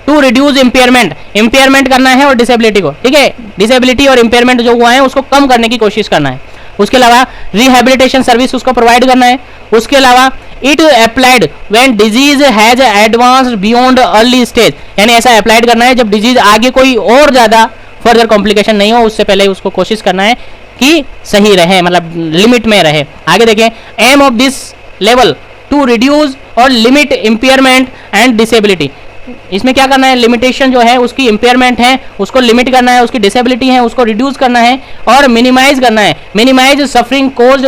टू रिड्यूस इंपेयरमेंट करना है और डिसेबिलिटी को, ठीक है, डिसेबिलिटी और इंपेयरमेंट जो हुआ है उसको कम करने की कोशिश करना है। उसके अलावा रिहैबिलिटेशन सर्विस उसको प्रोवाइड करना है। उसके अलावा it applied when disease has advanced beyond early stage, यानी ऐसा अप्लाइड करना है जब डिजीज आगे कोई और ज्यादा फर्दर कॉम्प्लिकेशन नहीं हो, उससे पहले उसको कोशिश करना है कि सही रहे, मतलब लिमिट में रहे। आगे देखें, aim of this level to reduce और लिमिट इम्पेयरमेंट एंड डिसेबिलिटी। इसमें क्या करना है, लिमिटेशन जो है उसकी इम्पेयरमेंट है उसको लिमिट करना है, उसकी डिसेबिलिटी है उसको रिड्यूस करना है और मिनिमाइज करना है, minimise suffering caused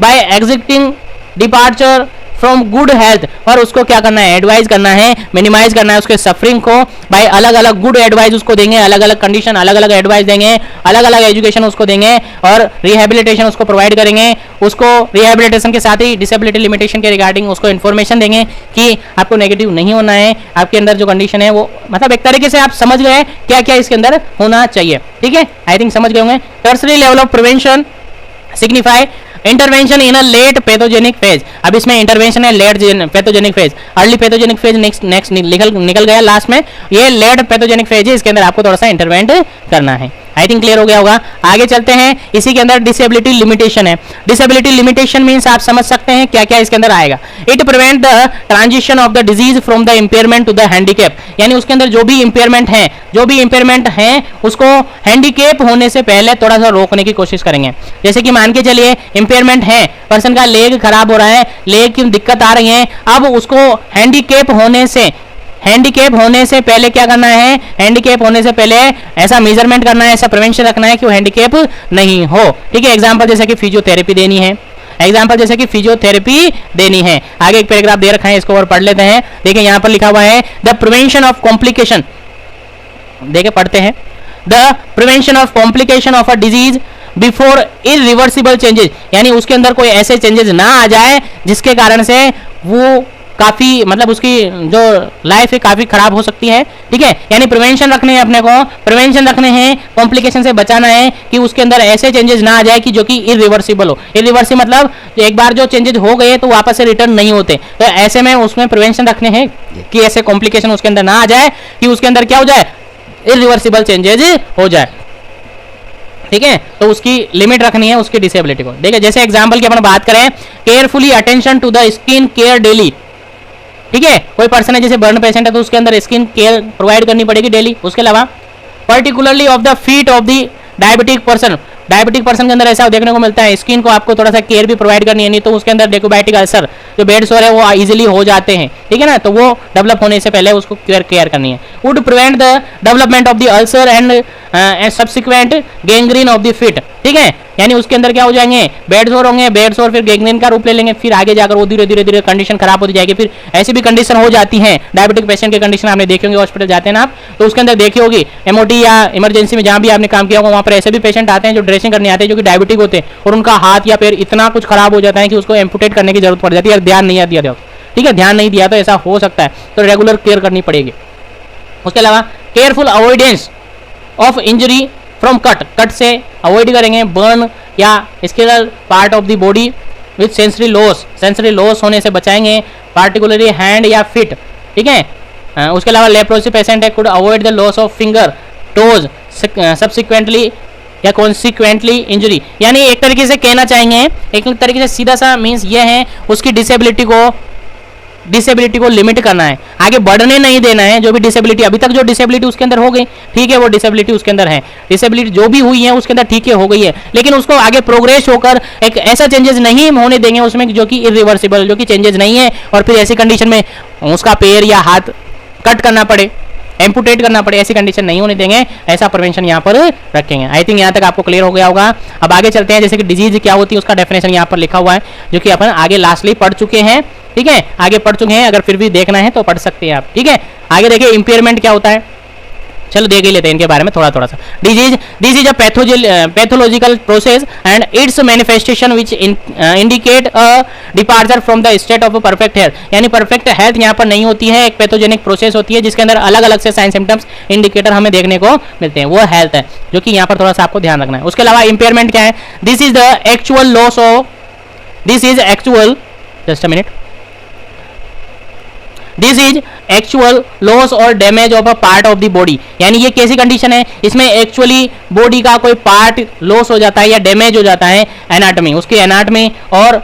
by existing departure from good health, और उसको क्या करना है, एडवाइज करना है, मिनिमाइज करना है उसके सफरिंग को बाय अलग अलग गुड एडवाइस उसको देंगे, अलग अलग कंडीशन अलग अलग एडवाइस देंगे, अलग अलग एजुकेशन उसको देंगे और रिहेबिलिटेशन उसको प्रोवाइड करेंगे, उसको रिहेबिलिटेशन के साथ ही डिसेबिलिटी लिमिटेशन के रिगार्डिंग उसको इन्फॉर्मेशन देंगे कि आपको नेगेटिव नहीं होना है, आपके अंदर जो कंडीशन है वो, मतलब एक तरीके से आप समझ गए क्या क्या इसके अंदर होना चाहिए। ठीक है, आई थिंक समझ गए होंगे। Tertiary level of prevention signify intervention in a late pathogenic phase. अब इसमें इंटरवेंशन है late pathogenic phase, early pathogenic phase next निकल गया लास्ट में, ये लेट पैथोजेनिक फेज है, इसके अंदर आपको थोड़ा सा इंटरवेंट करना है। आई थिंक क्लियर हो गया होगा। आगे चलते हैं, इसी के अंदर डिसेबिलिटी लिमिटेशन है। डिसेबिलिटी लिमिटेशन मींस आप समझ सकते हैं क्या क्या इसके अंदर आएगा। It prevent the transition of the disease from the impairment to the handicap, यानी उसके अंदर जो भी इंपेयरमेंट है उसको हैंडीकैप होने से पहले थोड़ा सा रोकने की कोशिश करेंगे। जैसे कि मान के चलिए इंपेयरमेंट है, पर्सन का लेग खराब हो रहा है, लेग की दिक्कत आ रही है, अब उसको हैंडीकैप होने से पहले क्या करना है, हैंडीकैप होने से पहले ऐसा मेजरमेंट करना है, ऐसा प्रिवेंशन रखना है कि वो हैंडीकैप नहीं हो। ठीक है, एग्जांपल जैसे कि फिजियोथेरेपी देनी है, आगे एक पैराग्राफ दे रखा है, इसको और पढ़ लेते हैं। देखिए यहाँ पर लिखा हुआ है द प्रिवेंशन ऑफ कॉम्प्लिकेशन, देखिए पढ़ते हैं, the prevention of complication of a disease before irreversible changes, यानी उसके अंदर कोई ऐसे चेंजेस ना आ जाए जिसके कारण से वो काफी, मतलब उसकी जो लाइफ है काफी खराब हो सकती है। ठीक है, यानी प्रिवेंशन रखने हैं, अपने को प्रिवेंशन रखने हैं, कॉम्प्लिकेशन से बचाना है कि उसके अंदर ऐसे चेंजेस ना आ जाए कि जो कि इरिवर्सिबल हो। इरिवर्सिबल मतलब एक बार जो चेंजेस हो गए तो वापस से रिटर्न नहीं होते, तो ऐसे में उसमें प्रिवेंशन रखने हैं कि ऐसे कॉम्प्लिकेशन उसके अंदर ना आ जाए कि उसके अंदर क्या हो जाए, इरिवर्सिबल चेंजेस हो जाए। ठीक है, तो उसकी लिमिट रखनी है उसकी डिसेबिलिटी को। देखिए जैसे एग्जांपल की अपन बात करें, carefully attention to the skin care daily. ठीक है, कोई पर्सन है जैसे बर्न पेशेंट है तो उसके अंदर स्किन केयर प्रोवाइड करनी पड़ेगी डेली। उसके अलावा particularly of the feet of the diabetic person के अंदर ऐसा देखने को मिलता है, स्किन को आपको थोड़ा सा केयर भी प्रोवाइड करनी है, नहीं तो उसके अंदर डेकोबाइटिक अल्सर जो बेड सोर है वो इजीली हो जाते हैं। ठीक है ना, तो वो डेवलप होने से पहले उसको केयर करनी है। Would prevent the development of the ulcer and subsequent gangrene of the feet. ठीक है, यानी उसके अंदर क्या हो जाएंगे, बेड सोर होंगे, बेड सोर फिर गैंग्रीन का रूप ले लेंगे, फिर आगे जाकर वो धीरे धीरे कंडीशन खराब होती जाएगी। फिर ऐसी भी कंडीशन हो जाती है, डायबिटिक पेशेंट की कंडीशन आपने देखी होंगी, हॉस्पिटल जाते हैं ना आप, तो उसके अंदर देखी होगी एमओटी या इमरजेंसी में जहां भी आपने काम किया होगा वहां पर ऐसे भी पेशेंट आते हैं जो ड्रेसिंग करने आते हैं, जो कि डायबिटिक होते हैं और उनका हाथ या पैर इतना कुछ खराब हो जाता है कि उसको एम्पुटेट करने की जरूरत पड़ जाती है, ध्यान नहीं दिया। ठीक है, ध्यान नहीं दिया तो ऐसा हो सकता है, तो रेगुलर केयर करनी पड़ेगी। उसके अलावा careful avoidance of injury from cut से अवॉइड करेंगे, बर्न या scalar part of the body with sensory loss होने से बचाएंगे, पार्टिकुलरली हैंड या फिट। ठीक है, उसके अलावा लेप्रोसी पेशेंट है, could avoid the loss of finger toes subsequently या कॉन्सिक्वेंटली इंजरी। यानी एक तरीके से कहना चाहेंगे, एक तरीके से सीधा सा मीन्स ये है उसकी डिसेबिलिटी को लिमिट करना है, आगे बढ़ने नहीं देना है। जो भी डिसेबिलिटी अभी तक जो डिसेबिलिटी उसके अंदर हो गई, ठीक है, वो डिसेबिलिटी उसके अंदर है, डिसेबिलिटी जो भी हुई है उसके अंदर ठीक है हो गई है, लेकिन उसको आगे प्रोग्रेस होकर एक ऐसा चेंजेस नहीं होने देंगे उसमें जो कि इरिवर्सिबल, जो कि चेंजेस नहीं है, और फिर ऐसी कंडीशन में उसका पैर या हाथ कट करना पड़े, एम्पुटेट करना पड़े, ऐसी कंडीशन नहीं होने देंगे। ऐसा प्रिवेंशन यहाँ पर रखेंगे। आई थिंक यहाँ तक आपको क्लियर हो गया होगा। अब आगे चलते हैं, जैसे कि डिजीज क्या होती है उसका डेफिनेशन यहाँ पर लिखा हुआ है, जो कि अपन आगे लास्टली पढ़ चुके हैं। ठीक है, आगे पढ़ चुके हैं, अगर फिर भी देखना है तो पढ़ सकते हैं आप। ठीक है, आगे देखिए इंपेयरमेंट क्या होता है, चलो देख ही लेते हैं इनके बारे में थोड़ा सा। This is a pathological process and its manifestation which indicate a departure from the state of perfect health. यानी परफेक्ट हेल्थ यहाँ पर नहीं होती है, एक पैथोजेनिक प्रोसेस होती है जिसके अंदर अलग अलग से साइन सिम्टम्स इंडिकेटर हमें देखने को मिलते हैं, वो हेल्थ है, जो कि यहाँ पर थोड़ा सा आपको ध्यान रखना है। उसके अलावा इंपेयरमेंट क्या है, दिस इज एक्चुअल लॉस और damage of a part of the body. यानी ये कैसी कंडीशन है, इसमें एक्चुअली बॉडी का कोई पार्ट लॉस हो जाता है या डैमेज हो जाता है, एनाटॉमी, उसकी एनाटॉमी और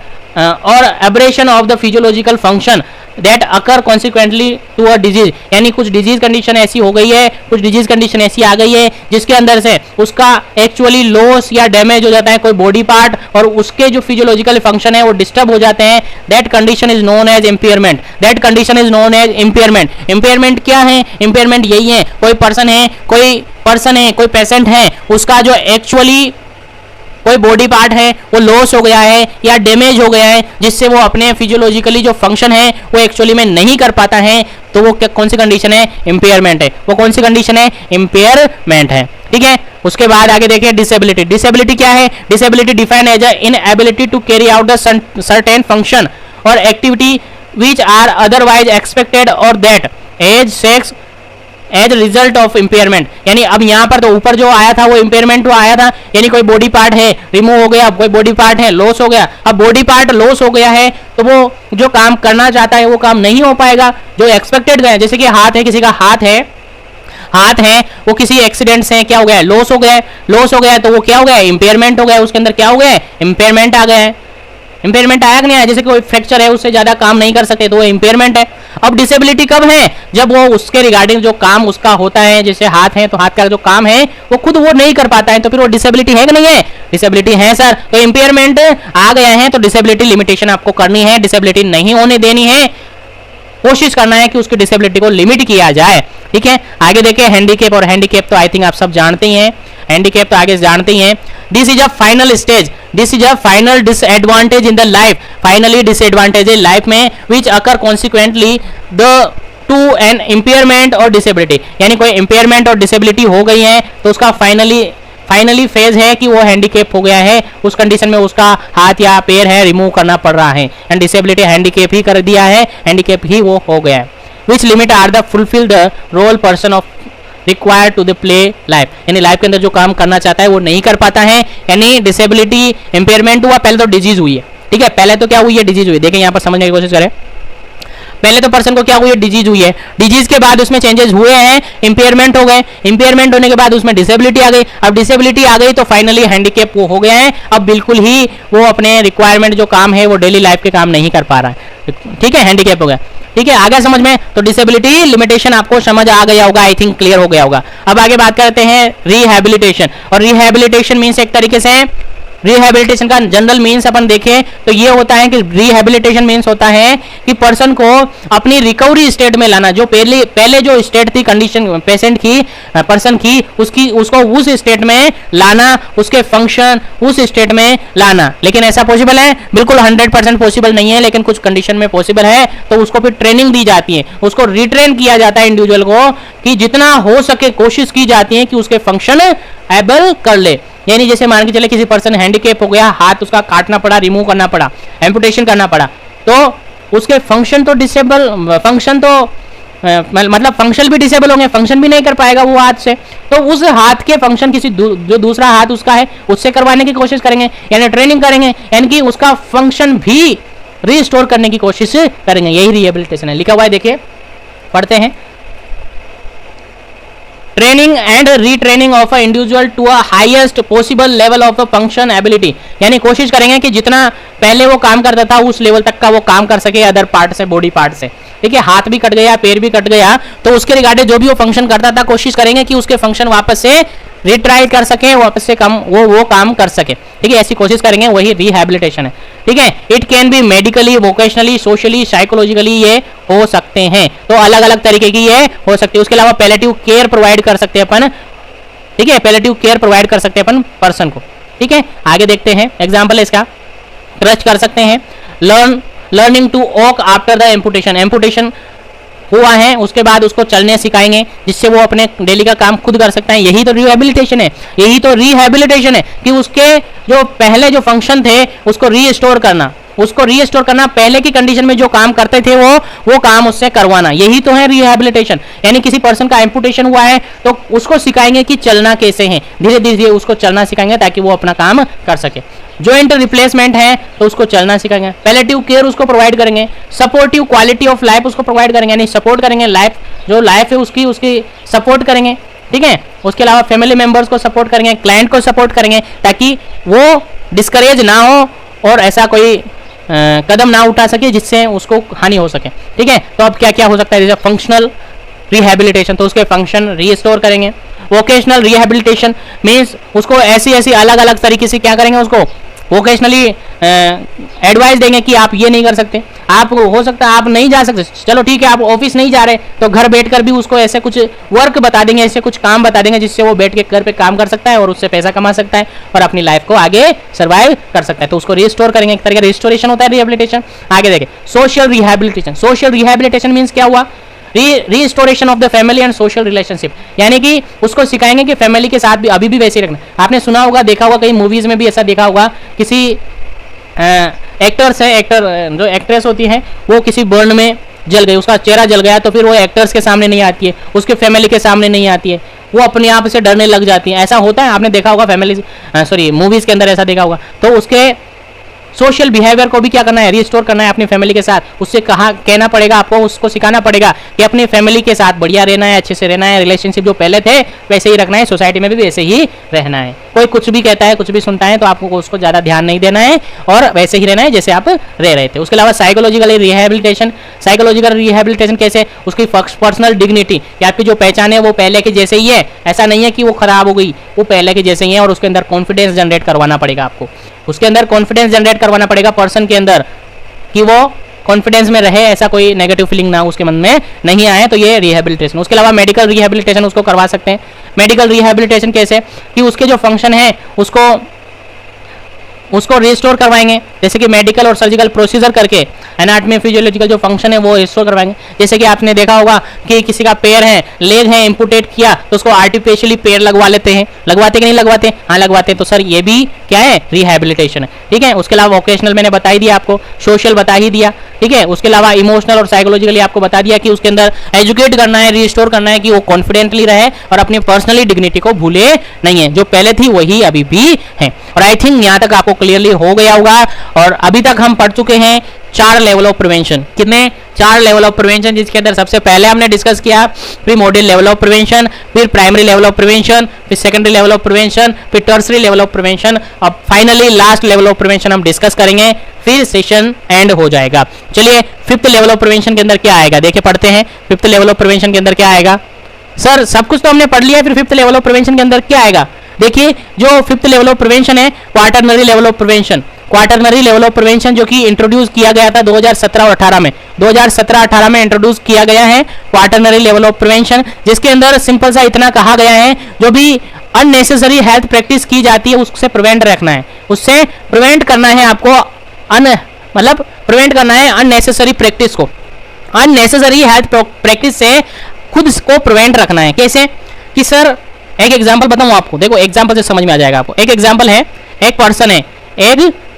abrasion of the physiological function that occur consequently to a disease, यानी कुछ डिजीज कंडीशन ऐसी हो गई है, कुछ डिजीज कंडीशन ऐसी आ गई है जिसके अंदर से उसका एक्चुअली लॉस या डैमेज हो जाता है कोई बॉडी पार्ट, और उसके जो फिजियोलॉजिकल फंक्शन है वो डिस्टर्ब हो जाते हैं। That condition is known as impairment, that condition is known as impairment. Impairment क्या है? इम्पेयरमेंट यही है, कोई पर्सन है, कोई पेशेंट है, उसका जो एक्चुअली कोई बॉडी पार्ट है वो लॉस हो गया है या डैमेज हो गया है, जिससे वो अपने फिजियोलॉजिकली जो फंक्शन है वो एक्चुअली में नहीं कर पाता है, तो वो कौन सी कंडीशन है? इम्पेयरमेंट है। वो कौन सी कंडीशन है? इम्पेयरमेंट है। ठीक है, उसके बाद आगे देखिए डिसेबिलिटी। डिसेबिलिटी क्या है? Disability defined as inability to carry out the certain function और activity which are otherwise expected और that age sex as result of impairment. यानी अब यहाँ पर तो ऊपर जो आया था वो इम्पेयरमेंट आया था, यानी कोई बॉडी पार्ट है रिमूव हो गया, कोई बॉडी पार्ट है लॉस हो गया। अब बॉडी पार्ट लॉस हो गया है तो वो जो काम करना चाहता है वो काम नहीं हो पाएगा जो एक्सपेक्टेड गए। जैसे कि हाथ है, किसी का हाथ है वो किसी एक्सीडेंट से क्या हो गया? लॉस हो गया तो वो क्या हो गया? इम्पेयरमेंट हो गया, उसके अंदर क्या हो गया? इम्पेयरमेंट आ गया है। इंपेयरमेंट आया कि नहीं आया? जैसे कोई फ्रैक्चर है, उससे ज्यादा काम नहीं कर सकते तो वो इंपेयरमेंट है। अब डिसेबिलिटी कब है? जब वो उसके रिगार्डिंग जो काम उसका होता है, जैसे हाथ है तो हाथ का जो काम है वो खुद वो नहीं कर पाता है, तो फिर वो डिसेबिलिटी है कि नहीं है? डिसेबिलिटी है सर। तो इंपेयरमेंट आ गया है तो डिसेबिलिटी लिमिटेशन आपको करनी है, डिसेबिलिटी नहीं होने देनी है, कोशिश करना है कि उसकी डिसेबिलिटी को लिमिट किया जाए। ठीक है, आगे देखिए हैंडीकैप। और हैंडीकैप तो आई थिंक आप सब जानते ही हैं, हैंडीकैप तो आगे जानते ही हैं। This is a final stage, this is a final disadvantage in the life, finally disadvantage है लाइफ में which occur consequently the to an impairment और डिसेबिलिटी। यानी कोई इम्पेयरमेंट और डिसेबिलिटी हो गई है तो उसका फाइनली फेज है कि वो हैंडीकैप हो गया है, उस कंडीशन में उसका हाथ या पैर है रिमूव करना पड़ रहा है, एंड डिसेबिलिटी हैंडीकैप ही कर दिया है, हैंडीकैप ही वो हो गया है। Which limit or the fulfil the role person of required to the play life, यानी लाइफ के अंदर जो काम करना चाहता है वो नहीं कर पाता है। यानी डिसेबिलिटी इंपेयरमेंट हुआ, पहले तो डिजीज हुई है। ठीक है, पहले तो क्या हुई है? डिजीज हुई। देखें यहाँ पर समझने की कोशिश करें, पहले तो पर्सन को क्या हुई है? डिजीज हुई है। डिजीज के बाद उसमें चेंजेस हुए हैं, इंपेयरमेंट हो गए, इंपेयरमेंट होने के बाद उसमें डिसेबिलिटी आ गई। अब डिसेबिलिटी आ गई तो फाइनली हैंडीकैप वो हो गया है, अब बिल्कुल ही वो अपने रिक्वायरमेंट जो काम है वो डेली लाइफ के काम नहीं कर पा रहा है। ठीक है, हैंडीकैप हो गया। ठीक है, आगे समझ में? तो डिसेबिलिटी लिमिटेशन आपको समझ आ गया होगा, आई थिंक क्लियर हो गया होगा। अब आगे बात करते हैं रिहैबिलिटेशन। और रिहैबिलिटेशन मीन्स एक तरीके से रिहैबिलिटेशन का जनरल मीन्स अपन देखें तो ये होता है कि रिहैबिलिटेशन मीन्स होता है कि पर्सन को अपनी रिकवरी स्टेट में लाना, जो पहले जो स्टेट थी कंडीशन पेशेंट की, पर्सन की, उसको उस स्टेट में लाना, उसके फंक्शन उस स्टेट में लाना। लेकिन ऐसा पॉसिबल है? बिल्कुल 100% पॉसिबल नहीं है, लेकिन कुछ कंडीशन में पॉसिबल है। तो उसको फिर ट्रेनिंग दी जाती है, उसको रिट्रेन किया जाता है इंडिविजुअल को, कि जितना हो सके कोशिश की जाती है कि उसके फंक्शन एबल कर ले। यानी जैसे मान के चले किसी पर्सन हैंडीकैप हो गया, हाथ उसका काटना पड़ा, रिमूव करना पड़ा, एम्पुटेशन करना पड़ा, तो उसके फंक्शन तो डिसेबल, फंक्शन तो मतलब फंक्शन भी डिसेबल होंगे, फंक्शन भी नहीं कर पाएगा वो हाथ से, तो उस हाथ के फंक्शन किसी जो दूसरा हाथ उसका है उससे करवाने की कोशिश करेंगे, यानी ट्रेनिंग करेंगे, यानी कि उसका फंक्शन भी रिस्टोर करने की कोशिश करेंगे। यही रिहेबिलिटेशन है। लिखा हुआ है, देखिए पढ़ते हैं। Training and retraining of a individual to a highest possible level of function ability, यानी कोशिश करेंगे कि जितना पहले वो काम करता था उस लेवल तक का वो काम कर सके अदर पार्ट से, बॉडी पार्ट से। ठीक है, हाथ भी कट गया, पैर भी कट गया, तो उसके रिगार्डिंग जो भी वो फंक्शन करता था कोशिश करेंगे कि उसके फंक्शन वापस से रिट्राई कर सके, वापस से वो काम कर सके। ठीक है, ऐसी कोशिश करेंगे, वही रिहैबिलिटेशन है। ठीक है, it can be medically, vocationally, socially, psychologically ये हो सकते हैं, तो अलग अलग तरीके की ये हो सकती है। उसके अलावा पैलेटिव केयर प्रोवाइड कर सकते हैं अपन। ठीक है, पैलेटिव केयर प्रोवाइड कर सकते हैं अपन पर्सन को। ठीक है, आगे देखते हैं, एग्जाम्पल इसका क्रच कर सकते हैं। Learning to walk after the amputation, amputation हुआ है उसके बाद उसको चलने सिखाएंगे जिससे वो अपने डेली का काम खुद कर सकता है। यही तो रिहैबिलिटेशन है, यही तो रिहैबिलिटेशन है कि उसके जो पहले जो फंक्शन थे उसको रीस्टोर करना, पहले की कंडीशन में जो काम करते थे वो काम उससे करवाना, यही तो है रिहैबिलिटेशन। यानी किसी पर्सन का एम्पुटेशन हुआ है तो उसको सिखाएंगे कि चलना कैसे है, धीरे धीरे उसको चलना सिखाएंगे ताकि वो अपना काम कर सके। जॉइंट रिप्लेसमेंट है तो उसको चलना सिखाएंगे, पैलेटिव केयर उसको प्रोवाइड करेंगे, सपोर्टिव क्वालिटी ऑफ लाइफ उसको प्रोवाइड करेंगे, यानी सपोर्ट करेंगे, जो लाइफ है उसकी सपोर्ट करेंगे। ठीक है, उसके अलावा फैमिली मेंबर्स को सपोर्ट करेंगे, क्लाइंट को सपोर्ट करेंगे ताकि वो डिस्करेज ना हो और ऐसा कोई कदम ना उठा सके जिससे उसको हानि हो सके। ठीक है, तो अब क्या क्या हो सकता है, जैसे फंक्शनल रिहेबिलिटेशन, तो उसके फंक्शन रिस्टोर करेंगे। वोकेशनल रिहेबिलिटेशन मीन्स उसको ऐसी ऐसी अलग अलग तरीके से क्या करेंगे, उसको वोकेशनली एडवाइस देंगे कि आप ये नहीं कर सकते, आप हो सकता है आप नहीं जा सकते, चलो ठीक है आप ऑफिस नहीं जा रहे तो घर बैठकर भी उसको ऐसे कुछ वर्क बता देंगे, ऐसे कुछ काम बता देंगे जिससे वो बैठ के घर पे काम कर सकता है और उससे पैसा कमा सकता है और अपनी लाइफ को आगे सर्वाइव कर सकता है। तो उसको रिस्टोर करेंगे, एक तरह का रिस्टोरेशन होता है रिहेबिलिटेशन। आगे देखें social rehabilitation. Social rehabilitation means क्या हुआ, restoration of the family and social relationship, यानी कि उसको सिखाएंगे कि फैमिली के साथ भी अभी भी वैसे ही रखना। आपने सुना होगा, देखा होगा, कई मूवीज में भी ऐसा देखा होगा, किसी एक्टर्स है, एक्टर जो एक्ट्रेस होती है वो किसी बर्न में जल गई, उसका चेहरा जल गया, तो फिर वो एक्टर्स के सामने नहीं आती है, उसके फैमिली के सामने नहीं आती है, वो अपने आप से डरने लग जाती है। ऐसा होता है, आपने देखा होगा फैमिली सॉरी मूवीज के अंदर ऐसा देखा होगा। तो उसके सोशल बिहेवियर को भी क्या करना है, रिस्टोर करना है अपनी फैमिली के साथ। उससे कहा कहना पड़ेगा आपको, उसको सिखाना पड़ेगा कि अपनी फैमिली के साथ बढ़िया रहना है, अच्छे से रहना है, रिलेशनशिप जो पहले थे वैसे ही रखना है, सोसाइटी में भी वैसे ही रहना है। कोई कुछ भी कहता है, कुछ भी सुनता है तो आपको उसको ज़्यादा ध्यान नहीं देना है और वैसे ही रहना है जैसे आप रह रहे थे। उसके अलावा साइकोलॉजिकल रिहेबिलिटेशन। साइकोलॉजिकल रिहेबिलिटेशन कैसे, उसकी पर्सनल डिग्निटी, कि आपकी जो पहचान है वो पहले के जैसे ही है, ऐसा नहीं है कि वो खराब हो गई, वो पहले के जैसे ही है। और उसके अंदर कॉन्फिडेंस जनरेट करवाना पड़ेगा आपको, उसके अंदर कॉन्फिडेंस जनरेट करवाना पड़ेगा पर्सन के अंदर, कि वो कॉन्फिडेंस में रहे, ऐसा कोई नेगेटिव फीलिंग ना उसके मन में नहीं आए। तो ये रिहेबिलिटेशन। उसके अलावा मेडिकल रिहेबिलिटेशन उसको करवा सकते हैं। मेडिकल रिहेबिलिटेशन कैसे, कि उसके जो फंक्शन है उसको रिस्टोर करवाएंगे, जैसे कि मेडिकल और सर्जिकल प्रोसीजर करके एनाटॉमी फिजियोलॉजिकल जो फंक्शन है वो रिस्टोर करवाएंगे। जैसे कि आपने देखा होगा कि किसी का पैर है, लेग है, इम्पुटेट किया तो उसको आर्टिफिशियली पैर लगवा लेते हैं, लगवाते कि नहीं लगवाते, हाँ लगवाते हैं। तो सर ये भी क्या है, रिहेबिलिटेशन है। ठीक है, उसके अलावा वोकेशनल मैंने बता ही दिया आपको, सोशल बता ही दिया। ठीक है, उसके अलावा इमोशनल और साइकोलॉजिकली आपको बता दिया कि उसके अंदर एजुकेट करना है, रिस्टोर करना है कि वो कॉन्फिडेंटली रहे और अपनी पर्सनली डिग्निटी को भूले नहीं है, जो पहले थी वही अभी भी है। और आई थिंक यहाँ तक आपको क्लियरली हो गया होगा। और अभी तक हम पढ़ चुके हैं 4 लेवल ऑफ प्रिवेंशन। कितने, 4 लेवल ऑफ प्रिवेंशन, जिसके अंदर सबसे पहले हमने डिस्कस किया प्रीमोडियल लेवल ऑफ प्रिवेंशन, फिर प्राइमरी लेवल ऑफ प्रिवेंशन, फिर सेकेंडरी लेवल ऑफ प्रिवेंशन, फिर टर्सरी लेवल ऑफ प्रिवेंशन, अब finally last level of prevention हम डिस्कस करेंगे, फिर सेशन एंड हो जाएगा। चलिए 5th लेवल ऑफ प्रिवेंशन के अंदर क्या आएगा, देखिए पढ़ते हैं। 5th लेवल ऑफ प्रिवेंशन के अंदर क्या आएगा, सर सब कुछ तो हमने पढ़ लिया है, फिर 5th लेवल ऑफ प्रिवेंशन के अंदर क्या आएगा। देखिए जो 5th लेवल ऑफ प्रिवेंशन है, quaternary level of prevention. Quaternary level of prevention जो कि इंट्रोड्यूस किया गया था 2017 और 18 में, 2017-18 में इंट्रोड्यूस किया गया है क्वाटरनरी लेवल ऑफ प्रिवेंशन, जिसके अंदर सिंपल सा इतना कहा गया है, जो भी अननेसेसरी हेल्थ प्रैक्टिस की जाती है उससे प्रिवेंट रखना है, उससे प्रिवेंट करना है आपको, मतलब प्रिवेंट करना है अननेसेसरी प्रैक्टिस को, अननेसेसरी हेल्थ प्रैक्टिस से खुद को प्रिवेंट रखना है। कैसे, कि सर एक एग्जांपल बताऊं आपको, देखो एग्जांपल से समझ में आ जाएगा आपको। एक एग्जांपल है, एक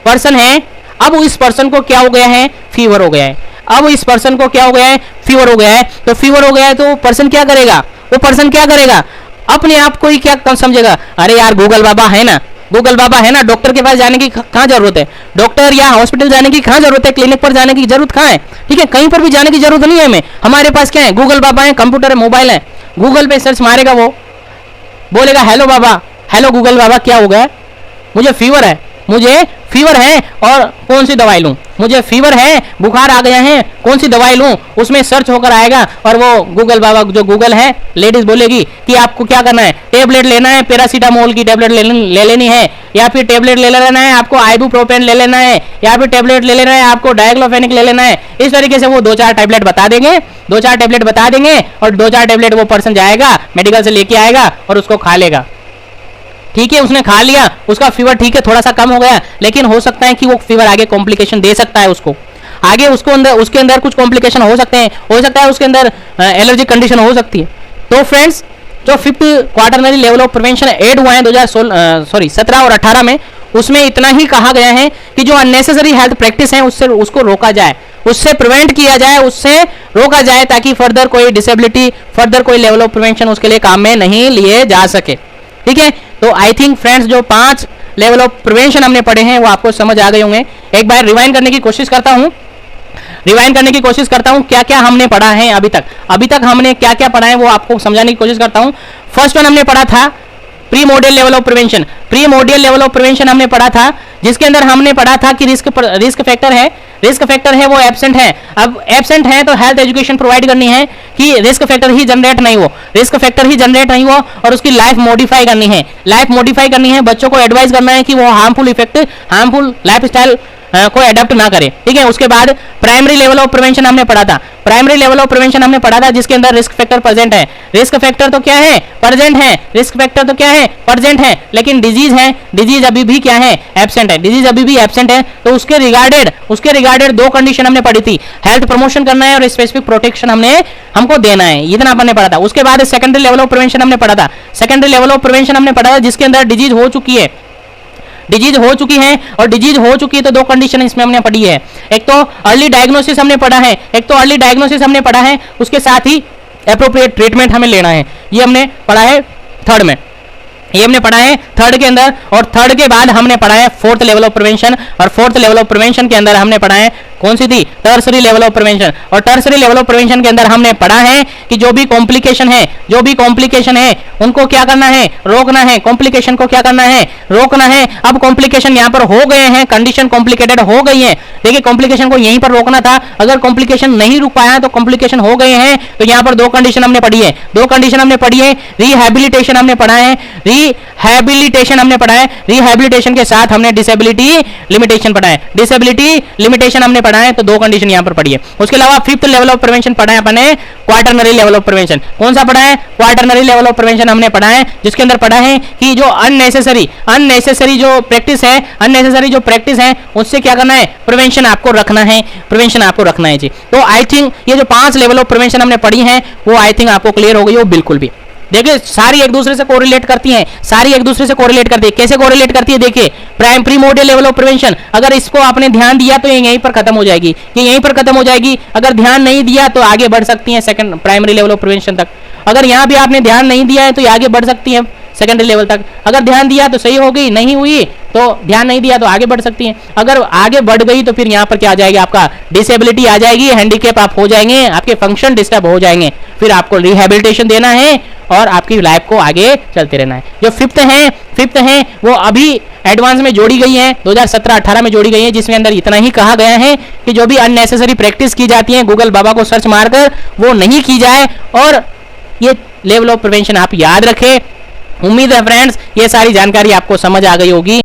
पर्सन है, अब इस पर्सन को क्या हो गया है, फीवर हो गया है। अब इस पर्सन को क्या हो गया है, फीवर हो गया है। तो फीवर हो गया है तो पर्सन क्या करेगा, वो पर्सन क्या करेगा, अपने आप को ही क्या कम समझेगा, अरे यार गूगल बाबा है ना, गूगल बाबा है ना, डॉक्टर के पास जाने की कहाँ जरूरत है, डॉक्टर या हॉस्पिटल जाने की कहाँ जरूरत है, क्लिनिक पर जाने की जरूरत कहाँ है। ठीक है, कहीं पर भी जाने की जरूरत नहीं है हमें, हमारे पास क्या है, गूगल बाबा है, कंप्यूटर है, मोबाइल है, गूगल पे सर्च मारेगा, वो बोलेगा हेलो बाबा, हेलो गूगल बाबा क्या हो गया, मुझे फीवर है, मुझे फीवर है और कौन सी दवाई लूं, मुझे फीवर है, बुखार आ गया है, कौन सी दवाई लूं, उसमें सर्च होकर आएगा और वो गूगल बाबा जो गूगल है लेडीज बोलेगी कि आपको क्या करना है, टेबलेट लेना है, पैरासीटामोल की टेबलेट ले लेनी है, या फिर टेबलेट ले लेना है आपको, आइबुप्रोफेन ले लेना है, या फिर टेबलेट ले लेना है आपको, डायक्लोफेनिक ले लेना है। इस तरीके से वो 2-4 टेबलेट बता देंगे, 2-4 टेबलेट बता देंगे और 2-4 टेबलेट वो पर्सन जाएगा मेडिकल से लेके आएगा और उसको खा लेगा। ठीक है, उसने खा लिया, उसका फीवर ठीक है थोड़ा सा कम हो गया, लेकिन हो सकता है कि वो फीवर आगे कॉम्प्लिकेशन दे सकता है उसको, आगे उसके अंदर कुछ कॉम्प्लिकेशन हो सकते हैं, हो सकता है उसके अंदर एलर्जी कंडीशन हो सकती है। तो फ्रेंड्स जो 5th quaternary level of prevention add हुआ है 2017 और 18 में, उसमें इतना ही कहा गया है कि जो अननेसेसरी हेल्थ प्रैक्टिस है उसको रोका जाए, उससे प्रिवेंट किया जाए, उससे रोका जाए, ताकि फर्दर कोई डिसेबिलिटी, फर्दर कोई लेवल ऑफ प्रिवेंशन उसके लिए काम में नहीं लिए जा सके। ठीक है, तो आई थिंक फ्रेंड्स जो 5 लेवल ऑफ प्रिवेंशन हमने पढ़े हैं वो आपको समझ आ गए होंगे। एक बार रिवाइंड करने की कोशिश करता हूं, क्या क्या हमने पढ़ा है अभी तक हमने क्या क्या पढ़ा है वो आपको समझाने की कोशिश करता हूं। फर्स्ट वन हमने पढ़ा था primordial level of prevention. Primordial level of prevention हमने पढ़ा था जिसके अंदर हमने पढ़ा था कि रिस्क फैक्टर है वो एब्सेंट है। अब एब्सेंट है तो हेल्थ एजुकेशन प्रोवाइड करनी है कि रिस्क फैक्टर ही जनरेट नहीं हो और उसकी लाइफ मॉडिफाई करनी है। बच्चों को एडवाइस करना है कि वो हार्मफुल लाइफस्टाइल को एडॉप्ट ना करे, ठीक है। उसके बाद प्राइमरी लेवल ऑफ प्रिवेंशन हमने पढ़ा था, जिसके अंदर रिस्क फैक्टर प्रेजेंट है। रिस्क फैक्टर तो क्या है? प्रेजेंट है, लेकिन डिजीज अभी भी क्या है? एब्सेंट है। तो उसके रिगार्डेड दो कंडीशन हमने पढ़ी थी, हेल्थ प्रमोशन करना है और स्पेसिफिक प्रोटेक्शन हमको देना है, इतना अपन ने पढ़ा था। उसके बाद सेकेंडरी लेवल ऑफ प्रिवेंशन हमने पढ़ा था, जिसके अंदर डिजीज हो चुकी है और डिजीज हो चुकी है तो दो कंडीशन इसमें हमने पढ़ी है। एक तो अर्ली डायग्नोसिस हमने पढ़ा है, उसके साथ ही एप्रोप्रिएट ट्रीटमेंट हमें लेना है, ये हमने पढ़ा है थर्ड के अंदर। और थर्ड के बाद हमने पढ़ा है फोर्थ लेवल ऑफ प्रिवेंशन, और फोर्थ लेवल ऑफ प्रिवेंशन के अंदर हमने पढ़ा है कौन सी थी? Tertiary level of prevention. और टर्सरी लेवल ऑफ प्रिवेंशन के अंदर हमने पढ़ा है कि जो भी कॉम्प्लिकेशन है उनको क्या करना है? रोकना है। कॉम्प्लिकेशन को क्या करना है? रोकना है। अब कॉम्प्लिकेशन यहाँ पर हो गए हैं, कंडीशन कॉम्प्लिकेटेड हो गई है। देखिए कॉम्प्लिकेशन को यहीं पर रोकना था, अगर कॉम्प्लिकेशन नहीं रुक पाया तो कॉम्प्लिकेशन हो गए हैं, तो यहाँ पर दो कंडीशन हमने पढ़ी है। रिहैबिलिटेशन हमने पढ़ा है, रिहैबिलिटेशन के साथ हमने डिसेबिलिटी लिमिटेशन पढ़ा है। हमने पढ़ा है, तो दो कंडीशन यहां पर पढ़ी है। उसके अलावा फिफ्थ लेवल ऑफ प्रिवेंशन पढ़ा है अपने, क्वाटरनरी लेवल ऑफ प्रिवेंशन। कौन सा पढ़ा है? क्वाटरनरी लेवल ऑफ प्रिवेंशन हमने पढ़ा है, जिसके अंदर पढ़ा है कि जो अननेसेसरी जो प्रैक्टिस है उससे क्या करना है? प्रिवेंशन आपको रखना है जी। तो आई थिंक ये जो 5 लेवल ऑफ प्रिवेंशन हमने पढ़ी है वो आई थिंक आपको क्लियर हो गई हो बिल्कुल भी। देखिए सारी एक दूसरे से कोरिलेट करती हैं, कैसे कोरिलेट करती है? देखिए प्रीमोर्डियल लेवल ऑफ प्रिवेंशन, अगर इसको आपने ध्यान दिया तो ये यहीं पर खत्म हो जाएगी, अगर ध्यान नहीं दिया तो आगे बढ़ सकती हैं second primary level of prevention तक। अगर यहाँ भी आपने ध्यान नहीं दिया है तो ये आगे बढ़ सकती है सेकेंडरी लेवल तक। अगर ध्यान दिया तो सही होगी, नहीं हुई तो ध्यान नहीं दिया तो आगे बढ़ सकती हैं। अगर आगे बढ़ गई तो फिर यहाँ पर क्या आ जाएगा? आपका डिसेबिलिटी आ जाएगी, हैंडीकैप आप हो जाएंगे, आपके फंक्शन डिस्टर्ब हो जाएंगे, फिर आपको रिहैबिलिटेशन देना है और आपकी लाइफ को आगे चलते रहना है। जो फिफ्थ है वो अभी एडवांस में जोड़ी गई है, 2017-18 में जोड़ी गई है, जिसमें अंदर इतना ही कहा गया है कि जो भी अननेसेसरी प्रैक्टिस की जाती है गूगल बाबा को सर्च मारकर वो नहीं की जाए, और ये लेवल ऑफ प्रिवेंशन आप याद रखें। उम्मीद है फ्रेंड्स ये सारी जानकारी आपको समझ आ गई होगी।